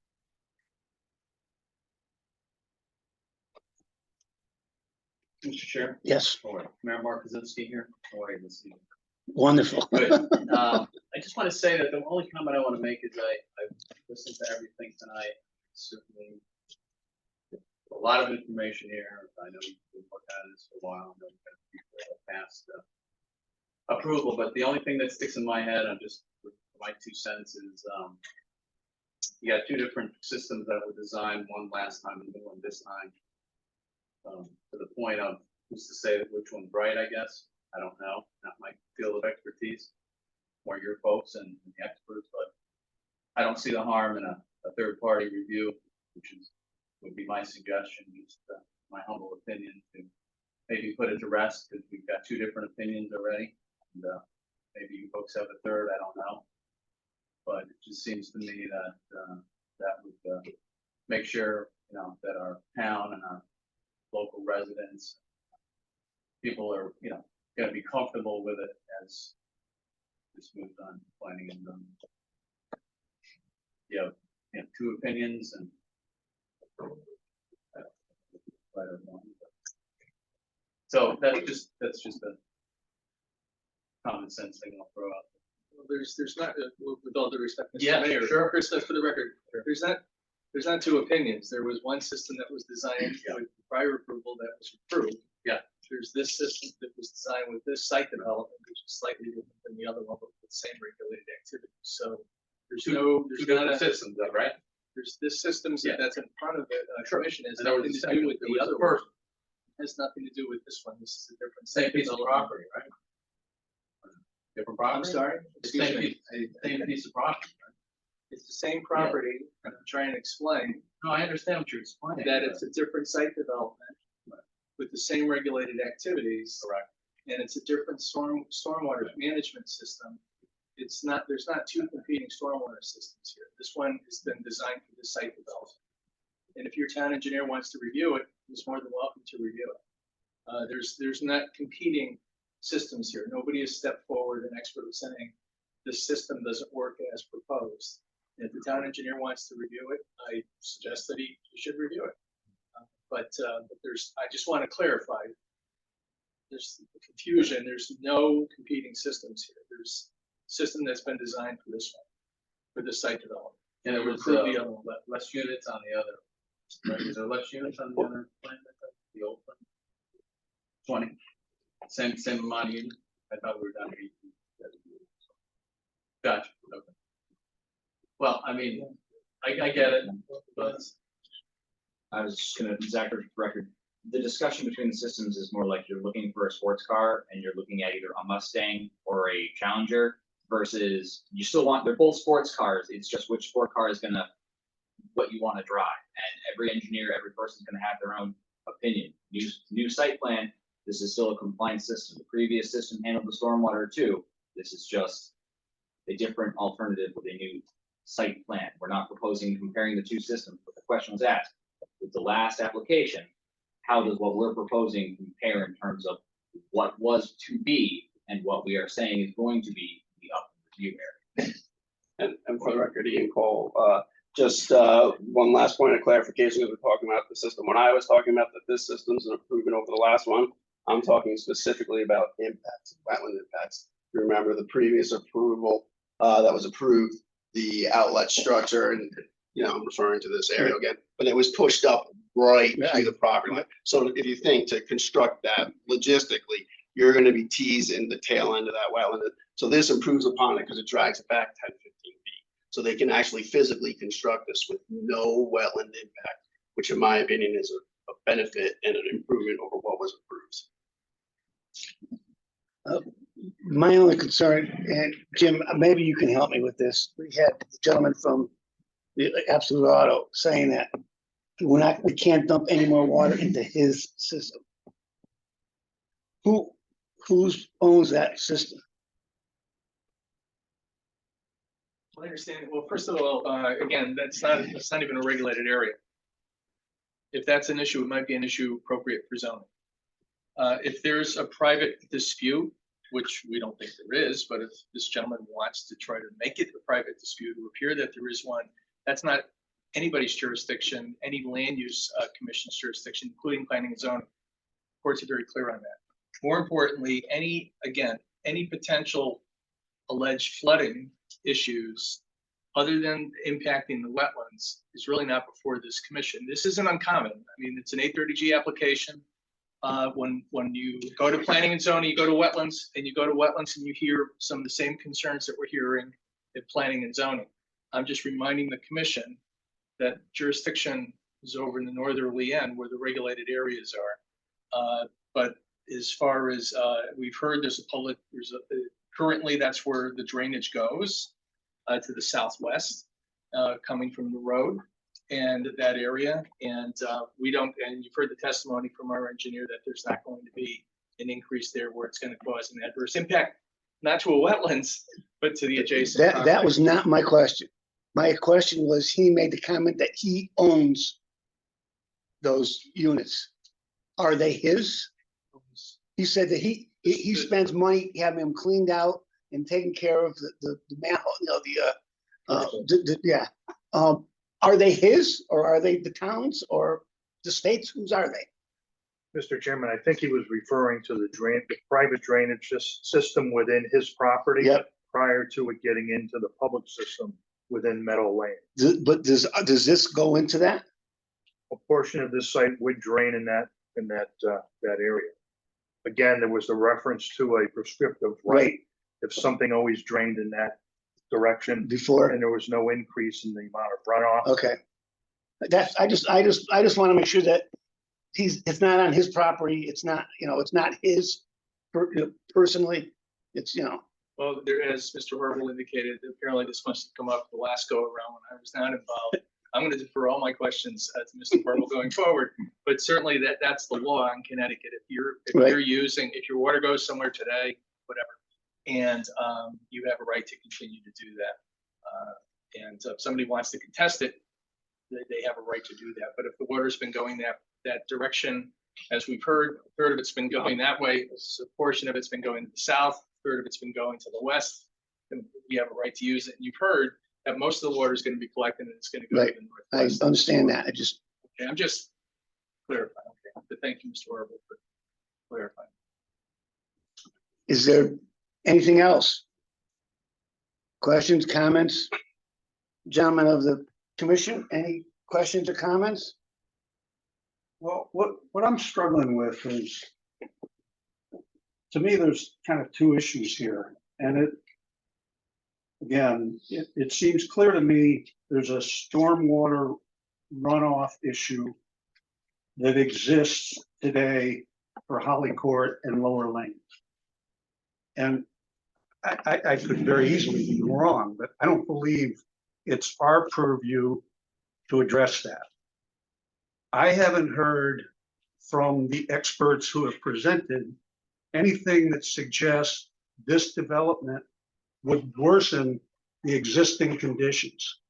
Mr. Chair? Yes. Mayor Mark Kaczynski here. How are you this evening? Wonderful. Good. I just want to say that the only comment I want to make is I've listened to everything tonight. Certainly a lot of information here. I know we've worked on this for a while. I know we've got people that passed approval, but the only thing that sticks in my head, I'm just, my 2 cents is, you got 2 different systems that were designed, one last time and one this time. To the point of who's to say which one's right, I guess. I don't know, not my field of expertise, or your folks and the experts, but I don't see the harm in a third-party review, which would be my suggestion, just my humble opinion, to maybe put it to rest, because we've got 2 different opinions already, and maybe you folks have a third, I don't know. But it just seems to me that that would make sure, that our town and our local residents, people are, going to be comfortable with it as this moves on planning and you have 2 opinions and so that's just a common sense thing I'll throw out. Well, there's not, with all due respect, Mr. Yeah, Mayor, sure. Chris, for the record, there's not 2 opinions. There was one system that was designed with prior approval that was approved. Yeah. There's this system that was designed with this site development, which is slightly different than the other one, but with the same regulated activity. So there's Two not different systems, though, right? There's this system that's in front of the commission has And there was nothing the to do with the other one. first. Has nothing to do with this one. This is a different Same site piece of development. property, right? Different property? I'm sorry? Excuse me. Same piece of property, right? It's the same property. I'm trying to explain No, I understand what you're explaining. that it's a different site development with the same regulated activities. Correct. And it's a different stormwater management system. There's not 2 competing stormwater systems here. This one has been designed for the site development. And if your town engineer wants to review it, he's more than welcome to review it. There's not competing systems here. Nobody has stepped forward, an expert was saying, this system doesn't work as proposed. And if the town engineer wants to review it, I suggest that he should review it. But I just want to clarify, there's confusion, there's no competing systems here. There's a system that's been designed for this one, for this site development. And there was Approve the other one. less units on the other, right? Is there less units on the other plan, the old plan? 20, same amount of units? I thought we were down to 18. Gotcha, okay. Well, I mean, I get it, but. I was just gonna, Zach, for the record, the discussion between the systems is more like you're looking for a sports car and you're looking at either a Mustang or a Challenger versus you still want, they're both sports cars. It's just which sport car is gonna, what you want to drive. And every engineer, every person's gonna have their own opinion. New site plan, this is still a compliance system. The previous system handled the stormwater too. This is just a different alternative with a new site plan. We're not proposing comparing the two systems, but the question was asked. With the last application, how does what we're proposing compare in terms of what was to be and what we are saying is going to be the up review area? And for the record, Ian Cole, just one last point of clarification as we're talking about the system. When I was talking about that this system's an improvement over the last one, I'm talking specifically about impacts, wetland impacts. Remember the previous approval that was approved, the outlet structure, and I'm referring to this area again, but it was pushed up right to the property line. So if you think to construct that logistically, you're going to be teasing the tail end of that wetland. So this improves upon it because it drags it back 10, 15 feet. So they can actually physically construct this with no wetland impact, which in my opinion is a benefit and an improvement over what was approved. My only concern, and Jim, maybe you can help me with this. We had the gentleman from the Absolute Auto saying that we can't dump any more water into his system. Who owns that system? I understand. Well, first of all, again, that's not even a regulated area. If that's an issue, it might be an issue appropriate for zoning. If there's a private dispute, which we don't think there is, but if this gentleman wants to try to make it a private dispute or appear that there is one, that's not anybody's jurisdiction, any land use commission's jurisdiction, including planning and zoning. Courts are very clear on that. More importantly, any potential alleged flooding issues other than impacting the wetlands is really not before this commission. This isn't uncommon. I mean, it's an 830G application. When you go to planning and zoning, you go to wetlands, and you hear some of the same concerns that we're hearing at planning and zoning. I'm just reminding the commission that jurisdiction is over in the northerly end where the regulated areas are. But as far as we've heard, currently that's where the drainage goes to the southwest, coming from the road and that area. And and you've heard the testimony from our engineer that there's not going to be an increase there where it's going to cause an adverse impact, not to a wetlands, but to the adjacent. That was not my question. My question was, he made the comment that he owns those units. Are they his? He said that he spends money having them cleaned out and taking care of the manhole, yeah. Are they his, or are they the towns or the states? Whose are they? Mr. Chairman, I think he was referring to the private drainage system within his property. Yep. Prior to it getting into the public system within Meadow Lane. But does this go into that? A portion of this site would drain in that area. Again, there was a reference to a prescriptive right. If something always drained in that direction Before. and there was no increase in the amount of runoff. Okay. I just want to make sure that it's not on his property. It's not, it's not his personally. It's, Well, as Mr. Herbal indicated, apparently this must have come up the last go around when I was not involved. I'm going to defer all my questions to Mr. Herbal going forward, but certainly that's the law in Connecticut. If your water goes somewhere today, whatever, and you have a right to continue to do that. And if somebody wants to contest it, they have a right to do that. But if the water's been going that direction As we've heard, a third of it's been going that way, a portion of it's been going to the south, a third of it's been going to the west. And we have a right to use it. And you've heard that most of the water is going to be collected and it's going to go to Right. the I northwest. understand that. I just, Okay, I'm just clarifying. Okay, but thank you, Mr. Orville, for clarifying. is there anything else? Questions, comments? Gentlemen of the commission, any questions or comments? Well, what I'm struggling with is, to me, there's kind of two issues here. And it seems clear to me there's a stormwater runoff issue that exists today for Holly Court and Lower Lane. And I could very easily be wrong, but I don't believe it's our purview to address that. I haven't heard from the experts who have presented anything that suggests this development would worsen the existing conditions.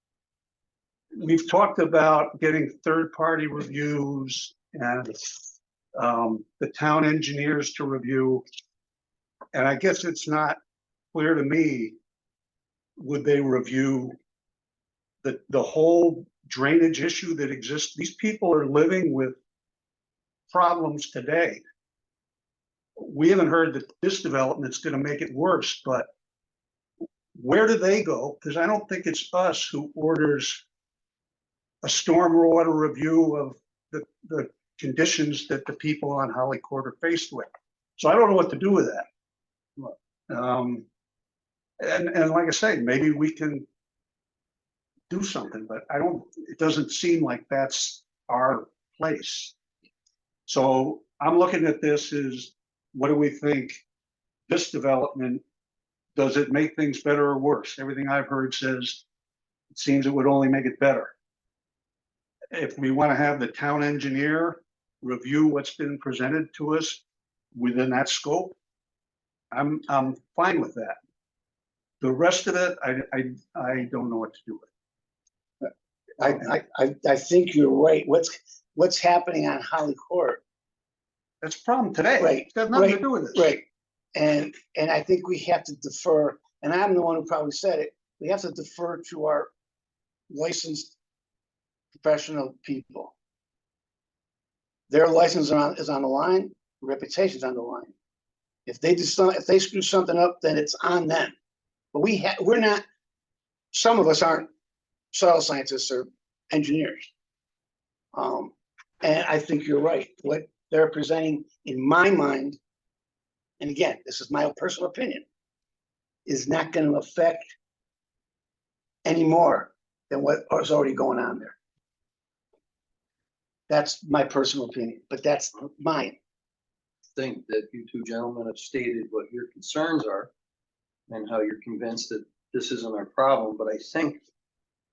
We've talked about getting third-party reviews and the town engineers to review. And I guess it's not clear to me, would they review the whole drainage issue that exists? These people are living with problems today. We haven't heard that this development's going to make it worse, but where do they go? Because I don't think it's us who orders a stormwater review of the conditions that the people on Holly Court are faced with. So I don't know what to do with that. And like I say, maybe we can do something, but it doesn't seem like that's our place. So I'm looking at this as, what do we think this development, does it make things better or worse? Everything I've heard says it seems it would only make it better. If we want to have the town engineer review what's been presented to us within that scope, I'm fine with that. The rest of it, I don't know what to do with. I think you're right. What's happening on Holly Court? That's a problem today. Right. It's got nothing right, to do with this. Right. And I think we have to defer, and I'm the one who probably said it, we have to defer to our licensed professional people. Their license is on the line, reputation's on the line. If they screw something up, then it's on them. But we're not, some of us aren't soil scientists or engineers. And I think you're right. What they're presenting, in my mind, and again, this is my personal opinion, is not going to affect any more than what is already going on there. That's my personal opinion, but that's mine. I think that you two gentlemen have stated what your concerns are and how you're convinced that this isn't our problem, but I think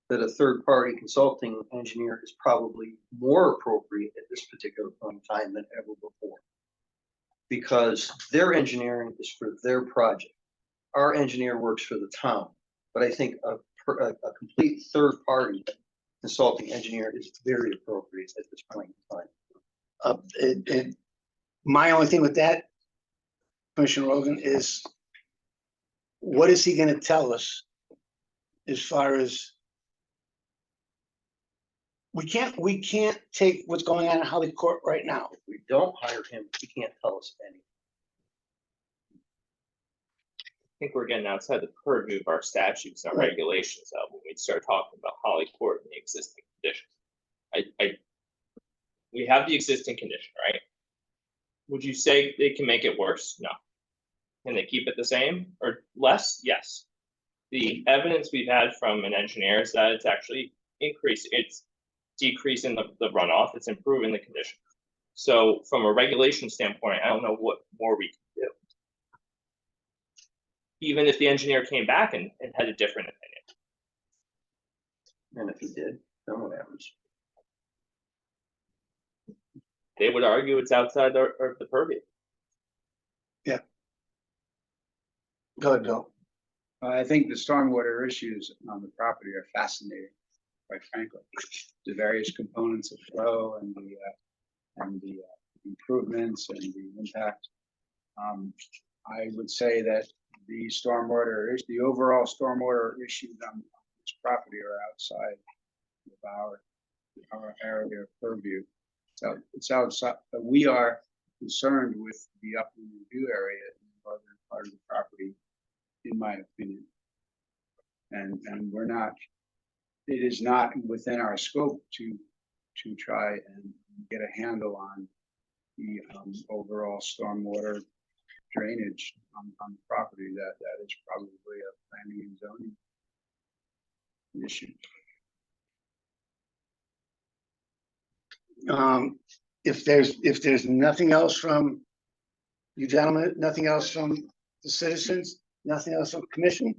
that a third-party consulting engineer is probably more appropriate at this particular point in time than ever before. Because their engineering is for their project. Our engineer works for the town, but I think a complete third-party consulting engineer is very appropriate at this point in time. My only thing with that, Commissioner Rogan, is what is he going to tell us as far as we can't take what's going on in Holly Court right now. If we don't hire him, he can't tell us anything. I think we're getting outside the purview of our statutes and our regulations when we start talking about Holly Court and the existing conditions. We have the existing condition, right? Would you say they can make it worse? No. Can they keep it the same or less? Yes. The evidence we've had from an engineer is that it's actually increased. It's decreasing the runoff. It's improving the condition. So from a regulation standpoint, I don't know what more we can do. Even if the engineer came back and had a different opinion. And if he did, then what happens? They would argue it's outside the purview. Yeah. Go ahead, Bill. I think the stormwater issues on the property are fascinating, quite frankly. The various components of flow and the improvements and the impact. I would say that the stormwater is the overall stormwater issues on this property are outside of our area of purview. So it's outside, but we are concerned with the upland review area in the northern part of the property, in my opinion. And we're not, it is not within our scope to try and get a handle on the overall stormwater drainage on the property. That is probably a planning and zoning issue. If there's nothing else from you gentlemen, nothing else from the citizens, nothing else from the commission,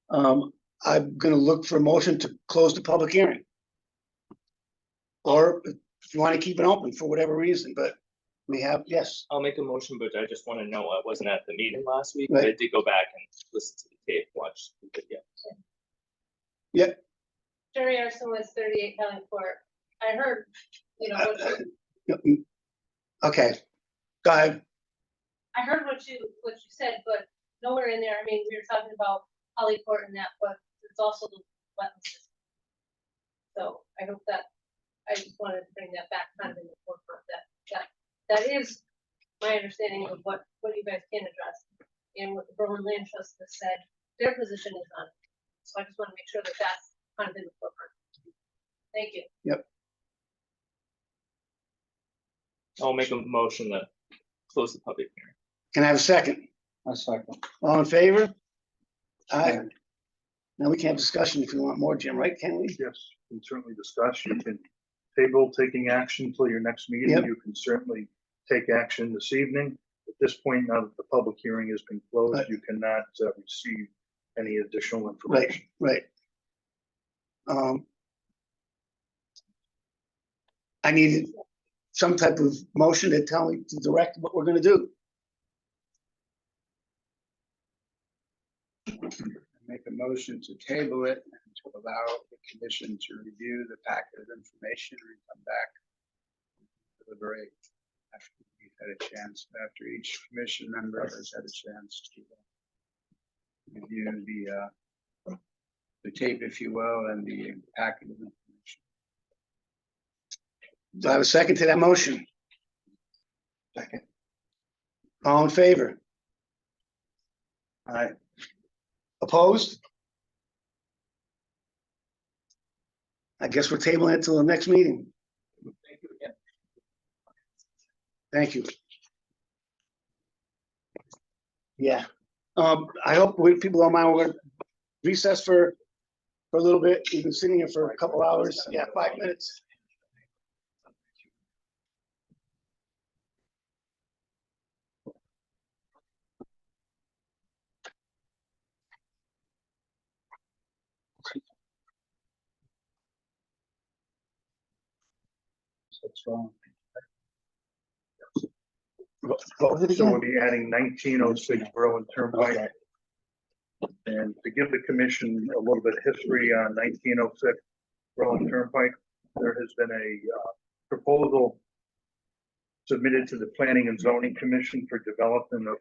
I'm gonna look for a motion to close the public hearing. Or if you want to keep it open for whatever reason, but we have, yes. I'll make a motion, but I just want to know, I wasn't at the meeting last week, but I Right. did go back and listen to the tape, watch the video. Yeah, Jerry Arson was 38 Helen Court. I heard, what you, okay, go ahead. I heard what you said, but nowhere in there, I mean, we were talking about Holly Court and that, but it's also the wetland system. So I hope that, I just wanted to bring that back kind of in the forefront, that is my understanding of what you guys can address. And what the Berlin Land Trust has said, their position is on it. So I just want to make sure that that's kind of in the forefront. Thank you. Yep. I'll make a motion to close the public hearing. Can I have a second? A second. All in favor? Aye. Now we can have discussion if you want more, Jim, right? Can we? Yes, we can certainly discuss. You can table taking action until your next meeting. Yep. You can certainly take action this evening. At this point, now that the public hearing has been closed, Right. you cannot receive any additional information. Right. I need some type of motion to tell me to direct what we're gonna do. Make a motion to table it and to allow the commission to review the packet of information and come back and deliberate after we've had a chance, after each commission member has had a chance to review the tape, if you will, and the packet of information. Do I have a second to that motion? Second. All in favor? Aye. Opposed? I guess we're tabling it till the next meeting. Thank you again. Thank you. Yeah, I hope people don't mind, we're gonna recess for a little bit. We've been sitting here for a couple hours. Yeah, 5 minutes. What's wrong? What was it So we'll again? be adding 1906 Berlin Turnpike. Okay. And to give the commission a little bit of history on 1906 Berlin Turnpike, there has been a proposal submitted to the Planning and Zoning Commission for development of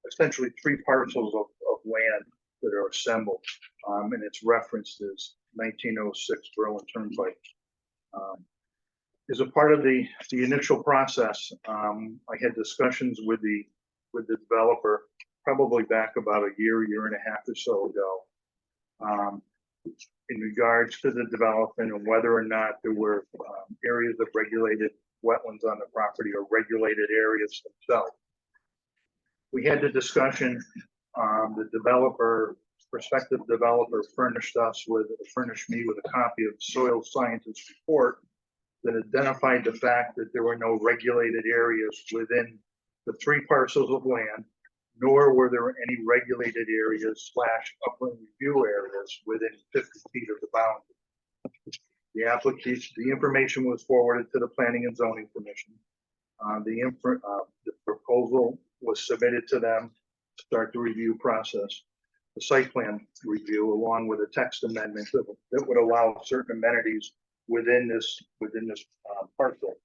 essentially 3 parcels of land that are assembled. And it's referenced as 1906 Berlin Turnpike. As a part of the initial process, I had discussions with the developer probably back about a year and a half or so ago, in regards to the development and whether or not there were areas of regulated wetlands on the property or regulated areas themselves. We had the discussion, the prospective developer furnished me with a copy of the soil scientist report that identified the fact that there were no regulated areas within the 3 parcels of land, nor were there any regulated areas / upland review areas within 50 feet of the boundary. The application, the information was forwarded to the Planning and Zoning Commission. The proposal was submitted to them to start the review process. The site plan review, along with a text amendment that would allow certain amenities within this parcel.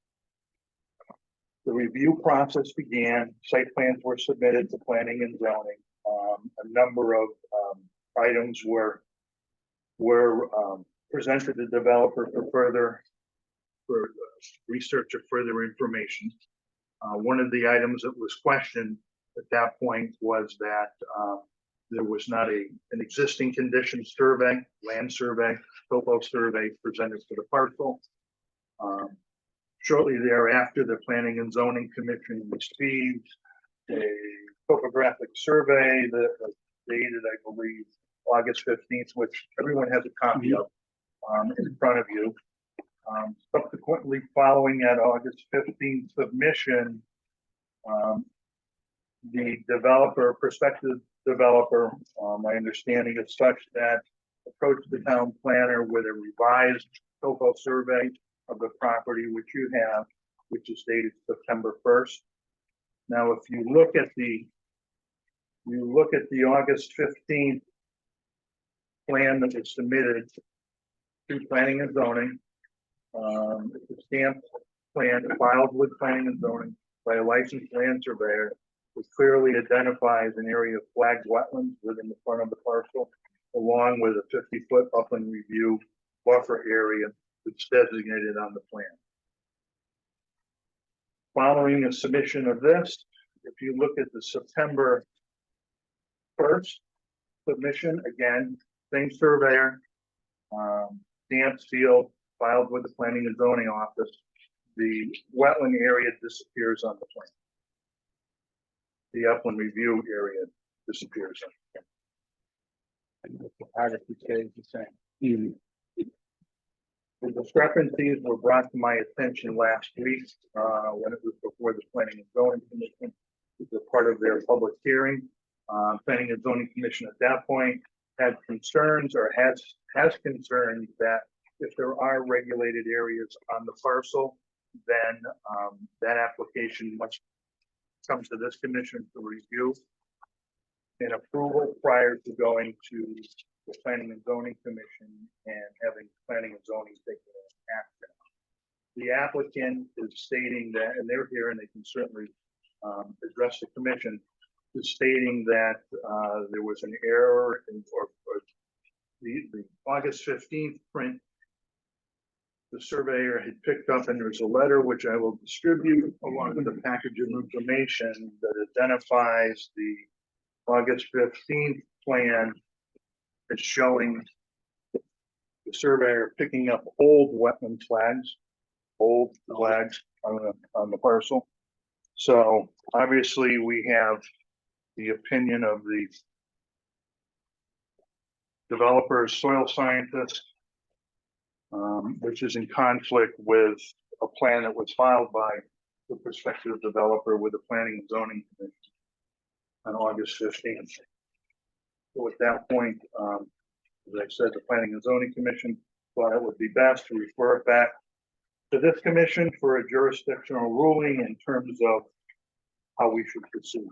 The review process began, site plans were submitted to planning and zoning. A number of items were presented to the developer for research or further information. One of the items that was questioned at that point was that there was not an existing condition survey, land survey, topo survey presented to the parcel. Shortly thereafter, the Planning and Zoning Commission received a topographic survey that was dated, I believe, August 15th, which everyone has a copy of in front of you. Subsequently, following that August 15th submission, the developer, prospective developer, my understanding is such that approached the town planner with a revised topo survey of the property, which you have, which is dated September 1st. Now, if you look at the August 15th plan that was submitted to planning and zoning, it's a stamped plan filed with planning and zoning by a licensed land surveyor, which clearly identifies an area of flagged wetlands within the front of the parcel, along with a 50-foot upland review buffer area that's designated on the plan. Following the submission of this, if you look at the September 1st submission, again, same surveyor, stamped, sealed, filed with the planning and zoning office, the wetland area disappears on the plan. The upland review area disappears on the plan. And the topography stays the same. The discrepancies were brought to my attention last week when it was before the Planning and Zoning Commission. It was a part of their public hearing. Planning and Zoning Commission at that point had concerns or has concerns that if there are regulated areas on the parcel, then that application must come to this commission for review and approval prior to going to the Planning and Zoning Commission and having Planning and Zoning take action. The applicant is stating that, and they're here and they can certainly address the commission, is stating that there was an error in or the August 15th print. The surveyor had picked up, and there's a letter which I will distribute along with a package of information that identifies the August 15th plan as showing the surveyor picking up old wetland flags on the parcel. So obviously we have the opinion of the developer's soil scientist, which is in conflict with a plan that was filed by the prospective developer with the Planning and Zoning Commission on August 15th. So at that point, as I said, the Planning and Zoning Commission thought it would be best to refer it back to this commission for a jurisdictional ruling in terms of how we should proceed.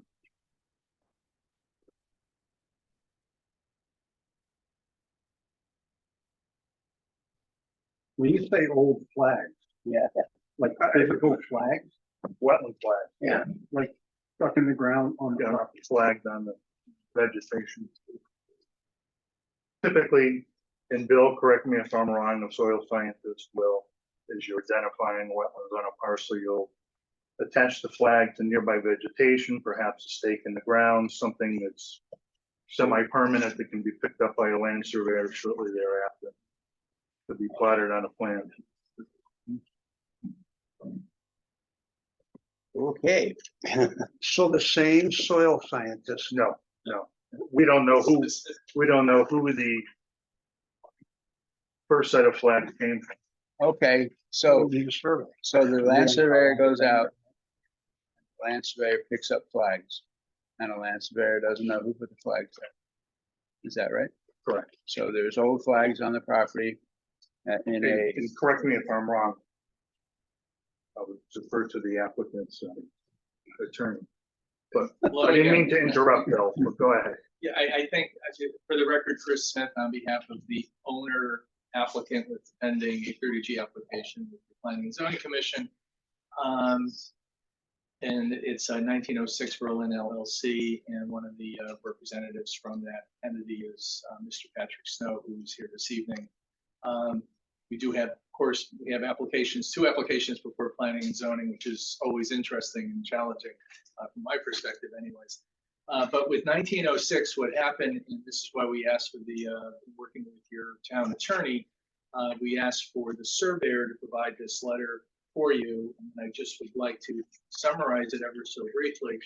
When you say old flags, Yeah. like physical flags, Wetland flag. yeah, like stuck in the ground on the Yeah, property. flagged on the vegetation. Typically, and Bill, correct me if I'm wrong, the soil scientist will, as you're identifying wetlands on a parcel, you'll attach the flag to nearby vegetation, perhaps a stake in the ground, something that's semi-permanent that can be picked up by a land surveyor shortly thereafter to be plotted on a plan. Okay. So the same soil scientist. No, we don't know who the first set of flags came from. Okay, so Need a survey. the land surveyor goes out, land surveyor picks up flags, and a land surveyor doesn't know who put the flags there. Is that right? Correct. So there's old flags on the property in a, And correct me if I'm wrong. I would defer to the applicant's attorney. But I didn't mean to interrupt, Bill, but go ahead. Yeah, I think, actually, for the record, Chris Smith, on behalf of the owner applicant with pending a 30G application with the Planning and Zoning Commission. And it's 1906 Berlin LLC, and one of the representatives from that entity is Mr. Patrick Snow, who's here this evening. We do have, of course, we have applications, 2 applications before planning and zoning, which is always interesting and challenging from my perspective anyways. But with 1906, what happened, and this is why we asked for the, working with your town attorney, we asked for the surveyor to provide this letter for you. And I just would like to summarize it ever so briefly.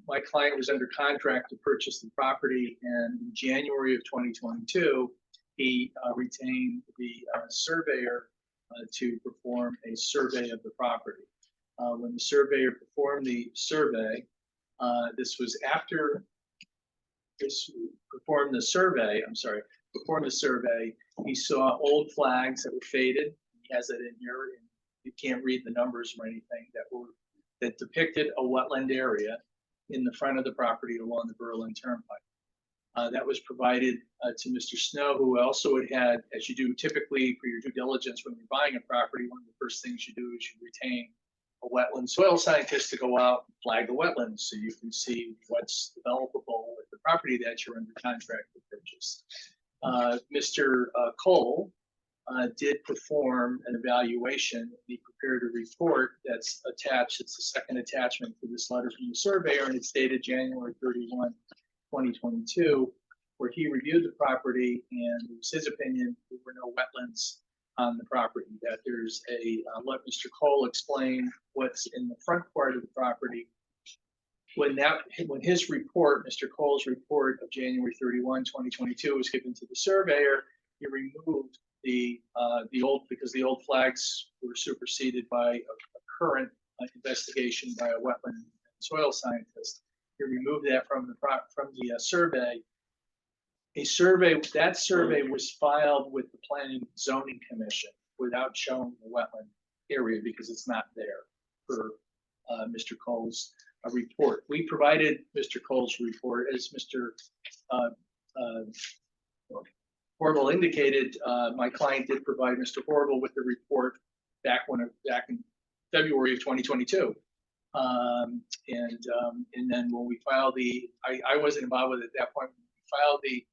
My client was under contract to purchase the property, and in January of 2022, he retained the surveyor to perform a survey of the property. When the surveyor performed the survey, this was after this performed the survey, he saw old flags that were faded. He has that in here, and you can't read the numbers or anything, that depicted a wetland area in the front of the property along the Berlin Turnpike. That was provided to Mr. Snow, who also had, as you do typically for your due diligence when you're buying a property, one of the first things you do is you retain a wetland soil scientist to go out and flag the wetlands so you can see what's developable with the property that you're under contract to purchase. Mr. Cole did perform an evaluation. He prepared a report that's attached. It's the second attachment to this letter from the surveyor, and it's dated January 31, 2022, where he reviewed the property, and it was his opinion there were no wetlands on the property, that there's let Mr. Cole explain what's in the front part of the property. When his report, Mr. Cole's report of January 31, 2022 was given to the surveyor, he removed the old, because the old flags were superseded by a current investigation by a wetland soil scientist. He removed that from the survey. That survey was filed with the Planning and Zoning Commission without showing the wetland area because it's not there for Mr. Cole's report. We provided Mr. Cole's report, as Mr. Horrible indicated. My client did provide Mr. Horrible with the report back in February of 2022. And then when we filed I wasn't involved with it at that point. When we filed the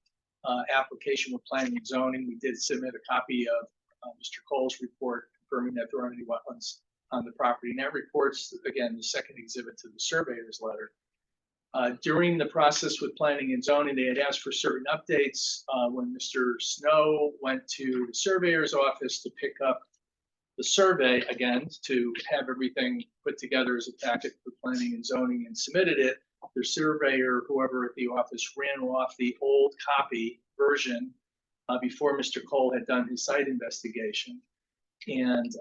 application with Planning and Zoning, we did submit a copy of Mr. Cole's report confirming that there aren't any wetlands on the property. And that report's, again, the second exhibit to the surveyor's letter. During the process with Planning and Zoning, they had asked for certain updates. When Mr. Snow went to the surveyor's office to pick up the survey again, to have everything put together as a packet for Planning and Zoning and submitted it, the surveyor, whoever at the office, ran off the old copy version before Mr. Cole had done his site investigation. And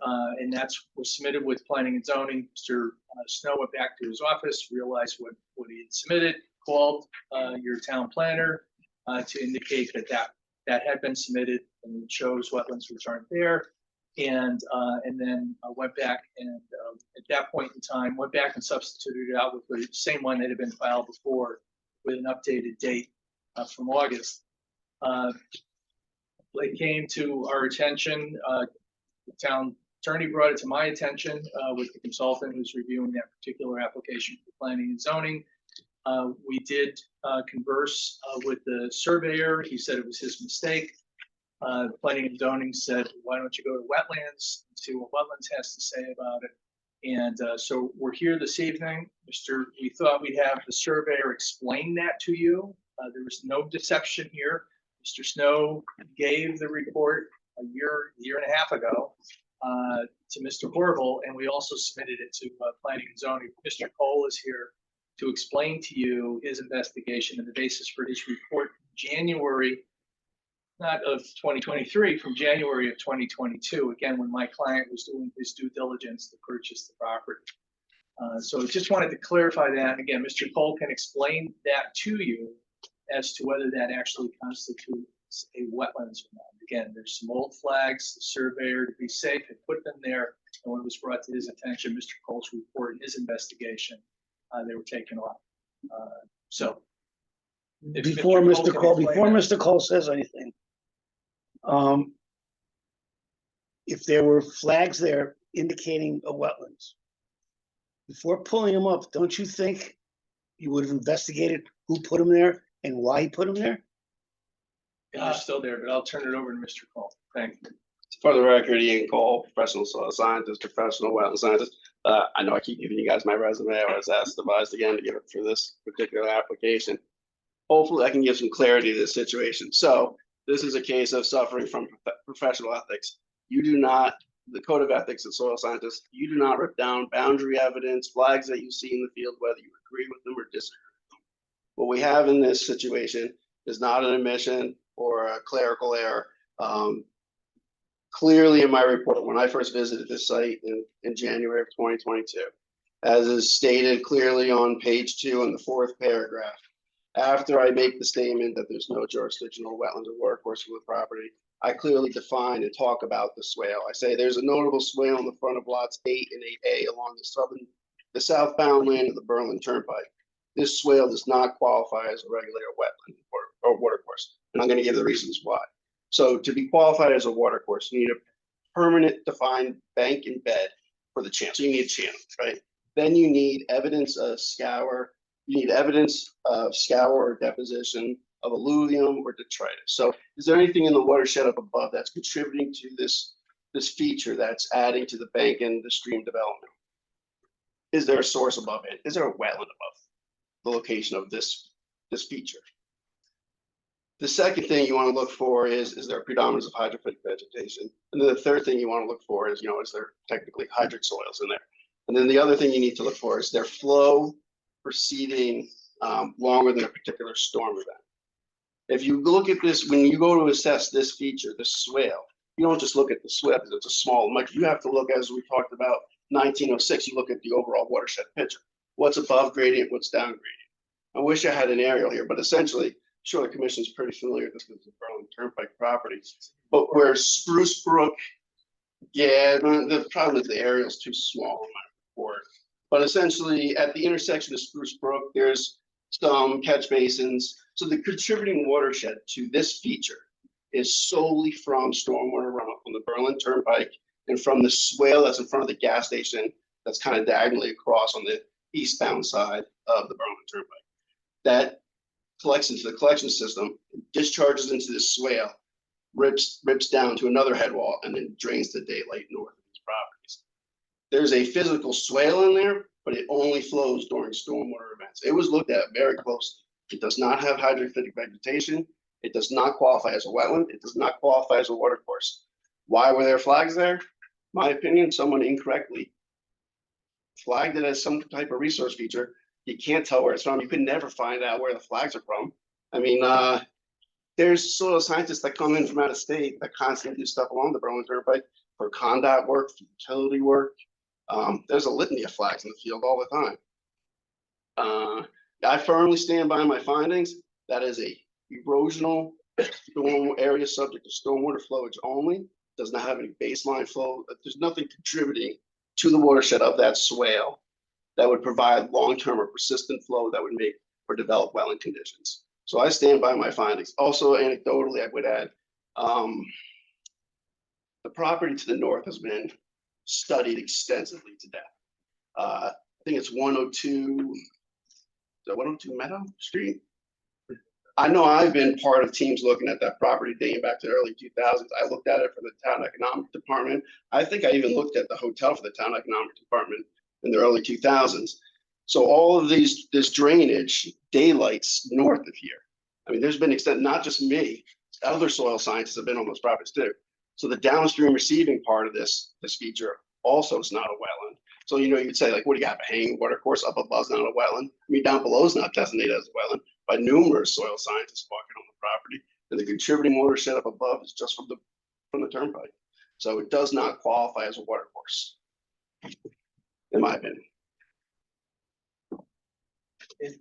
that was submitted with Planning and Zoning. Mr. Snow went back to his office, realized what he had submitted, called your town planner to indicate that had been submitted and it shows wetlands which aren't there. And then went back and at that point in time, went back and substituted it out with the same one that had been filed before with an updated date from August. It came to our attention, the town attorney brought it to my attention with the consultant who's reviewing that particular application for Planning and Zoning. We did converse with the surveyor. He said it was his mistake. Planning and Zoning said, why don't you go to Wetlands and see what Wetlands has to say about it? And so we're here this evening. We thought we'd have the surveyor explain that to you. There was no deception here. Mr. Snow gave the report a year and a half ago to Mr. Horrible, and we also submitted it to Planning and Zoning. Mr. Cole is here to explain to you his investigation and the basis for his report from January, not of 2023, from January of 2022, again, when my client was doing his due diligence to purchase the property. So just wanted to clarify that. Again, Mr. Cole can explain that to you as to whether that actually constitutes a wetlands or not. Again, there's some old flags. The surveyor, to be safe, had put them there. And when it was brought to his attention, Mr. Cole's report and his investigation, they were taken off. So before Mr. Cole says anything, if there were flags there indicating a wetlands. Before pulling them up, don't you think you would have investigated who put them there and why he put them there? And you're still there, but I'll turn it over to Mr. Cole. Thank you. For the record, Ian Cole, professional soil scientist, professional wetland scientist. I know I keep giving you guys my resume. I was asked advised again to give it for this particular application. Hopefully I can give some clarity to this situation. So this is a case of suffering from professional ethics. You do not, the code of ethics of soil scientists, you do not rip down boundary evidence, flags that you see in the field, whether you agree with them or disagree with them. What we have in this situation is not an omission or a clerical error. Clearly in my report, when I first visited this site in January of 2022, as is stated clearly on page 2 in the 4th paragraph, after I make the statement that there's no jurisdictional wetlands or watercourse for the property, I clearly define and talk about the swale. I say there's a notable swale in the front of lots 8 and 8A along the southbound lane of the Berlin Turnpike. This swale does not qualify as a regular wetland or watercourse, and I'm going to give the reasons why. So to be qualified as a watercourse, you need a permanent defined bank and bed for the channel. So you need channels, right? Then you need evidence of scour. You need evidence of scour or deposition of alluvium or detritus. So is there anything in the watershed up above that's contributing to this feature that's adding to the bank and the stream development? Is there a source above it? Is there a wetland above the location of this feature? The second thing you want to look for is there a predominance of hydrophytic vegetation? And then the third thing you want to look for is, is there technically hydric soils in there? And then the other thing you need to look for is their flow proceeding longer than a particular storm event. If you look at this, when you go to assess this feature, the swale, you don't just look at the swale because it's a small, you have to look, as we talked about 1906, you look at the overall watershed picture. What's above gradient, what's down gradient. I wish I had an aerial here, but essentially, sure, the commission's pretty familiar with this because it's Berlin Turnpike properties. But where Spruce Brook, yeah, the problem is the aerial's too small in my report. But essentially, at the intersection of Spruce Brook, there's some catch basins. So the contributing watershed to this feature is solely from stormwater runoff from the Berlin Turnpike and from the swale that's in front of the gas station that's kind of diagonally across on the eastbound side of the Berlin Turnpike. That collects into the collection system, discharges into the swale, rips down to another head wall, and then drains the daylight north of these properties. There's a physical swale in there, but it only flows during stormwater events. It was looked at very closely. It does not have hydrophytic vegetation. It does not qualify as a wetland. It does not qualify as a watercourse. Why were there flags there? My opinion, someone incorrectly flagged it as some type of resource feature. You can't tell where it's from. You could never find out where the flags are from. I mean, there's soil scientists that come in from out of state that constantly do stuff along the Berlin Turnpike for conduit work, for utility work. There's a litany of flags in the field all the time. I firmly stand by my findings. That is a erosional storm area subject to stormwater flowage only. Does not have any baseline flow. There's nothing contributing to the watershed of that swale that would provide long-term or persistent flow that would make or develop wetland conditions. So I stand by my findings. Also, anecdotally, I would add, the property to the north has been studied extensively to death. I think it's 102 Meadow Street. I know I've been part of teams looking at that property dating back to the early 2000s. I looked at it for the town economic department. I think I even looked at the hotel for the town economic department in the early 2000s. So all of this drainage daylights north of here. I mean, there's been not just me, other soil scientists have been on those properties too. So the downstream receiving part of this feature also is not a wetland. So, you'd say, like, what do you got, a hanging water course up above is not a wetland? I mean, down below is not designated as a wetland by numerous soil scientists walking on the property. And the contributing watershed up above is just from the turnpike. So it does not qualify as a water course, in my opinion. And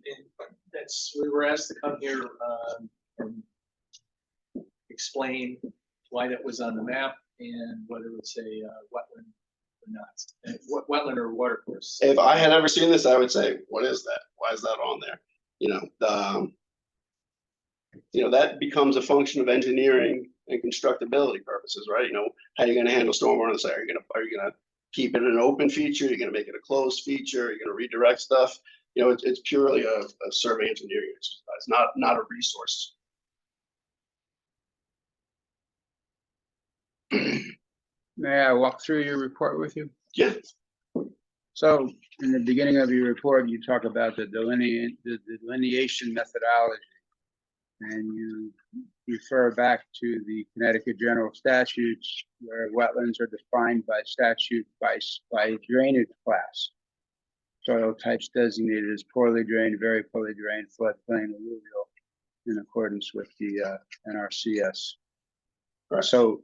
we were asked to come here and explain why that was on the map and whether it's a wetland or not. Wetland or water course. If I had ever seen this, I would say, what is that? Why is that on there? That becomes a function of engineering and constructability purposes, right? How are you going to handle stormwater on the site? Are you going to keep it an open feature, you're gonna make it a closed feature, you're gonna redirect stuff. You know, it's purely a survey engineering exercise, not a resource. May I walk through your report with you? Yeah. So in the beginning of your report, you talk about the delineation methodology. And you refer back to the Connecticut general statutes where wetlands are defined by statute by drainage class. Soil types designated as poorly drained, very poorly drained, floodplain, alluvial, in accordance with the NRCS. Right. So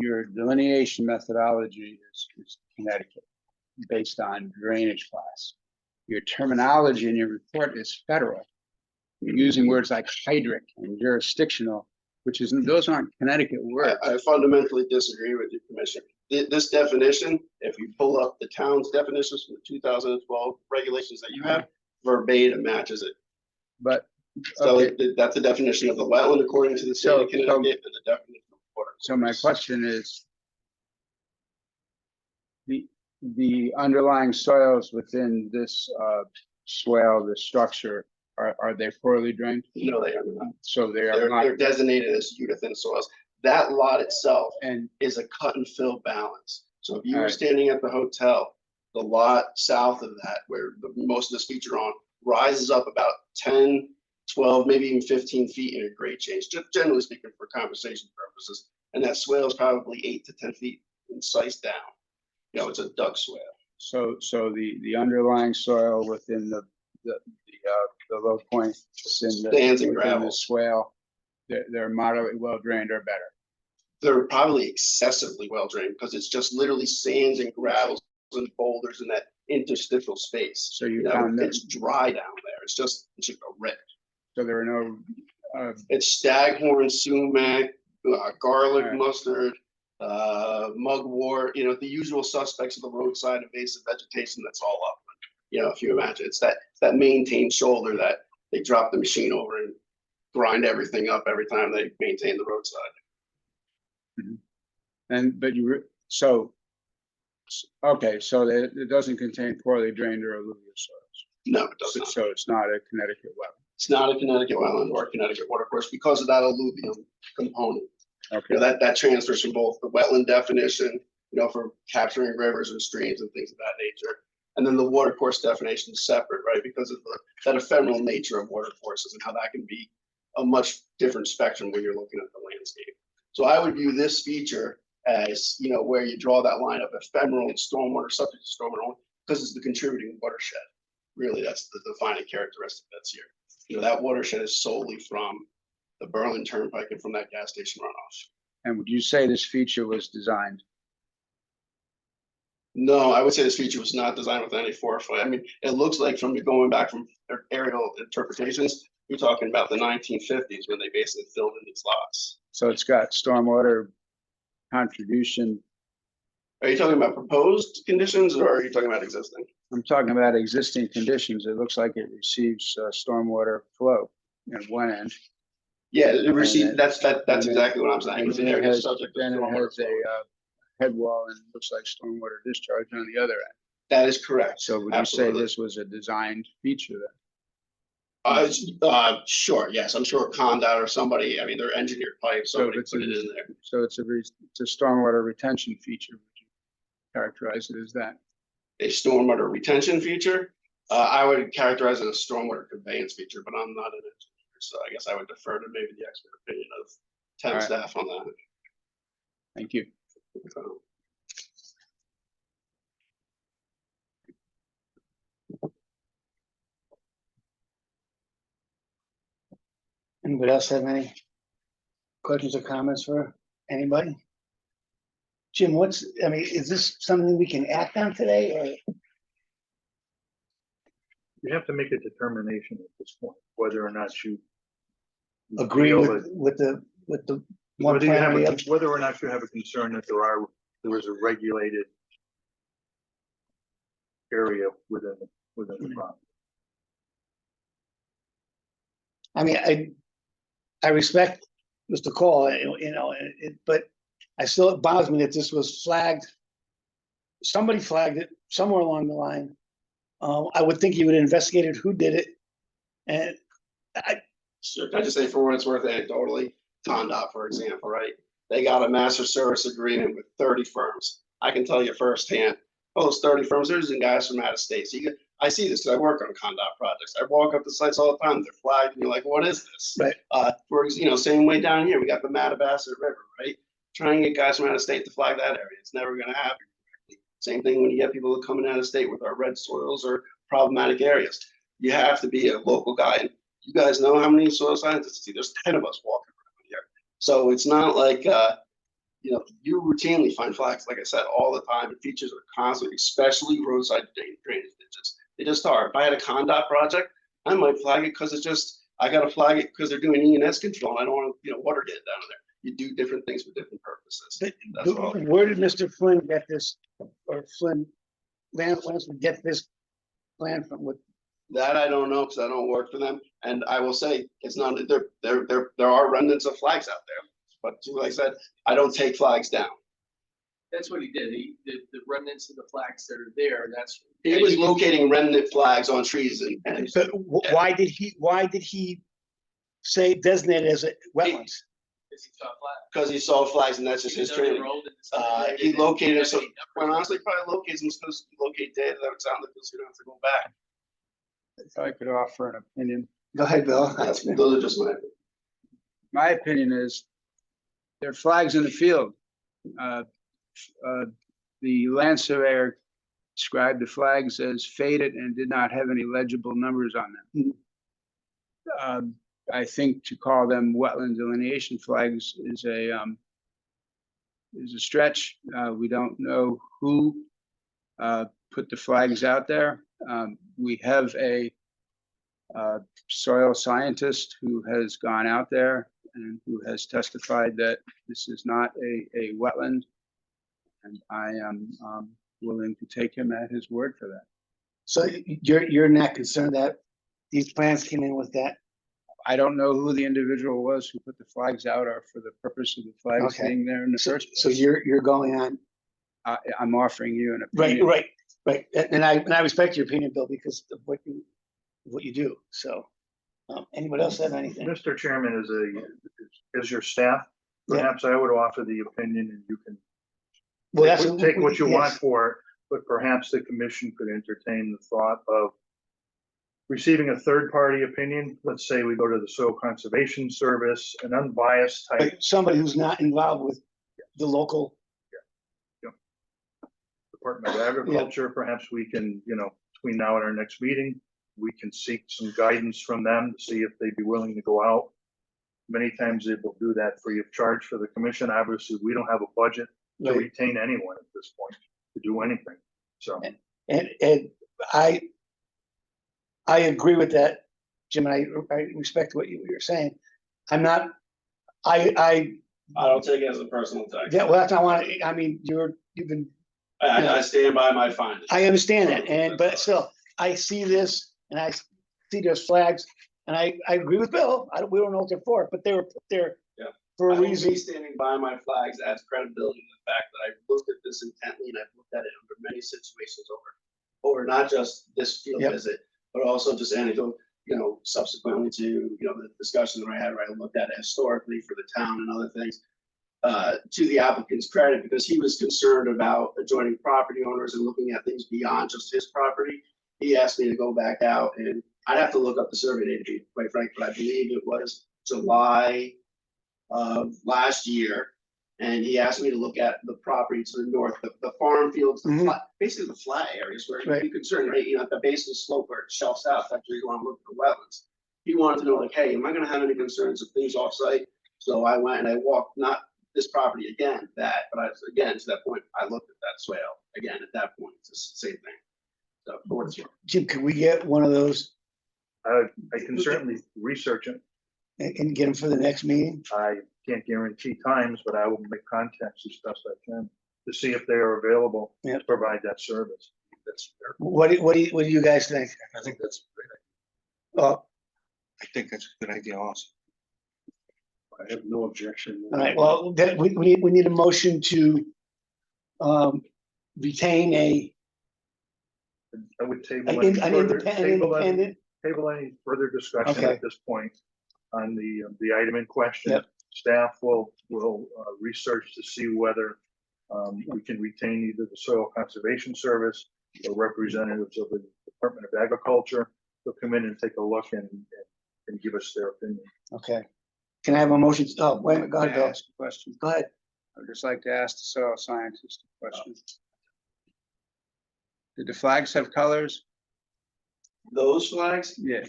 your delineation methodology is Connecticut, based on drainage class. Your terminology in your report is federal. You're using words like hydric and jurisdictional, those aren't Connecticut words. I fundamentally disagree with you, Commissioner. This definition, if you pull up the town's definitions from the 2012 regulations that you have, verbatim matches it. But so okay. That's the definition of the wetland according to the state of Connecticut, and the definition of water. So my question is, the underlying soils within this swale, this structure, are they poorly drained? No, they are not. So they're designated as euthyphil soils. That lot itself is a cut and fill balance. So if you were standing at the hotel, the lot south of that, where most of this feature on, rises up about 10, 12, maybe even 15 feet in a grade change, just generally speaking for conversation purposes. And that swale is probably 8 to 10 feet in size down. You know, it's a dug swale. So the underlying soil within the low point within the swale, they're moderately well drained or better. They're probably excessively well drained because it's just literally sands and gravels and boulders in that interstitial space. So you found it's dry down there. It's just a wreck. So there are no. It's staghorn, sumac, garlic, mustard, mugwort. You know, the usual suspects of the roadside invasive vegetation. That's all up. You know, if you imagine, it's that maintained shoulder that they drop the machine over and grind everything up every time they maintain the roadside. Mm-hmm. So it doesn't contain poorly drained or alluvial soils. No, it does not. So it's not a Connecticut wetland. It's not a Connecticut wetland or a Connecticut watercourse because of that alluvial component. Okay. You know, that transfers from both the wetland definition, you know, for capturing rivers and streams and things of that nature. And then the watercourse definition is separate, right? Because of that ephemeral nature of watercourses and how that can be a much different spectrum when you're looking at the landscape. So I would view this feature as, you know, where you draw that line of ephemeral and stormwater, subject to stormwater, because it's the contributing watershed. Really, that's the defining characteristic that's here. You know, that watershed is solely from the Berlin Turnpike and from that gas station runoff. And would you say this feature was designed? No, I would say this feature was not designed with any foresight. I mean, it looks like from going back from aerial interpretations, you're talking about the 1950s when they basically filled in these lots. So it's got stormwater contribution. Are you talking about proposed conditions or are you talking about existing? I'm talking about existing conditions. It looks like it receives stormwater flow at one end. Yeah, it receives. That's exactly what I'm saying. Then it has a head wall and it looks like stormwater discharge on the other end. That is correct. So would you say this was a designed feature then? Sure. Yes, I'm sure Condot or somebody. I mean, they're engineered pipes. Somebody put it in there. So it's a stormwater retention feature. Would you characterize it as that? A stormwater retention feature. I would characterize it as a stormwater conveyance feature, but I'm not an engineer, so I guess I would defer to maybe the expert opinion of town staff on that. Thank you. Anybody else have any questions or comments for anybody? Jim, is this something we can act on today or? You have to make a determination at this point, whether or not you agree with the one plan or the other. whether or not you have a concern that there is a regulated area within the property. I mean, I respect Mr. Cole, you know, but it still bothers me that this was flagged somebody flagged it somewhere along the line. I would think you would have investigated who did it. And Sure, can I just say for what it's worth anecdotally, Condot, for example, right? They got a master service agreement with 30 firms. I can tell you firsthand, those 30 firms, they're using guys from out of state. So I see this because I work on Condot projects. I walk up to sites all the time, they're flagged, and you're like, what is this? Right. Same way down here, we got the Mattabesset River, right? Try and get guys from out of state to flag that area. It's never gonna happen. Same thing when you get people coming out of state with our red soils or problematic areas. You have to be a local guy. And you guys know how many soil scientists see? There's 10 of us walking around here. So it's not like, you routinely find flags, like I said, all the time. And features are constantly, especially roadside drainage ditches. They just are. If I had a Condot project, I might flag it because I got to flag it because they're doing E&S control. And I don't want, water getting down there. You do different things for different purposes. That's all. Where did Mr. Flynn get this, or Flynn Lansman get this plan from? With That I don't know because I don't work for them. And I will say it's not there are remnants of flags out there. But like I said, I don't take flags down. That's what he did. The remnants of the flags that are there, that's. He was locating remnant flags on trees and but why did he say designate it as a wetlands? Because he saw flags and that's just his training. He located it, so quite honestly, probably locates them supposed to locate data that it's out in the field, so you don't have to go back. If I could offer an opinion. Go ahead, Bill. Those are just my opinion. My opinion is there are flags in the field. The land surveyor described the flags as faded and did not have any legible numbers on them. I think to call them wetland delineation flags is a stretch. We don't know who put the flags out there. We have a soil scientist who has gone out there and who has testified that this is not a wetland. And I am willing to take him at his word for that. So you're not concerned that these plans came in with that? I don't know who the individual was who put the flags out or for the purpose of the flags being there in the first place. So you're going on. I'm offering you an opinion. Right. And I respect your opinion, Bill, because of what you do. So, anybody else have anything? Mr. Chairman, as your staff, perhaps I would offer the opinion and you can take what you want for it, but perhaps the commission could entertain the thought of receiving a third-party opinion. Let's say we go to the Soil Conservation Service, an unbiased type. Somebody who's not involved with the local. Department of Agriculture, perhaps we can, between now and our next meeting, we can seek some guidance from them to see if they'd be willing to go out. Many times they will do that free of charge for the commission. Obviously, we don't have a budget to retain anyone at this point to do anything. So, and I agree with that, Jim, and I respect what you're saying. I'm not, I don't take it as a personal attack. Yeah, well, that's not what I mean, you've been. I stand by my findings. I understand that, but still, I see this and I see there's flags, and I agree with Bill. We don't know what they're for, but they were put there for a reason. I will be standing by my flags as credibility to the fact that I've looked at this intently and I've looked at it under many situations over not just this field visit, but also just anecdotal, subsequently to, the discussion that I had where I looked at it historically for the town and other things. To the applicant's credit, because he was concerned about adjoining property owners and looking at things beyond just his property. He asked me to go back out, and I'd have to look up the survey date, quite frankly, but I believe it was July of last year. And he asked me to look at the property to the north, the farm fields, basically the flat areas where you'd be concerned, right? At the base of the slope where it shelves out, that's where you want to look at the wetlands. He wanted to know, like, hey, am I going to have any concerns of things offsite? So I went and I walked, not this property again, but again, to that point, I looked at that swale again. At that point, it's the same thing. So, for what it's worth. Jim, can we get one of those? I can certainly research it and get them for the next meeting. I can't guarantee times, but I will make contacts as best I can to see if they are available to provide that service. That's fair. What do you guys think? I think that's a great idea. I think that's a good idea also. I have no objection. All right, well, then we need a motion to retain I would table an any an further, independent, table any further discussion Okay. at this point on the item in question. Yep. Staff will research to see whether we can retain either the Soil Conservation Service or representatives of the Department of Agriculture. They'll come in and take a look and give us their opinion. okay. Can I have a motion? Oh, wait a minute, go ahead, May I Bill. ask a question? Go ahead. I'd just like to ask the soil scientist a question. Did the flags have colors? Those flags, Yeah.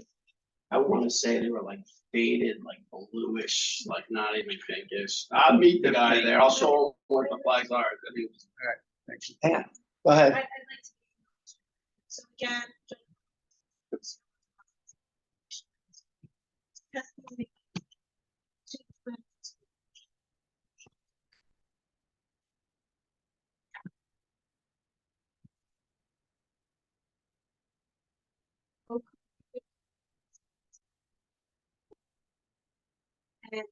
I want to say they were like faded, like bluish, like not even pinkish. I'll meet the guy there. I'll show him what the flags are. I mean, Thank you. Hang on. Go ahead. I'd like to. So again. Testimony. And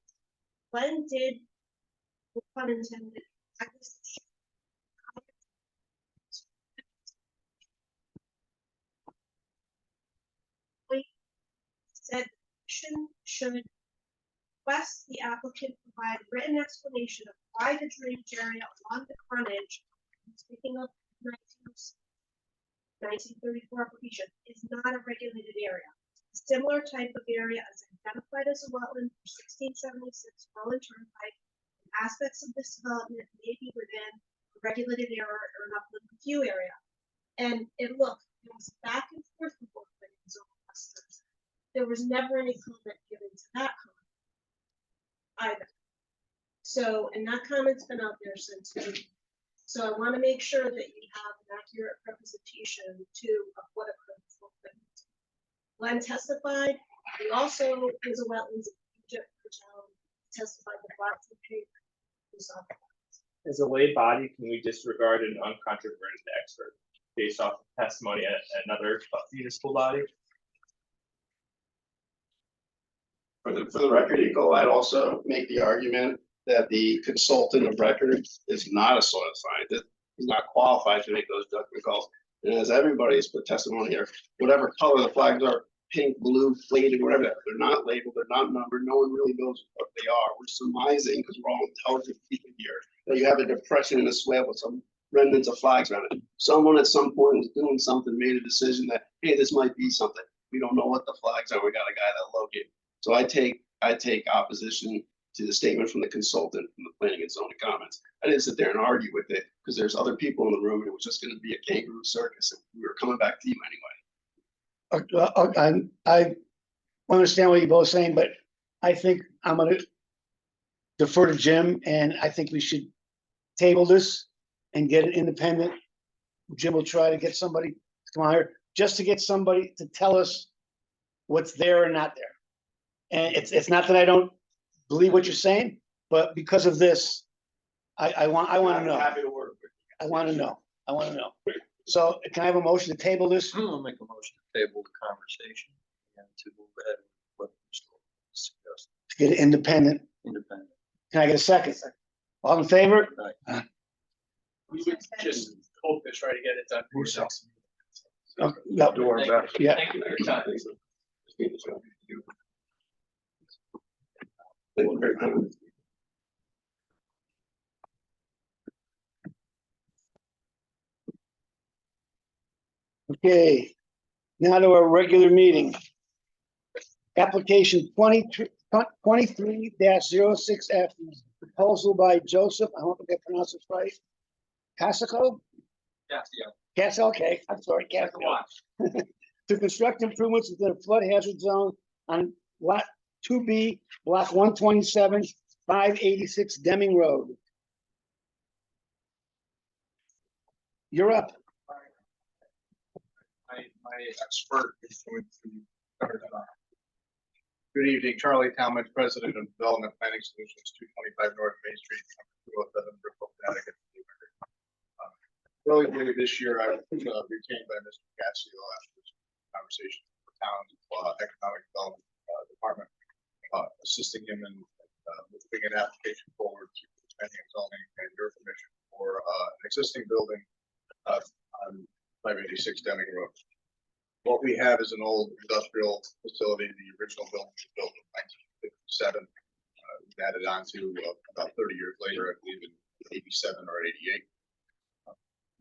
when did, no pun intended, acquisition said should request the applicant provide written explanation of why the drainage area along the frontage, speaking of 1934 application, is not a regulated area. A similar type of area as identified as a wetland for 1676 Berlin Turnpike. Aspects of this development may be within a regulated area or an upland review area. And it looked, it was back and forth before planning zone clusters. There was never any comment given to that comment either. So, and that comment's been out there since June. So I want to make sure that you have an accurate representation too of what occurred before planning zone. Glenn testified. He also is a wetlands testified that lots of paper was on. As a lay body, can we disregard an uncontroverted expert based off of testimony at another municipal body? for the record, Eagle, I'd also make the argument that the consultant of record is not a soil scientist. He's not qualified to make those judgment calls. And as everybody's put testimony here, whatever color the flags are, pink, blue, faded, whatever, they're not labeled, they're not numbered. No one really knows what they are. We're surmising, because we're all intelligent people here, that you have a depression in a swale with some remnants of flags around it. Someone at some point was doing something, made a decision that, hey, this might be something. We don't know what the flags are. We got a guy that located. So I take opposition to the statement from the consultant from the planning and zoning comments. I didn't sit there and argue with it because there's other people in the room and it was just going to be a kangaroo circus and we were coming back to you anyway. I understand what you're both saying, but I think I'm gonna defer to Jim, and I think we should table this and get it independent. Jim will try to get somebody to come out here, just to get somebody to tell us what's there and not there. And it's not that I don't believe what you're saying, but because of this, I want to I'm know. happy to work with you. I want to know. So can I have a motion to table this? I'll make a motion to table the conversation and to move ahead with what was discussed. To get it independent. Independent. Can I get a second? All in favor? We would just hope to try to get it done. Yep. Do our best. Yeah. Thank you for your time. Thank you very much. Okay, now to our regular meeting. Application 23-06F, proposal by Joseph, I hope I pronounced it right. Casico? Yes, yeah. Cas, okay, I'm sorry, Casico. To construct improvements within a flood hazard zone on lot 2B, block 127, 586 Deming Road. You're up. My expert is going to cover that. Good evening, Charlie Talmadge, President of Development Planning Solutions, 225 North Main Street, 207 Brookville, Connecticut. Earlier this year, I was retained by Mr. Gassio after conversation with the town's economic development department, assisting him in moving an application forward to planning and zoning and your permission for an existing building on 586 Deming Road. What we have is an old industrial facility. The original building was built in 1957. Added on to about 30 years later, I believe in 87 or 88.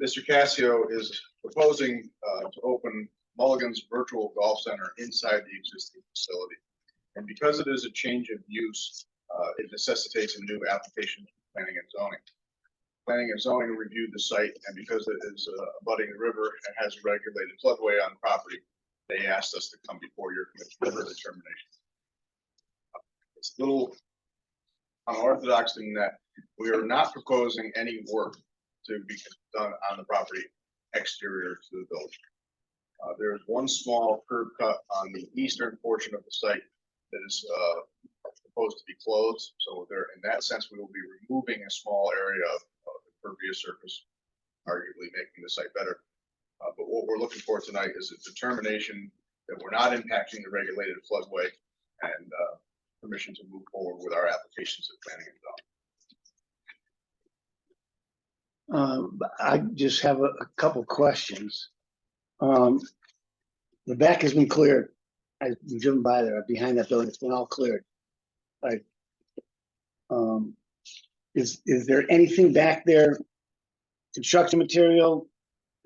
Mr. Cassio is proposing to open Mulligan's Virtual Golf Center inside the existing facility. And because it is a change of use, it necessitates a new application for planning and zoning. Planning and zoning reviewed the site, and because it is abutting the river and has a regulated floodway on property, they asked us to come before your commission for determination. It's a little unorthodox in that we are not proposing any work to be done on the property exterior to the building. There is one small curb cut on the eastern portion of the site that is proposed to be closed. So there, in that sense, we will be removing a small area of impervious surface, arguably making the site better. But what we're looking for tonight is a determination that we're not impacting the regulated floodway and permission to move forward with our applications of planning and zoning. I just have a couple questions. The back has been cleared. I've driven by there, behind that building, it's been all cleared. Like, is there anything back there, construction material,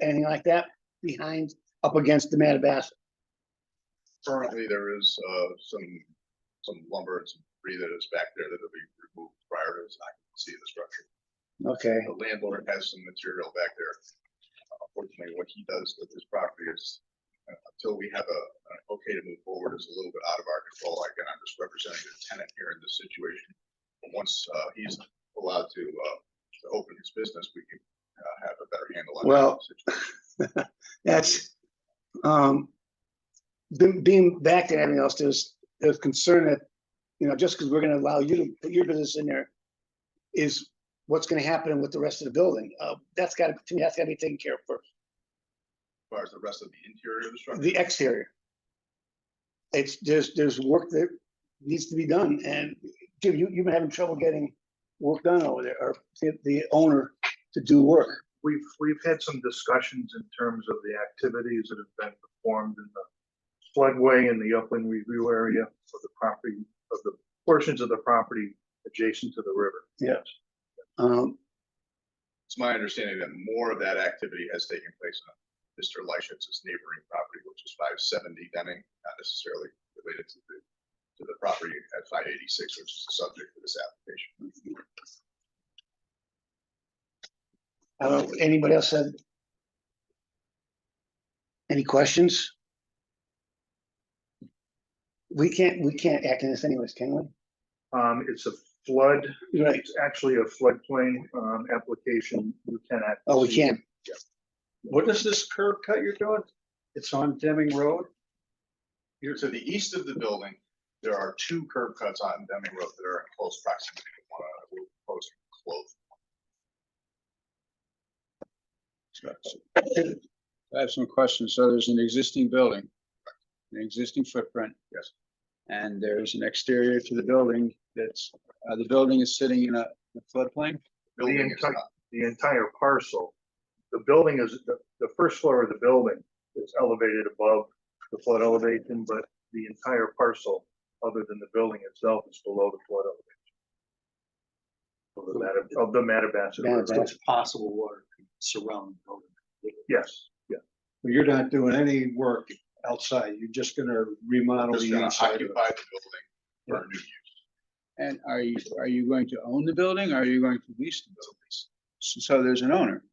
anything like that, behind, up against the Mattabassa? Currently, there is some lumber and some debris that is back there that will be removed prior to its occupancy of the structure. Okay. The landlord has some material back there. Unfortunately, what he does with his property is, until we have an okay to move forward, is a little bit out of our control. Again, I'm just representing the tenant here in this situation. But once he's allowed to open his business, we can have a better handle on that situation. That's being back to everything else. There's concern that, you know, just because we're going to allow you to put your business in there, is what's going to happen with the rest of the building. That's got to me, that's got to be taken care of first. As far as the rest of the interior of the structure, The exterior. It's there's work that needs to be done, and Jim, you've been having trouble getting work done over there, or the owner to do work. We've had some discussions in terms of the activities that have been performed in the floodway and the upland review area of the property, of the portions of the property adjacent to the river. Yeah. It's my understanding that more of that activity has taken place on Mr. Leishitz's neighboring property, which is 570 Deming, not necessarily related to the property at 586, which is the subject of this application. Anybody else have any questions? We can't act on this anyways, can we? It's a flood. Right. It's actually a floodplain application. You cannot. Oh, we can. Yeah. What is this curb cut you're doing? It's on Deming Road? Here to the east of the building, there are two curb cuts on Deming Road that are in close proximity to one another. We're proposing to close. I have some questions. So there's an existing building, an existing footprint. Yes. And there's an exterior to the building that's, the building is sitting in a floodplain? The entire parcel. The building is, the first floor of the building is elevated above the flood elevation, but the entire parcel, other than the building itself, is below the flood elevation. Of the Mattabassa River. So it's possible water to surround the building. Yes, yeah. But you're not doing any work outside. You're just gonna remodel Just the gonna inside. occupy the building for a new use. And are you going to own the building, or are you going to lease the building? So there's an owner.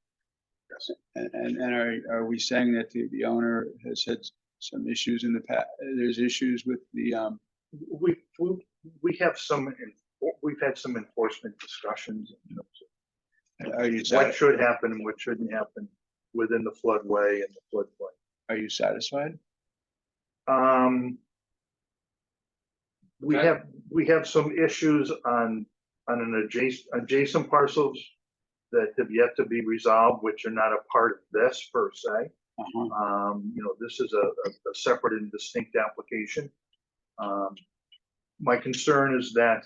Yes. And are we saying that the owner has had some issues in the past? There's issues with the we have some, we've had some enforcement discussions in terms Are you of what should happen and what shouldn't happen within the floodway and the floodplain. Are you satisfied? We have some issues on an adjacent parcels that have yet to be resolved, which are not a part of this per se. You know, this is a separate and distinct application. My concern is that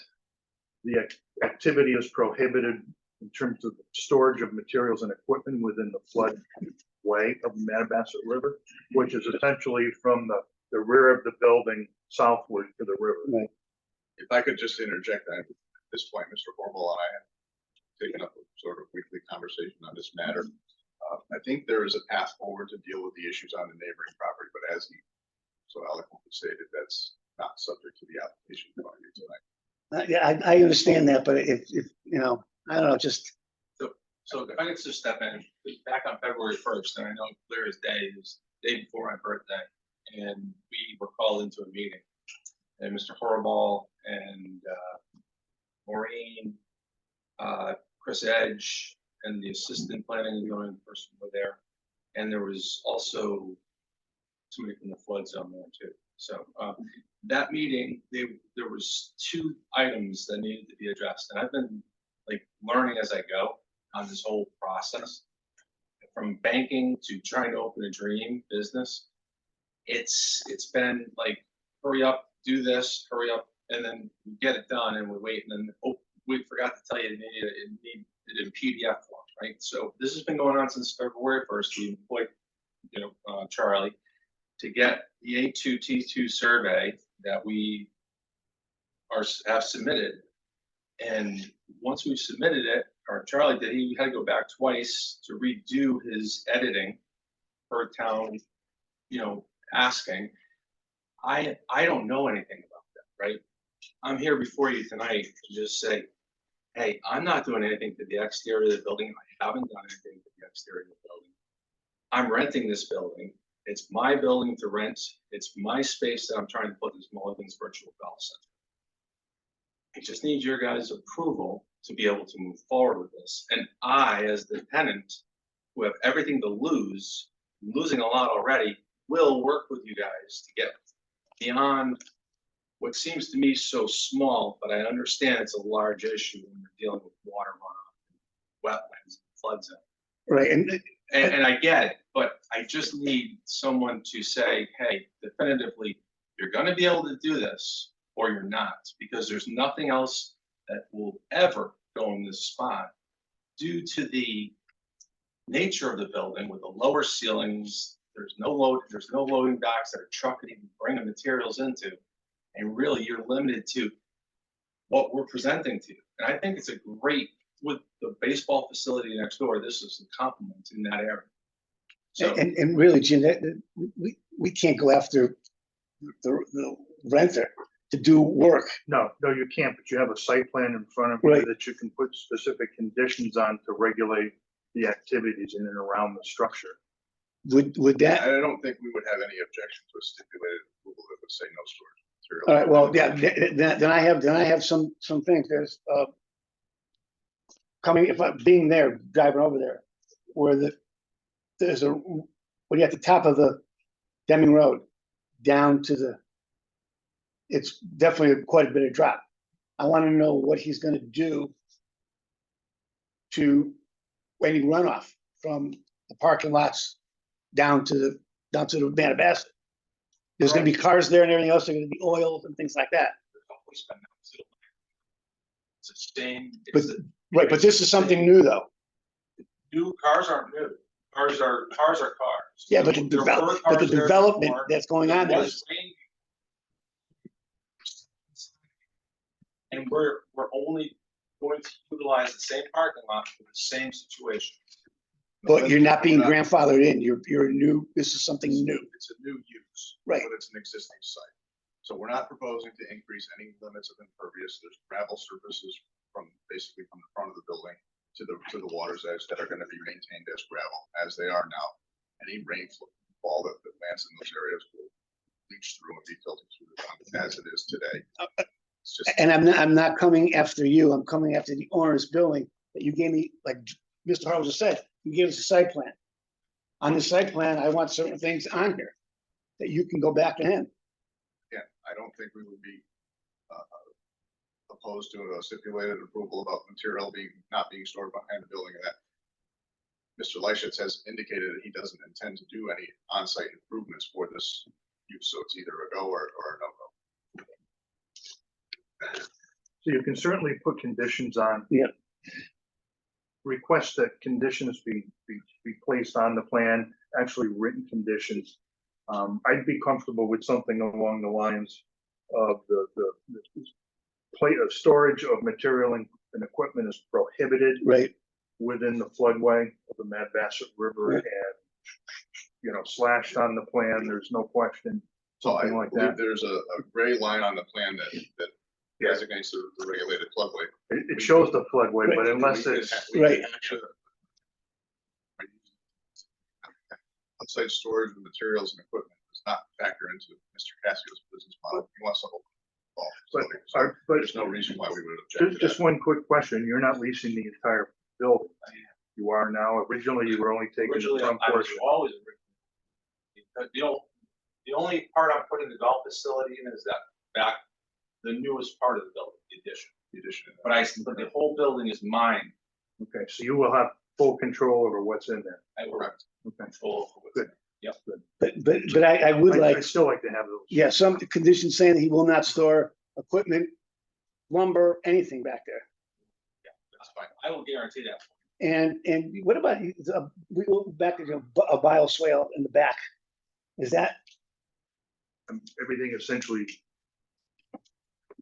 the activity is prohibited in terms of storage of materials and equipment within the flood way of the Mattabesset River, which is essentially from the rear of the building southward to the river. Right. If I could just interject, at this point, Mr. Horval and I have taken up a sort of weekly conversation on this matter. I think there is a path forward to deal with the issues on the neighboring property, but as he so eloquently stated, that's not subject to the application going tonight. Yeah, I understand that, but if, you know, I don't know, just, So if I could just step in, back on February 1st, and I know clear as day, is the day before my birthday, and we were called into a meeting. And Mr. Horrible and Maureen, Chris Edge, and the assistant planning and zoning person were there. And there was also somebody from the flood zone there too. So that meeting, there was 2 items that needed to be addressed. And I've been like learning as I go on this whole process, from banking to trying to open a dream business. It's been like, hurry up, do this, hurry up, and then we get it done, and we wait, and then, oh, we forgot to tell you it needed it in PDF form, right? So this has been going on since February 1st. We employed, Charlie, to get the A2T2 survey that we have submitted. And once we've submitted it, or Charlie did, he had to go back twice to redo his editing per town, asking. I don't know anything about that, right? I'm here before you tonight to just say, hey, I'm not doing anything to the exterior of the building. I haven't done anything to the exterior of the building. I'm renting this building. It's my building to rent. It's my space that I'm trying to put this Mulligan's Virtual Golf Center. I just need your guys' approval to be able to move forward with this. And I, as the tenant, who have everything to lose, losing a lot already, will work with you guys to get beyond what seems to me so small, but I understand it's a large issue when you're dealing with water runoff, wetlands, flood zone. right, And I get it, but I just need someone to say, hey, definitively, you're gonna be able to do this or you're not, because there's nothing else that will ever go in this spot due to the nature of the building with the lower ceilings. There's no loading docks that a truck can even bring the materials into. And really, you're limited to what we're presenting to you. And I think it's a great, with the baseball facility next door, this is a compliment in that area. So, and really, Jim, we can't go after the renter to do work. No, you can't, but you have a site plan in front of you Right. that you can put specific conditions on to regulate the activities in and around the structure. Would that? I don't think we would have any objection to a stipulated approval that would say no storage material. All right, well, yeah, then I have some things. There's coming, if I'm being there, driving over there, where there's when you're at the top of the Deming Road, down to it's definitely quite a bit of drop. I want to know what he's going to do to any runoff from the parking lots down to the Mattabesset. There's going to be cars there and everything else. There's going to be oils and things like that. it's a shame. But right, but this is something new, though. New cars aren't new. Cars are cars. Yeah, but the There were but the cars there development before. that's going on there Was is, rain. And we're only going to utilize the same parking lot for the same situation. but you're not being grandfathered in. You're new. This is something new. It's a new use. Right. But it's an existing site. So we're not proposing to increase any limits of impervious. There's gravel surfaces basically from the front of the building to the water's edge that are going to be maintained as gravel as they are now. Any rainfall that lands in those areas will leach through and be filtered through the ground as it is today. It's just, And I'm not coming after you. I'm coming after the owner's building that you gave me, like Mr. Harwell just said, you gave us a site plan. On the site plan, I want certain things on here that you can go back to him. yeah, I don't think we would be opposed to a stipulated approval about material not being stored behind the building, and that Mr. Lyshitz has indicated that he doesn't intend to do any on-site improvements for this use, so it's either a go or a no-go. So you can certainly put conditions on. Yeah. Request that conditions be placed on the plan actually written conditions. I'd be comfortable with something along the lines of the plate of storage of material and equipment is prohibited Right. within the floodway of the Madawassett River, Right. and, you know, slashed on the plan, there's no question. So I Something like believe that. there's a gray line on the plan that designates the regulated floodway. It shows the floodway, but unless it's, Right. On-site storage of materials and equipment does not factor into Mr. Cassio's business model. He wants to hold. but, So but there's no reason why we would object to just that. one quick question, you're not leasing the entire building. You are now, originally you were only taking the Originally, front I was portion. always, the only part I'm putting the golf facility in is that back, the newest part of the building, the addition. But the whole building is mine. Okay, so you will have full control over what's in there. I will have Okay. control over what's in it. Yep. But I would like, I'd still like to have those. yeah, some conditions saying that he will not store equipment, lumber, anything back there. Yeah, that's fine. I will guarantee that. And what about, we go back to a bioswale in the back? Is that, Everything essentially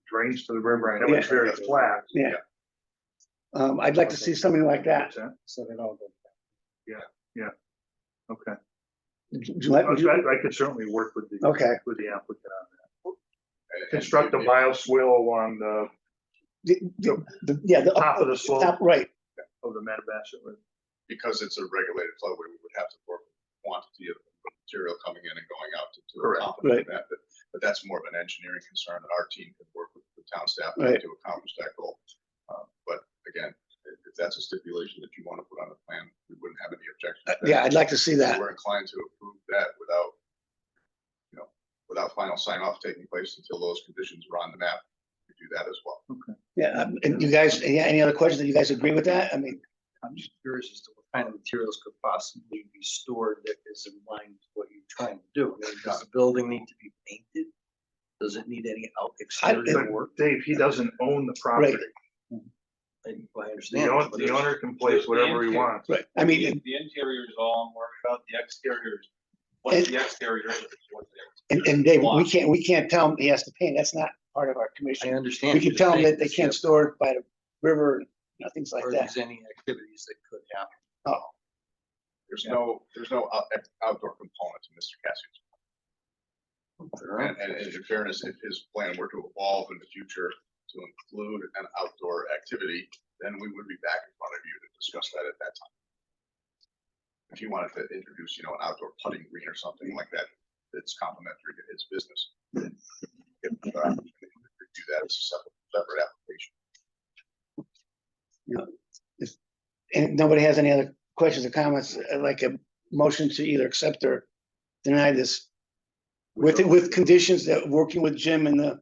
drains to the river. I know it's very flat. yeah. I'd like to see something like that. So they all go. Yeah. Okay. Would you like- would you- I could certainly work with the, Okay. with the applicant on that. And- Construct a bioswale along the the top of the slope top, right. of the Madawassett River. Because it's a regulated floodway, we would have to work with quantity of material coming in and going out to Correct. accomplish that. But that's more of an engineering concern that our team can work with the town staff Right. to accomplish that goal. But again, if that's a stipulation that you want to put on the plan, we wouldn't have any objection. to that. Yeah, I'd like to see that. We're inclined to approve that without, without final sign off taking place until those conditions are on the map. We do that as well. Yeah, and you guys, yeah, any other questions? Do you guys agree with that? I mean, I'm just curious as to what kind of materials could possibly be stored that is in line with what you're trying to do. I mean, does the building need to be painted? Does it need any exterior work? Dave, he doesn't own the property. I The understand. owner, but the there's- owner can place whatever he wants. right, I mean, The interior is all I'm worried about, the exterior is, what's the exterior? and Dave, we can't tell him he has to paint. That's not part of our commission. I understand. We can tell them that they can't store it by the river, things like Or that. there's any activities that could happen. Oh, There's no outdoor component to Mr. Cassie's. And in fairness, if his plan were to evolve in the future to include an outdoor activity, then we would be back in front of you to discuss that at that time. If you wanted to introduce, an outdoor putting green or something like that, that's complementary to his business. If do that as a separate application. and nobody has any other questions or comments, I'd like a motion to either accept or deny this with conditions that working with Jim and the,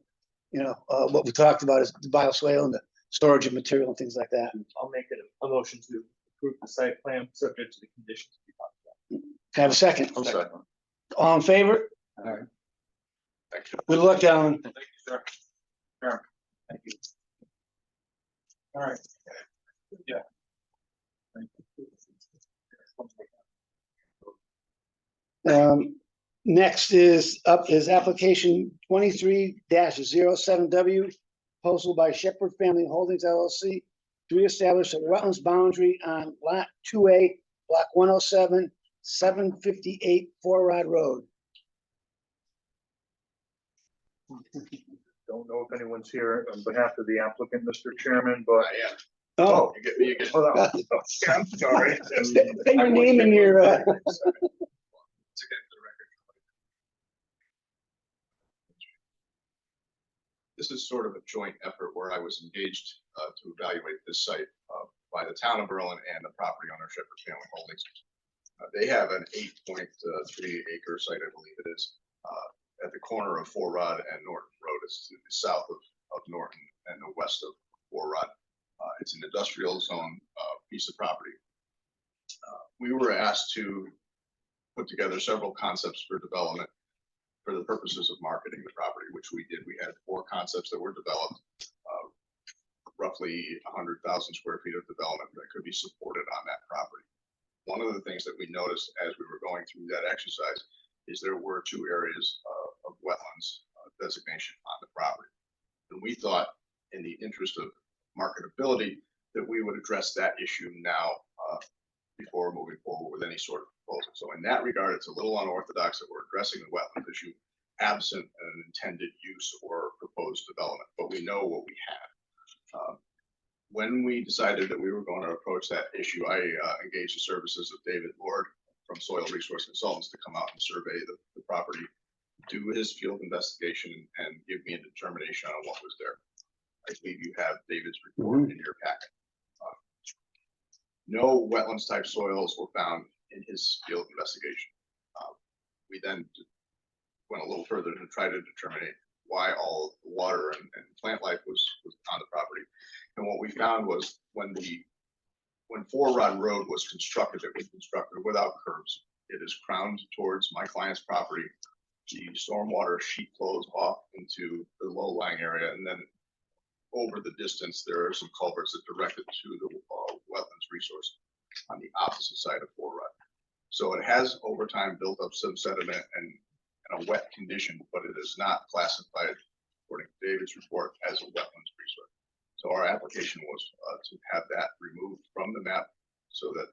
what we talked about is the bioswale and the storage of material and things like that. I'll make it a motion to approve the site plan subject to the conditions we talked about. Can I have a second? I'm sorry. All in favor? All right. Thank you. Good luck, gentlemen. Thank you, sir. Sure. Thank you. All right. Yeah. Next is application 23-07W, proposal by Shepherd Family Holdings LLC to reestablish a wetlands boundary on lot 2A, block 107, 758 Four Rod Road. Don't know if anyone's here on behalf of the applicant, Mr. Chairman, but. I am. Oh, You get me again. Hold on. Okay, I'm sorry. say your name and your, Once again, for the record. This is sort of a joint effort where I was engaged to evaluate this site by the town of Berlin and the property owner Shepherd Family Holdings. They have an 8.3 acre site, I believe it is, at the corner of Four Rod and Norton Road. It's to the south of Norton and the west of Four Rod. It's an industrial zone piece of property. We were asked to put together several concepts for development for the purposes of marketing the property, which we did. We had 4 concepts that were developed, roughly 100,000 square feet of development that could be supported on that property. one of the things that we noticed as we were going through that exercise is there were two areas of wetlands designation on the property. And we thought, in the interest of marketability, that we would address that issue now before moving forward with any sort of proposal. So in that regard, it's a little unorthodox that we're addressing the wetland issue absent an intended use or proposed development, but we know what we have. When we decided that we were going to approach that issue, I engaged the services of David Lord from Soil Resource Consultants to come out and survey the property, do his field investigation, and give me a determination on what was there. I believe you have David's report in your packet. No wetlands type soils were found in his field investigation. We then went a little further to try to determine why all the water and plant life was on the property. And what we found was when Four Rod Road was constructed, it was constructed without curbs. It is crowned towards my client's property. The stormwater sheet flows off into the low-lying area, and then over the distance, there are some culverts that direct it to the wetlands resource on the opposite side of Four Rod. So it has over time built up some sediment and a wet condition, but it is not classified, according to David's report, as a wetlands resource. So our application was to have that removed from the map so that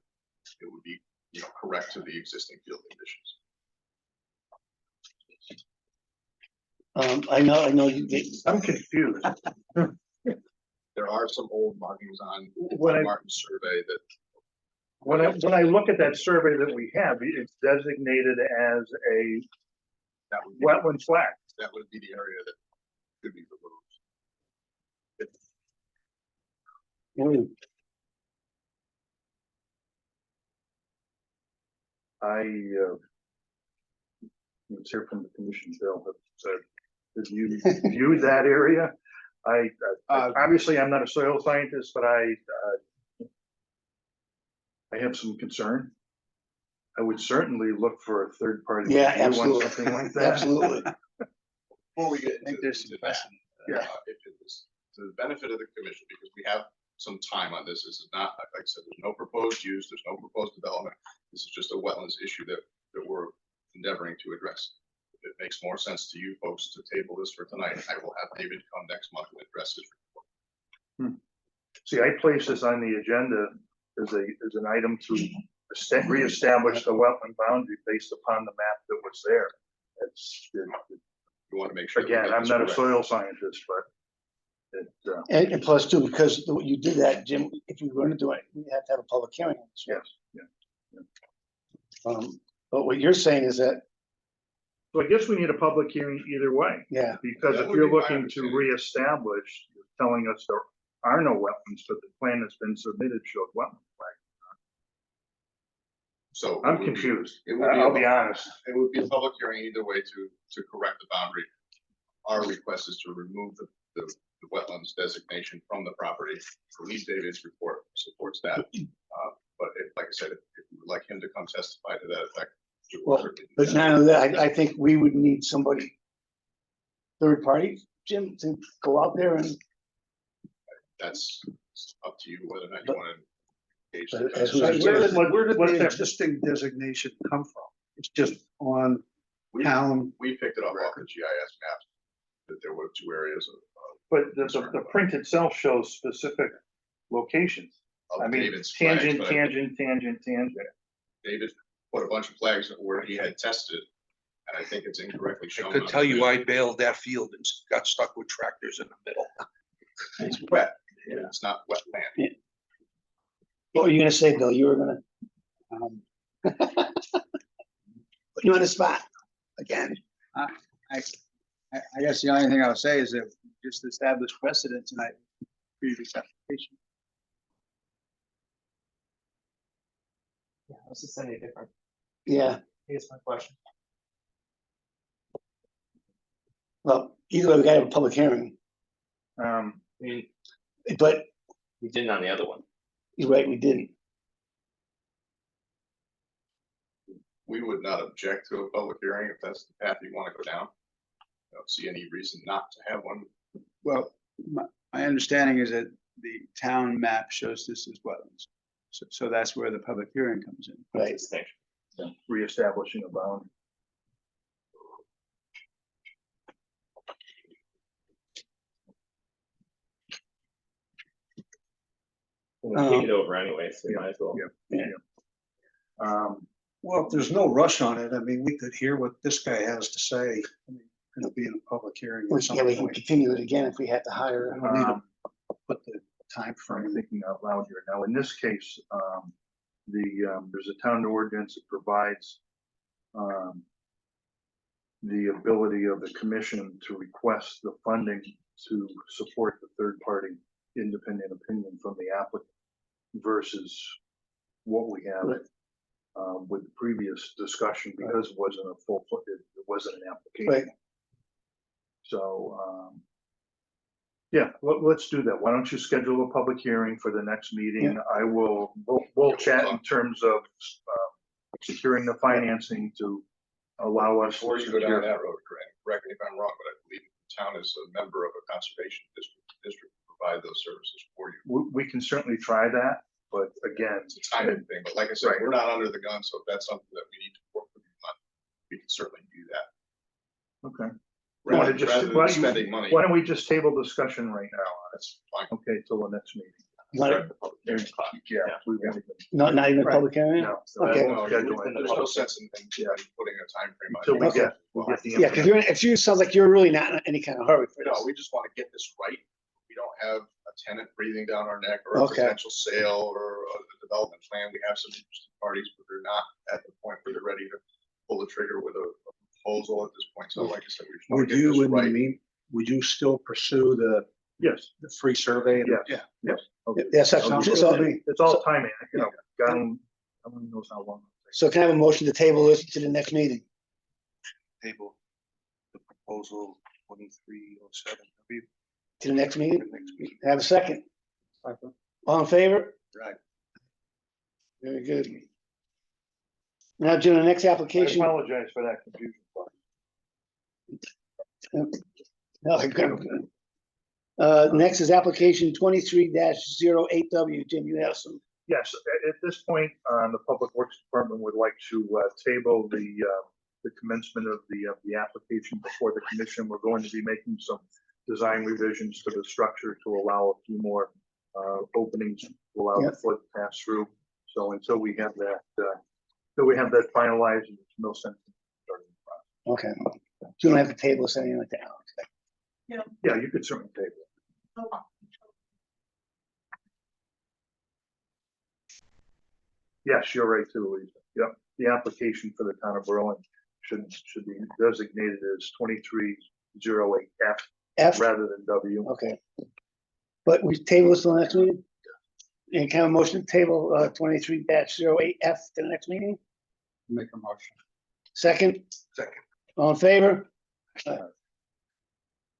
it would be, correct to the existing field conditions. I know you. I'm confused. There are some old markings on When I- Martin's survey that When I look at that survey that we have, it's designated as a would be, wetland flag. that would be the area that could be removed. I let's hear from the commission, Bill, that said, if you view that area, obviously I'm not a soil scientist, but I have some concern. I would certainly look for a third party. Yeah, review on absolutely. Something like that. Absolutely. Before we get I think into, there's into some that, Yeah. if it was to the benefit of the commission, because we have some time on this. This is not, like I said, there's no proposed use, there's no proposed development. This is just a wetlands issue that we're endeavoring to address. If it makes more sense to you folks to table this for tonight, I will have David come next month and address this report. See, I placed this on the agenda as an item to reestablish the wetland boundary based upon the map that was there. It's, You want to make sure. that we again, get I'm this not a correct. soil scientist, but it, And plus too, because you did that, Jim, if you were going to do it, we have to have a public hearing. on this. yes. But what you're saying is that, So I guess we need a public hearing either way, yeah, because That if would you're be my looking to understanding. reestablish, you're telling us there are no wetlands, but the plan that's been submitted showed wetland flag. So. it I'm would be- confused. It would be. I'll be honest. It would be a public hearing either way to correct the boundary. Our request is to remove the wetlands designation from the property. I believe David's report supports that. But like I said, if you would like him to come testify to that effect. we will Well, certainly do but that. none of that, I think we would need somebody, third party, Jim, to go out there and, That's up to you whether or not you But- want to engage. but the as we- conversation. Where did what's the that? existing designation come from? It's just on town. We picked it up off the GIS maps, that there were two areas But the print itself shows specific locations. of I mean, David's flags, tangent, but I think tangent. David put a bunch of flags where he had tested, and I think it's incorrectly I shown. could on tell the you map. I bailed that field and got stuck with tractors in the middle. It's wet, it's not wet land. what were you gonna say, Bill? You were gonna. Put you on the spot again. I guess the only thing I'll say is that just established precedent tonight, previous application. Yeah, this is any different. Yeah, Here's my question. well, either way, we gotta have a public hearing, I mean, but we didn't on the other one. you're right, we didn't. We would not object to a public hearing if that's the path you want to go down. I don't see any reason not to have one. Well, my understanding is that the town map shows this as wetlands. So that's where the public hearing comes in. Right. Distinction. Reestablishing a boundary. We'll kick it over anyway, so you might as well. Well, if there's no rush on it, I mean, we could hear what this guy has to say. I mean, it'll be in a public hearing at some Yeah, we can point. continue it again if we have to hire. We need to put the time I'm frame. thinking out loud here. Now, in this case, there's a town ordinance that provides the ability of the commission to request the funding to support the third-party independent opinion from the applicant versus what we have with the previous discussion, because it wasn't a full, it wasn't an application. So, yeah, let's do that. Why don't you schedule a public hearing for the next meeting? We'll chat in terms of securing the financing to allow us. Before you go down that road, correct me if I'm wrong, but I believe the town is a member of a conservation district to provide those services for you. We can certainly try that, but again. It's a timing thing, but like I said, we're not under the gun, so if that's something that we need to work with you on, we can certainly do that. Okay. Rather than spending money. Why don't we just table discussion right now? That's fine. Okay, till the next meeting. Not- Yeah, we won't even. Not even a public hearing? No. Okay. There's no sense in things, putting a time frame on it. Until we get the. Yeah, because it sounds like you're really not in any kind of hurry for No, this. we just want to get this right. We don't have a tenant breathing down our neck or a Okay. potential sale or a development plan. We have some interested parties, but they're not at the point where they're ready to pull the trigger with a proposal at this point. So like I said, we just want Would to get you, this in the right. would you still pursue the Yes. free survey? Yes. Yes. Okay. Yes, that's, It's all timing, you know, God only knows how long. so can I have a motion to table this to the next meeting? Table the proposal 2307W. To the next meeting? Have a second? All in favor? Right. Very good. Now, Jim, the next I application. apologize for that confusion. No, next is application 23-08W. Jim, you have some. Yes, at this point, the Public Works Department would like to table the commencement of the application before the commission. We're going to be making some design revisions to the structure to allow a few more openings to allow the flood to pass through. So until we have that, finalized, there's no sense in starting the process. Okay. So you don't have to table this anything like that, Alex. Yeah, you could certainly table it. Yes, you're right too, Lisa. Yep, the application for the town of Berlin should be designated as 2308F F? rather than W. Okay. But we table this to the next meeting? And can I have a motion to table 23-08F to the next meeting? Make a motion. Second? Second. All in favor? All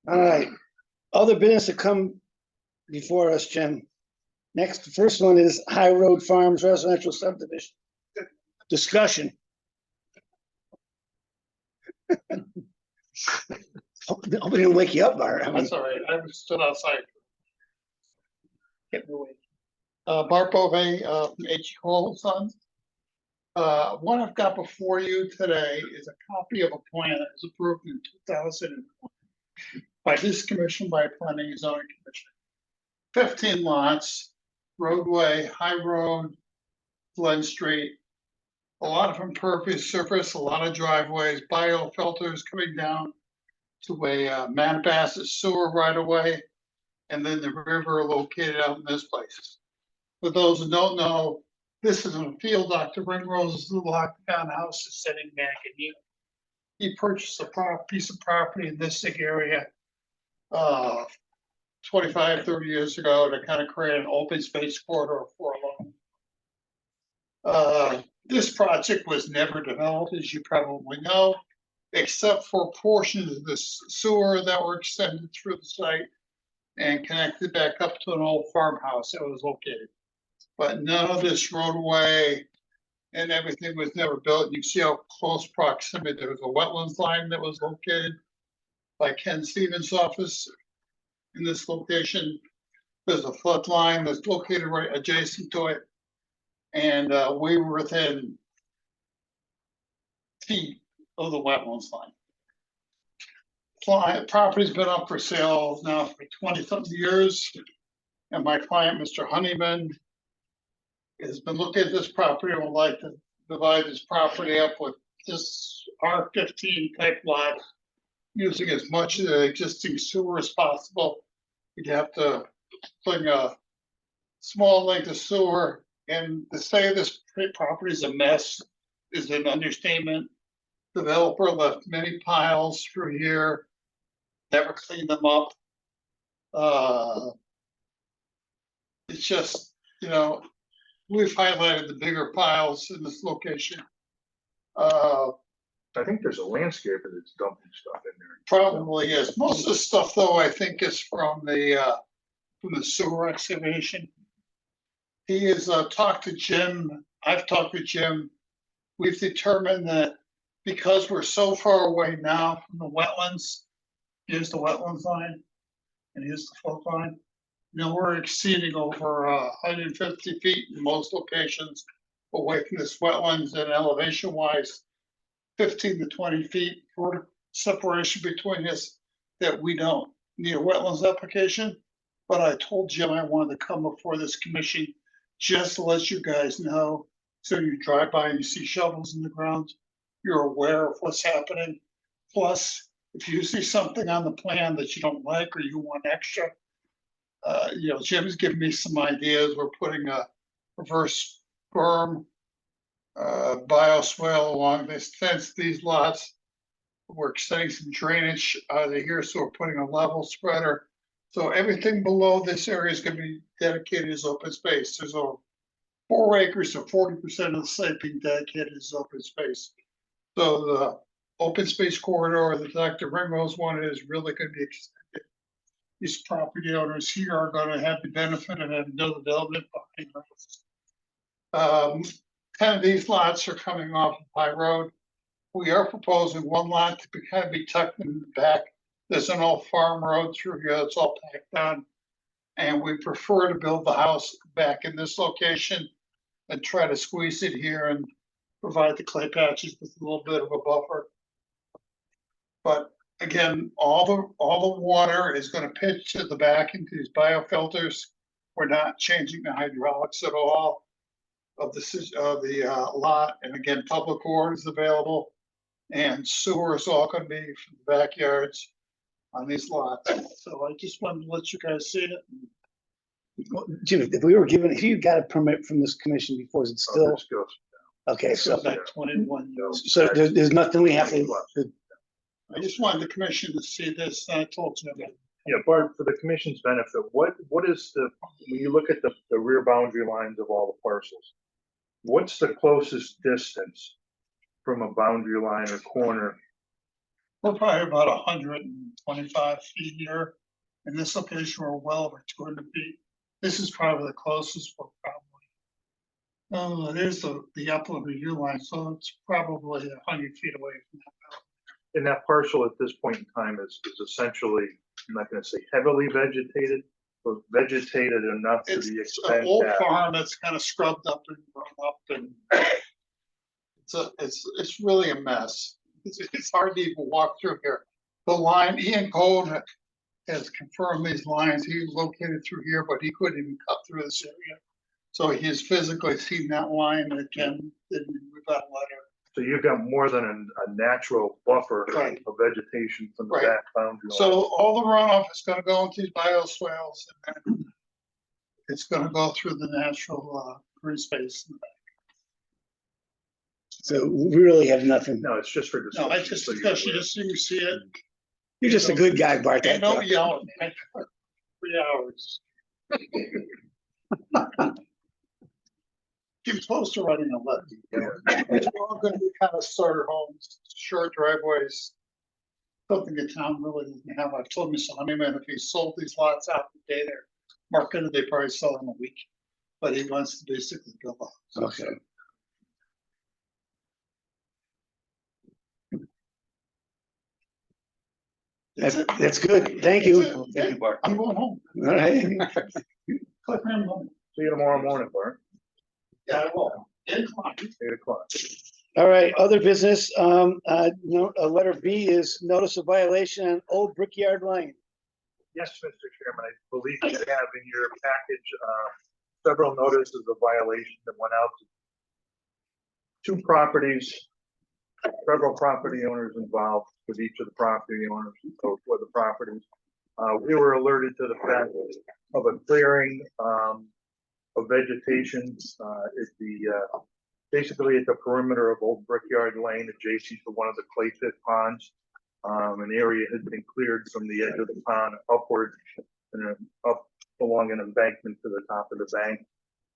right. Other business to come before us, Jim. Next, the first one is High Road Farms Residential Subdivision. Discussion. Hope we didn't wake you up, Bart. I mean, That's all right. I was stood outside. Getting away. Bart Bove, from H. Cole Sons. What I've got before you today is a copy of a plan that was approved in 2020 by this commission, by Planning and Zoning Commission. 15 lots, roadway, high road, Glen Street, a lot of impervious surface, a lot of driveways, biofilters coming down to a Manabasset sewer right away, and then the river located out in this place. For those who don't know, this is in a field Dr. Ringrose's little octagon house is sitting back, and he purchased a piece of property in this area 25, 30 years ago to kind of create an open space corridor for a loan. This project was never developed, as you probably know, except for portions of the sewer that were extended through the site and connected back up to an old farmhouse that was located. But none of this roadway and everything was never built. You see how close proximity, there was a wetlands line that was located by Ken Stevens' office. In this location, there's a flood line that's located right adjacent to it. And we were within feet of the wetlands line. Property's been up for sale now for 20-something years. And my client, Mr. Honeyman, has been looking at this property and would like to divide this property up with this R15 type lot, using as much of the existing sewer as possible. You'd have to bring a small length of sewer, and to say this property is a mess is an understatement. Developer left many piles through here, never cleaned them up. It's just, you know, we've highlighted the bigger piles in this location. I think there's a landscaper that's dumping stuff in there. Probably is. Most of the stuff, though, I think is from the sewer excavation. He has talked to Jim. I've talked to Jim. We've determined that because we're so far away now from the wetlands, here's the wetlands line, and here's the fault line. You know, we're exceeding over 150 feet in most locations away from this wetlands, and elevation wise, 15 to 20 feet for separation between us, that we don't need a wetlands application. But I told Jim I wanted to come before this commission just to let you guys know, so you drive by and you see shovels in the ground, you're aware of what's happening. Plus, if you see something on the plan that you don't like or you want extra, you know, Jim's giving me some ideas. We're putting a reverse berm, bioswale along this fence, these lots. We're extending some drainage out of here, so we're putting a level spreader. So everything below this area is going to be dedicated as open space. There's over 4 acres, or 40% of the site being dedicated as open space. So the open space corridor that Dr. Ringrose wanted is really going to be extended. These property owners here are going to have the benefit of having no development behind us. 10 of these lots are coming off of High Road. We are proposing one lot to kind of be tucked in the back. There's an old farm road through here that's all packed down. And we prefer to build the house back in this location and try to squeeze it here and provide the clay patches with a little bit of a buffer. But again, all the water is going to pitch to the back into these biofilters. We're not changing the hydraulics at all of the lot. And again, public water is available, and sewer is all going to be from the backyards on these lots. So I just wanted to let you guys see it. Jim, if you got a permit from this commission before, is it still? Okay, so, Back 21 years. so there's nothing we have to. I just wanted the commission to see this. I told you. Yeah, Bart, for the commission's benefit, what is when you look at the rear boundary lines of all the parcels, what's the closest distance from a boundary line or corner? We're probably about 125 feet here. In this location, we're well over 200 feet. This is probably the closest we're probably. There's the upland review line, so it's probably 100 feet away from that. And that parcel at this point in time is essentially, I'm not going to say heavily vegetated, but vegetated enough to the extent It's an old that farm that's kind of scrubbed up and grown up, and it's really a mess. It's hard to even walk through here. The line, Ian Gold has confirmed these lines. He's located through here, but he couldn't even cut through this area. So he's physically seen that line again. We got a letter. so you've got more than a natural buffer Right. of vegetation from the Right. back boundary line. So all the runoff is going to go into these bioswales, and then it's going to go through the natural green space. So we really have nothing. No, it's just for No, discussion. I just, so you're discuss, aware. just so you see it. You're just a good guy, Bart. And don't yell at me. 3 hours. Getting close to writing a letter. It's all going to be kind of starter homes, short driveways. Something the town really doesn't have. I've told Mr. Honeyman if he sold these lots out today, they're marketed, they probably sell them a week. But he wants to basically build a house. Okay. That's good. Thank you. Thank you, Bart. I'm going home. All right. See you tomorrow morning, Bart. Yeah, I will. 8:00. 8:00. All right, other business, letter B is notice of violation on Old Brickyard Lane. Yes, Mr. Chairman, I believe you have in your package, several notices of violation that went out to two properties, several property owners involved with each of the property owners for the properties. We were alerted to the fact of a clearing, of vegetation, at the, basically at the perimeter of Old Brickyard Lane, adjacent to one of the clay pit ponds. An area had been cleared from the edge of the pond upward and then up along an embankment to the top of the bank.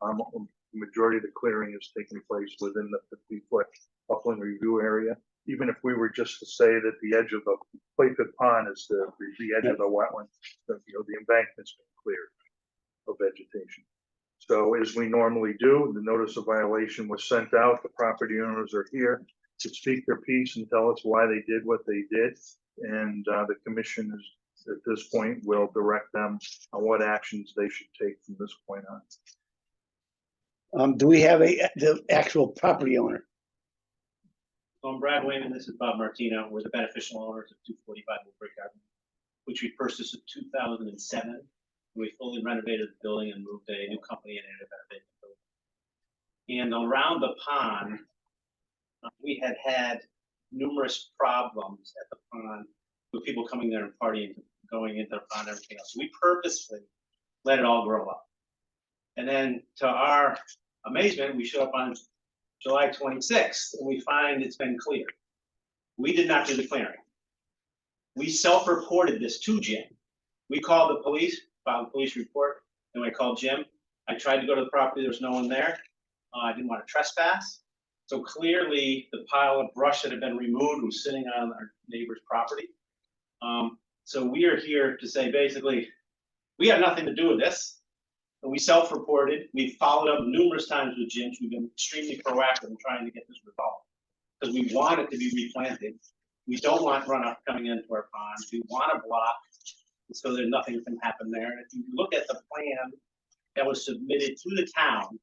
The majority of the clearing is taking place within the 50-foot upland review area. Even if we were just to say that the edge of the clay pit pond is the edge of the wetland, the embankment's been cleared of vegetation. So as we normally do, the notice of violation was sent out. The property owners are here to speak their piece and tell us why they did what they did. And the commission is, at this point, will direct them on what actions they should take from this point on. Do we have the actual property owner? So I'm Brad Wayman, this is Bob Martino. We're the beneficial owners of 245 Old Brickyard, which we purchased in 2007. We fully renovated the building and moved a new company in it about a vacant building. And around the pond, we had numerous problems at the pond with people coming there and partying, going into the pond and everything else. So we purposely let it all grow up. And then to our amazement, we show up on July 26th and we find it's been cleared. We did not do the clearing. We self-reported this to Jim. We called the police, filed a police report, and I called Jim. I tried to go to the property, there was no one there. I didn't want to trespass. So clearly the pile of brush that had been removed was sitting on our neighbor's property. So we are here to say, basically, we have nothing to do with this. And we self-reported. We followed up numerous times with Jim. We've been extremely proactive in trying to get this resolved because we want it to be replanted. We don't want runoff coming into our ponds. We want to block so that nothing can happen there. And if you look at the plan that was submitted to the town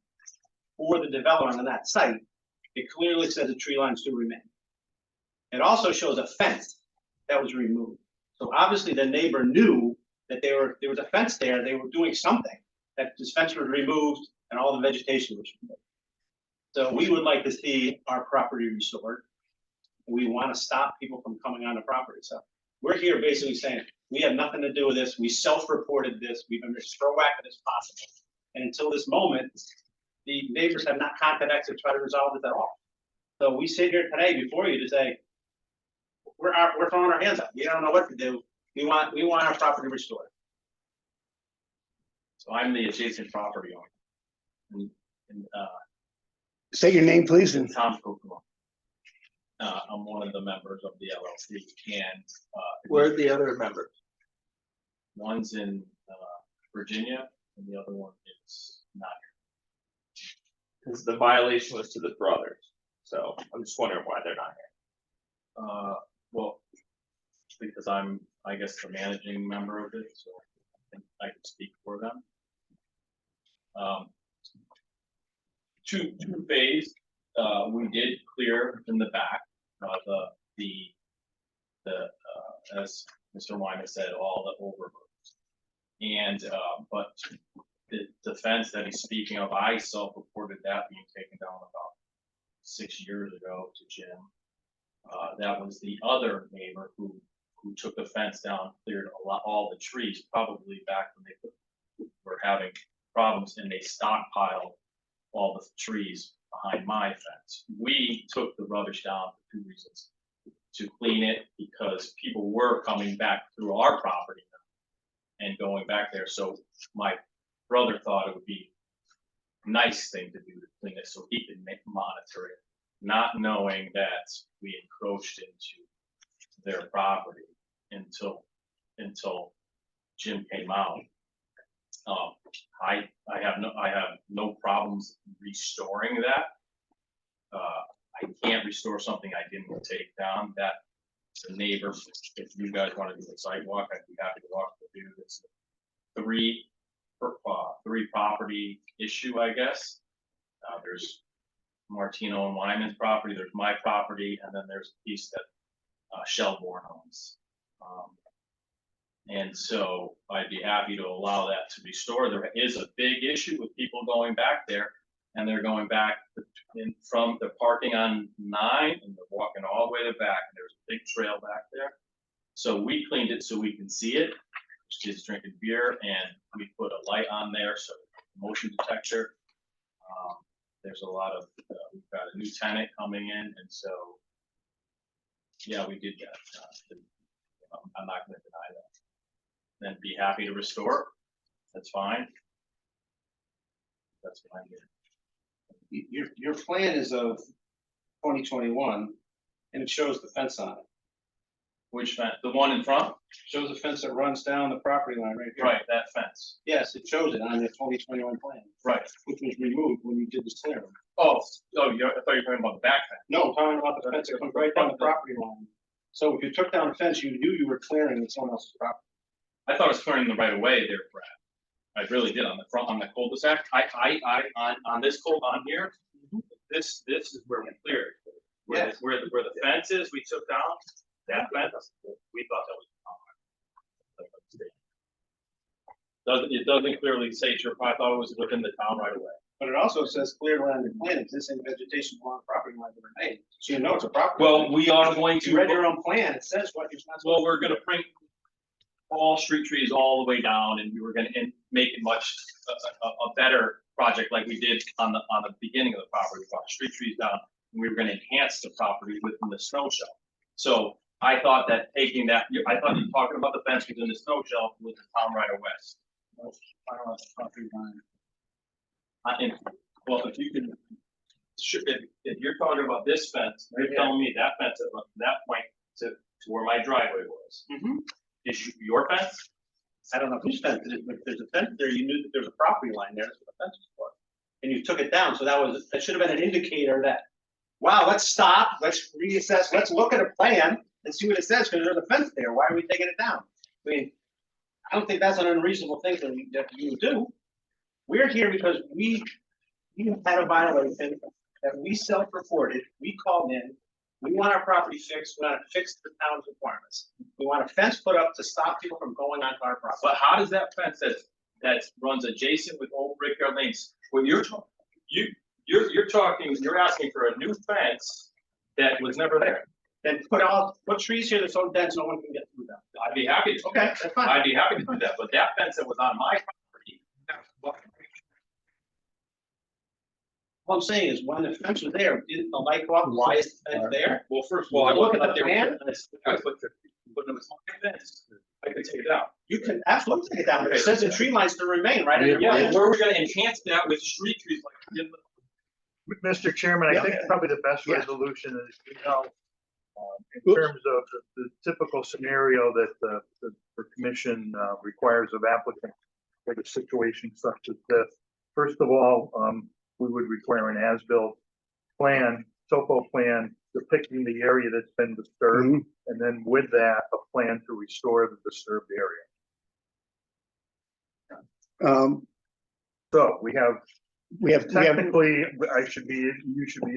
for the development on that site, it clearly says the tree lines do remain. It also shows a fence that was removed. So obviously the neighbor knew that there was a fence there. They were doing something, that this fence was removed and all the vegetation was removed. So we would like to see our property restored. We want to stop people from coming on the property. So we're here basically saying, we have nothing to do with this. We self-reported this. We've been as proactive as possible. And until this moment, the neighbors have not contacted us to try to resolve it at all. So we sit here today before you to say, we're throwing our hands up. We don't know what to do. We want our property restored. So I'm the adjacent property owner. Say your name, please. And Tom Kokomo. I'm one of the members of the LLC, and Where are the other members? one's in Virginia, and the other one is not here. Because the violation was to the brothers. So I'm just wondering why they're not here. Well, because I'm, I guess, the managing member of it, so I think I can speak for them. Two phase, we did clear in the back, as Mr. Wyman said, all the overgrowth. And, but the fence that he's speaking of, I self-reported that being taken down about 6 years ago to Jim. That was the other neighbor who took the fence down, cleared all the trees, probably back when they were having problems, and they stockpiled all the trees behind my fence. We took the rubbish down for 2 reasons: to clean it, because people were coming back through our property and going back there. So my brother thought it would be a nice thing to do to clean it so he could monitor it, not knowing that we encroached into their property until Jim came out. I have no problems restoring that. I can't restore something I didn't take down. That the neighbor, if you guys want to do a sidewalk, I'd be happy to walk with you. It's a three property issue, I guess. There's Martino and Wyman's property, there's my property, and then there's a piece that Shelbourne owns. And so I'd be happy to allow that to restore. There is a big issue with people going back there, and they're going back from the parking on 9 and they're walking all the way to the back, and there's a big trail back there. So we cleaned it so we can see it. Kids drinking beer, and we put a light on there, so motion detector. There's a lot of, we've got a new tenant coming in, and so, yeah, we did that. I'm not gonna deny that. Then be happy to restore, that's fine. That's what I'm here. Your plan is of 2021, and it shows the fence on it. Which fence? The one in front? Shows a fence that runs down the property line right here. Right, that fence. Yes, it shows it on your 2021 plan. Right. Which was removed when you did this clearing. Oh, I thought you were talking about the back fence. No, I'm talking about the fence that comes right down the property line. So if you took down the fence, you knew you were clearing someone else's property. I thought I was clearing the right of way there, Brad. I really did on the front, on the cul-de-sac. On this on here, this is where we cleared. Where the fence is, we took down that fence. We thought that was. It doesn't clearly say I thought it was within the town right away. But it also says clear land and plan existing vegetation along property line to remain. So you know it's a property. Well, we are going to. You read your own plan. It says what you're not. Well, we're gonna bring all street trees all the way down, and we were gonna make it much a better project like we did on the beginning of the property. We brought street trees down, and we were gonna enhance the property within the snow shelf. So I thought that taking that, I thought you were talking about the fence within the snow shelf was the town right of west. I don't know, property line. Well, if you can, if you're talking about this fence, you're telling me that fence from that point to where my driveway was. Is your fence? I don't know whose fence it is, but if there's a fence there, you knew that there's a property line there, that's what the fence was for. And you took it down, so that should have been an indicator that, wow, let's stop, let's reassess, let's look at a plan and see what it says, because there's a fence there, why are we taking it down? I mean, I don't think that's an unreasonable thing that you do. We're here because we had a violation that we self-reported, we called in, we want our property fixed, we want to fix the town's requirements. We want a fence put up to stop people from going onto our property. But how does that fence that runs adjacent with Old Brickyard Lanes, when you're talking, you're asking for a new fence that was never there? Then put trees here that's so dense no one can get through them. I'd be happy to. Okay, that's fine. I'd be happy to do that, but that fence that was on my property. What I'm saying is, when the fence was there, didn't the light go up? Why is the fence there? Well, first of all, I Look looked at at the the plan. but it was my fence. I could take it out. You can absolutely take it down, but it says the tree lines to remain, right? Yeah, where are we gonna enhance that with street trees like in the. Mr. Chairman, I Yeah. think probably the best Yeah. resolution is, in terms of the typical scenario that the commission requires of applicants for the situation such as this. First of all, we would require an as-built plan, topo plan depicting the area that's been disturbed, and then with that, a plan to restore the disturbed area. So we have technically, you should be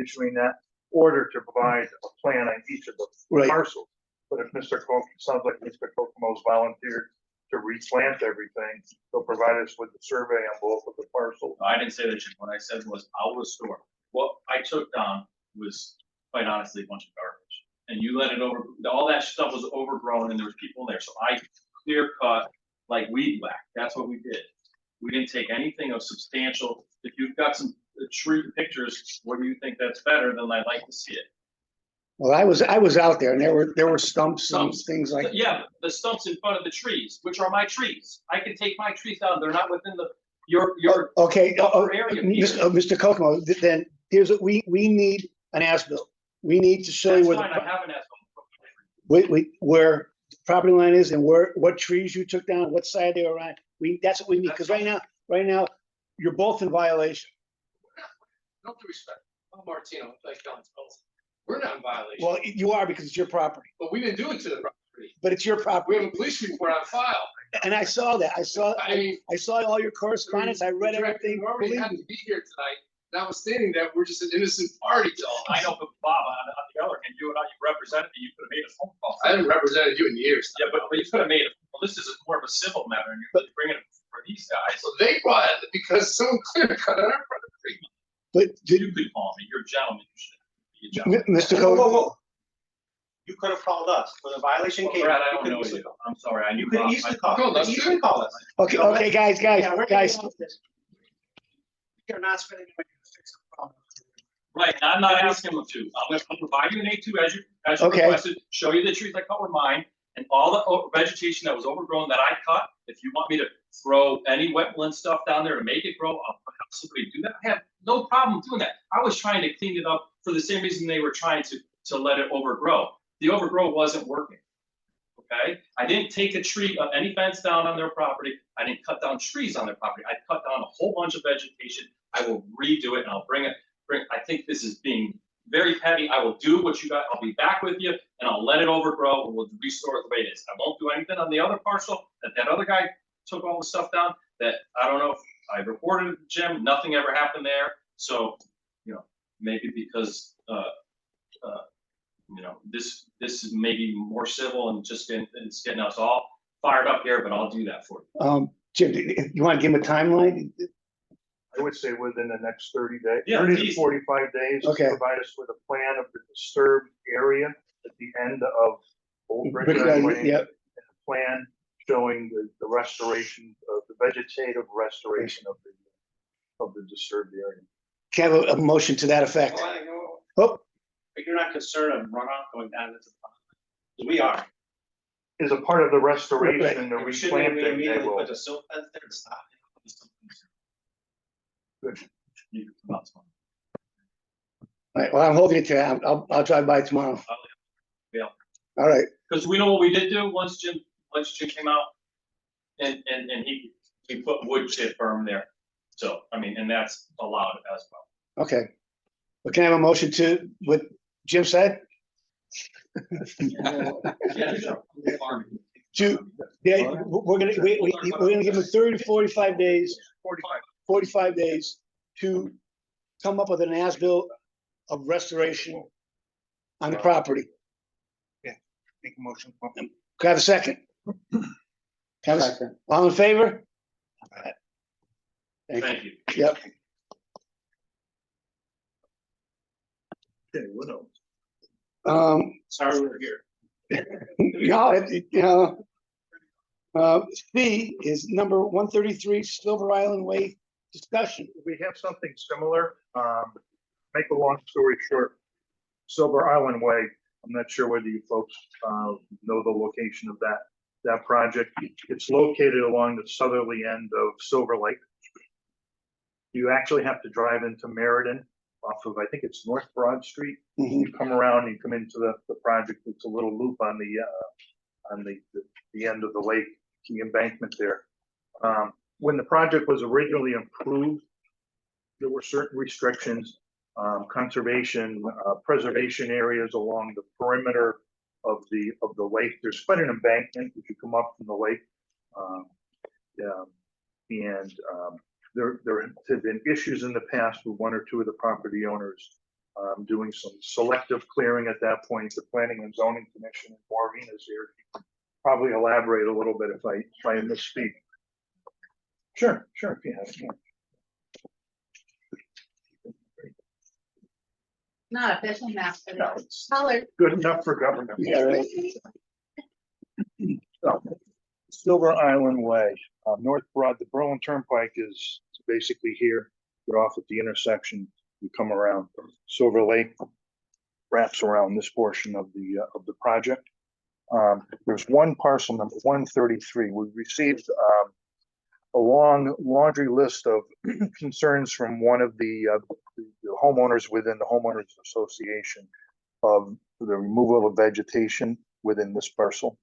issuing that order to provide a plan on each of the parcels. But if sounds like Mr. Kokomo's volunteered to replant everything, they'll provide us with the survey on both of the parcels. I didn't say that. What I said was I'll restore. What I took down was quite honestly a bunch of garbage. And you let it over, all that stuff was overgrown and there was people there. So I clear cut like weed whack. That's what we did. We didn't take anything of substantial. If you've got some tree pictures, what do you think that's better? Then I'd like to see it. Well, I was out there and there were stumps and things like. Yeah, the stumps in front of the trees, which are my trees. I can take my trees down. They're not within your Okay, area. Mr. Kokomo, then here's what we need an as-built. We need to show you where That's fine, I have an as-built. where the property line is and what trees you took down, what side they were on. That's what we need, because right now, you're both in violation. No disrespect. I'm Martino, like John's Pulse. We're not in violation. Well, you are, because it's your property, But we didn't do it to the property. but it's your We property. have a police report on file. And I saw that. I saw all your correspondence. I read You everything. already Believe had me. to be here tonight notwithstanding that, we're just an innocent party to all. I know, but Bob, on the other hand, you and I, you represented me, you could have made a phone call. I haven't represented you in years. Yeah, but you could have made it, well, this is more of a civil matter, and you're bringing it for these guys. So they brought it because someone clear cut on our property. But You could call me, you're a gentleman, you should be a gentleman. Mr. Whoa, whoa, Code, whoa. You could have called us when the violation Well, came. Brad, I you don't could know easily- you, I'm sorry, I knew You could Bob. easily I- call. Call us. You can call us. okay, okay, guys, Yeah, we're guys. getting off this. You're not spending money to fix the problem. Right, and I'm not asking them to, I'm gonna provide you an A2 as you Okay. requested, show you the trees I cut were mine, and all the vegetation that was overgrown that I cut. If you want me to throw any wetland stuff down there to make it grow, I'll have somebody do that, I have no problem doing that. I was trying to clean it up for the same reason they were trying to let it overgrow. The overgrow wasn't working. Okay, I didn't take a tree, any fence down on their property, I didn't cut down trees on their property, I cut down a whole bunch of vegetation. I will redo it and I'll I think this is being very petty. I will do what you got. I'll be back with you and I'll let it overgrow and we'll restore it the way it is. I won't do anything on the other parcel that other guy took all the stuff down that I don't know if I reported it to Jim, nothing ever happened there. So, maybe because, this is maybe more civil and it's getting us all fired up here, but I'll do that for you. Jim, you want to give him a timeline? I would say within the next 30 days, Yeah, 30 to please. 45 days. Okay. Provide us with a plan of the disturbed area at the end of Old Brick Brickyard Lane, Lane. yep. And a plan showing the restoration of the vegetative restoration of the disturbed area. Can I have a motion to that effect? Oh, But you're not concerned of runoff going down into the pond? We are. Is a part of the restoration Right. and the We shouldn't we replanting, they immediately will. put a silt fence there to stop it? all right, well, I'm holding it to that. I'll drive by tomorrow. Yeah. All right, Because we know what we did do once Jim came out and he put wood chip berm there. So, and that's allowed as well. okay. Well, can I have a motion to what Jim said? We're gonna give him 30 to 45 days, 45 days to come up with an as-built of restoration on the property. Yeah, make a motion. Can I have a second? All in favor? Thank you. Yep. Okay, what else? Sorry we're here. C is number 133 Silver Island Way discussion. We have something similar. Make a long story short, Silver Island Way, I'm not sure whether you folks know the location of that project. It's located along the southerly end of Silver Lake. You actually have to drive into Meriden off of, I think it's North Broad Street. You come around, you come into the project. It's a little loop on the end of the lake, the embankment there. When the project was originally approved, there were certain restrictions, conservation, preservation areas along the perimeter of the lake. There's quite an embankment if you come up from the lake. There have been issues in the past with one or two of the property owners doing some selective clearing at that point. The Planning and Zoning Commission, and Maureen is here, probably elaborate a little bit if I misspeak. Sure, if you have. Not official map, but No, it's colored. Good enough for government. Yeah, right. So, Silver Island Way, North Broad, the Berlin Turnpike is basically here. You're off at the intersection, you come around. Silver Lake wraps around this portion of the project. There's one parcel number 133. We received a long laundry list of concerns from one of the homeowners within the homeowners association of the removal of vegetation within this parcel.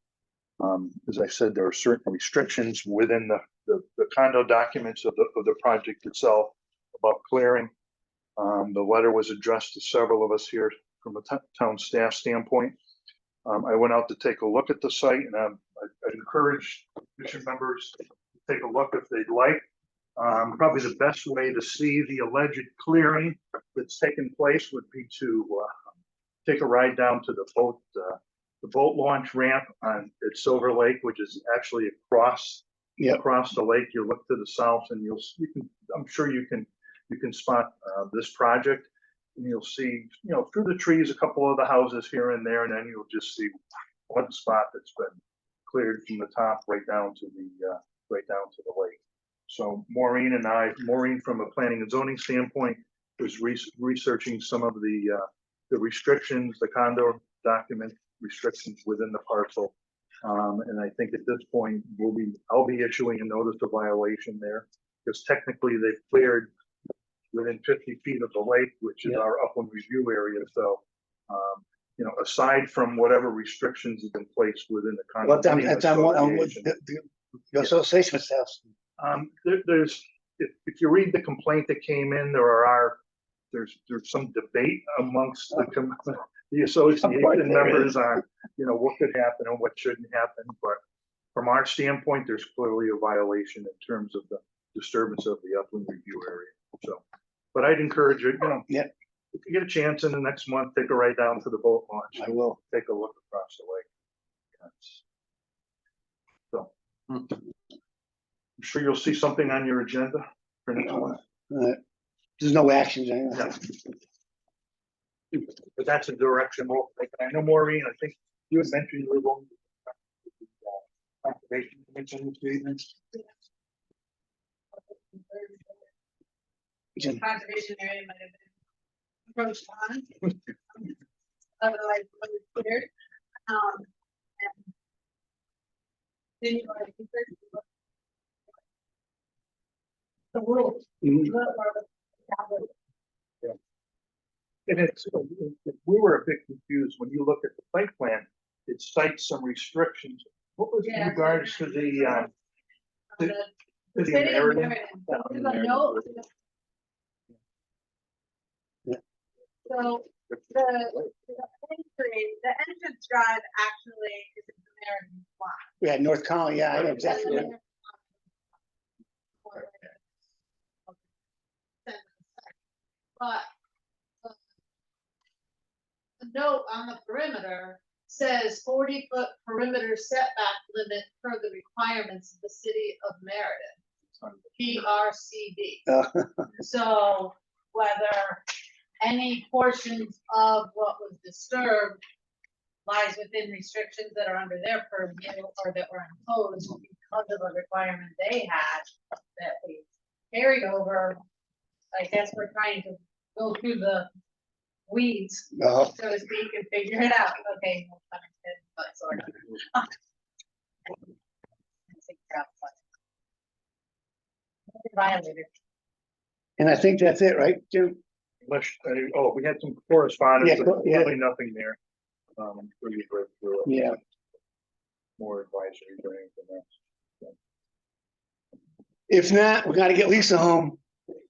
As I said, there are certain restrictions within the condo documents of the project itself about clearing. The letter was addressed to several of us here from a town staff standpoint. I went out to take a look at the site, and I encourage commission members to take a look if they'd like. Probably the best way to see the alleged clearing that's taken place would be to take a ride down to the boat launch ramp at Silver Lake, which is actually across the lake. You look to the south, and I'm sure you can spot this project, and you'll see, through the trees, a couple of the houses here and there, and then you'll just see one spot that's been cleared from the top right down to the lake. So Maureen from a planning and zoning standpoint was researching some of the restrictions, the condo document restrictions within the parcel. And I think at this point, I'll be issuing a notice of violation there, because technically they've cleared within 50 feet of the lake, which is our upland review area. So, aside from whatever restrictions have been placed within the condo. The association says. There's, if you read the complaint that came in, there's some debate amongst the association members on, what could happen and what shouldn't happen. But from our standpoint, there's clearly a violation in terms of the disturbance of the upland review area. So, but I'd encourage you, if you get a chance in the next month, take a ride down to the boat launch. I will take a look across the lake. So I'm sure you'll see something on your agenda for next month. There's no actions. But that's a direction we'll take. I know, Maureen, I think you had mentioned you were going to the conservation commission this evening. Conservation area might have been approached on. Otherwise, it was cleared. And then you are the rules. And we were a bit confused when you look at the site plan. It cites some restrictions. What was in regards to the American? So the entrance drive actually is an American flag. Yeah, North Colony. Yeah, I know exactly. But the note on the perimeter says 40-foot perimeter setback limit per the requirements of the city of Meriden, PRCD. So whether any portions of what was disturbed lies within restrictions that are under their purview or that were imposed because of a requirement they had that we carried over. I guess we're trying to go through the weeds, so to speak, and figure it out. Okay, no pun intended, but sort of. Violated. And I think that's it, right, Jim? We had some correspondence, but really nothing there. Yeah. More advisory or anything else. If not, we got to get Lisa home.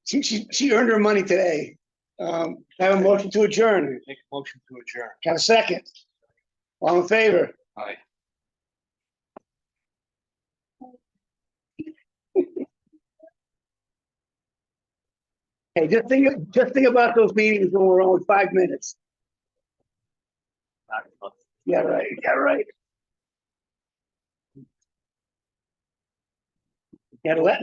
She earned her money today. Have a motion to adjourn. Make a motion to adjourn. Have a second. All in favor? Aye. Hey, just think about those meetings when we're only 5 minutes. Yeah, right. Yeah, right. Yeah, let